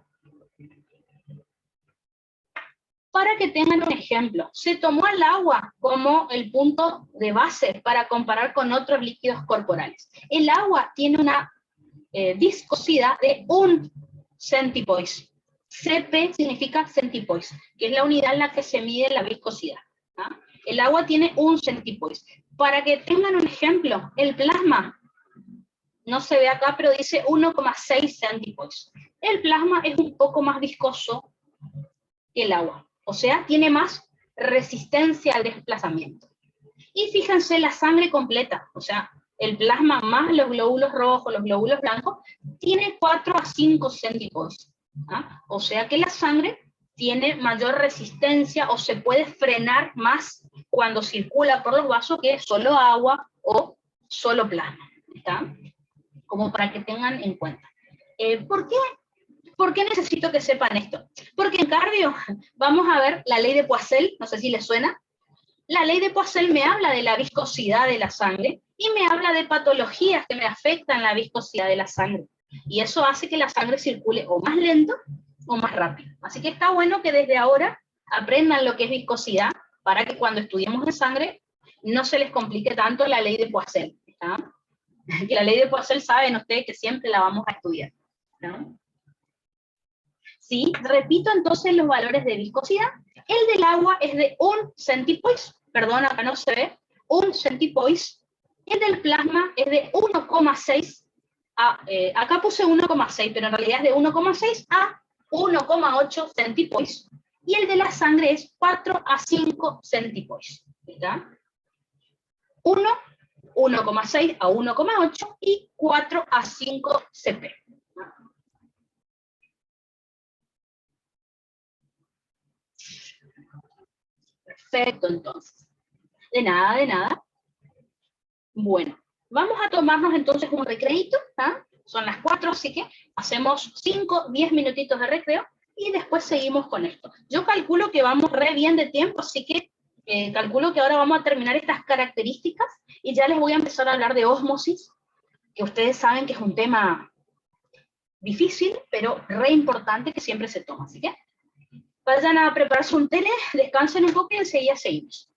Para que tengan un ejemplo, se tomó el agua como el punto de base para comparar con otros líquidos corporales. El agua tiene una viscosidad de 1 centipoise. Cp significa centipoise, que es la unidad en la que se mide la viscosidad. ¿Ah? El agua tiene 1 centipoise. Para que tengan un ejemplo, el plasma, no se ve acá, pero dice 1,6 centipoise. El plasma es un poco más viscoso que el agua. O sea, tiene más resistencia al desplazamiento. Y fíjense la sangre completa, o sea, el plasma más los glóbulos rojos, los glóbulos blancos, tiene 4 a 5 centipoise. ¿Ah? O sea que la sangre tiene mayor resistencia o se puede frenar más cuando circula por los vasos que solo agua o solo plasma. ¿Está? Como para que tengan en cuenta. ¿Por qué necesito que sepan esto? Porque en cardio vamos a ver la ley de Poiseuille, no sé si les suena. La ley de Poiseuille me habla de la viscosidad de la sangre y me habla de patologías que me afectan la viscosidad de la sangre. Y eso hace que la sangre circule o más lento o más rápido. Así que está bueno que desde ahora aprendan lo que es viscosidad para que cuando estudiemos en sangre no se les complique tanto la ley de Poiseuille. ¿Está? Que la ley de Poiseuille saben ustedes que siempre la vamos a estudiar, ¿no? Sí, repito entonces los valores de viscosidad. El del agua es de 1 centipoise, perdón, acá no se ve, 1 centipoise. El del plasma es de 1,6 a, acá puse 1,6, pero en realidad es de 1,6 a 1,8 centipoise. Y el de la sangre es 4 a 5 centipoise. ¿Está? 1, 1,6 a 1,8 y 4 a 5 cp. Perfecto, entonces. De nada, de nada. Bueno, vamos a tomarnos entonces un recreito, ¿ah? Son las 4, así que hacemos 5, 10 minutitos de recreo y después seguimos con esto. Yo calculo que vamos re bien de tiempo, así que calculo que ahora vamos a terminar estas características y ya les voy a empezar a hablar de ósmosis, que ustedes saben que es un tema difícil, pero re importante que siempre se toma. Así que vayan a prepararse un té, descansen un poco y enseguida seguimos.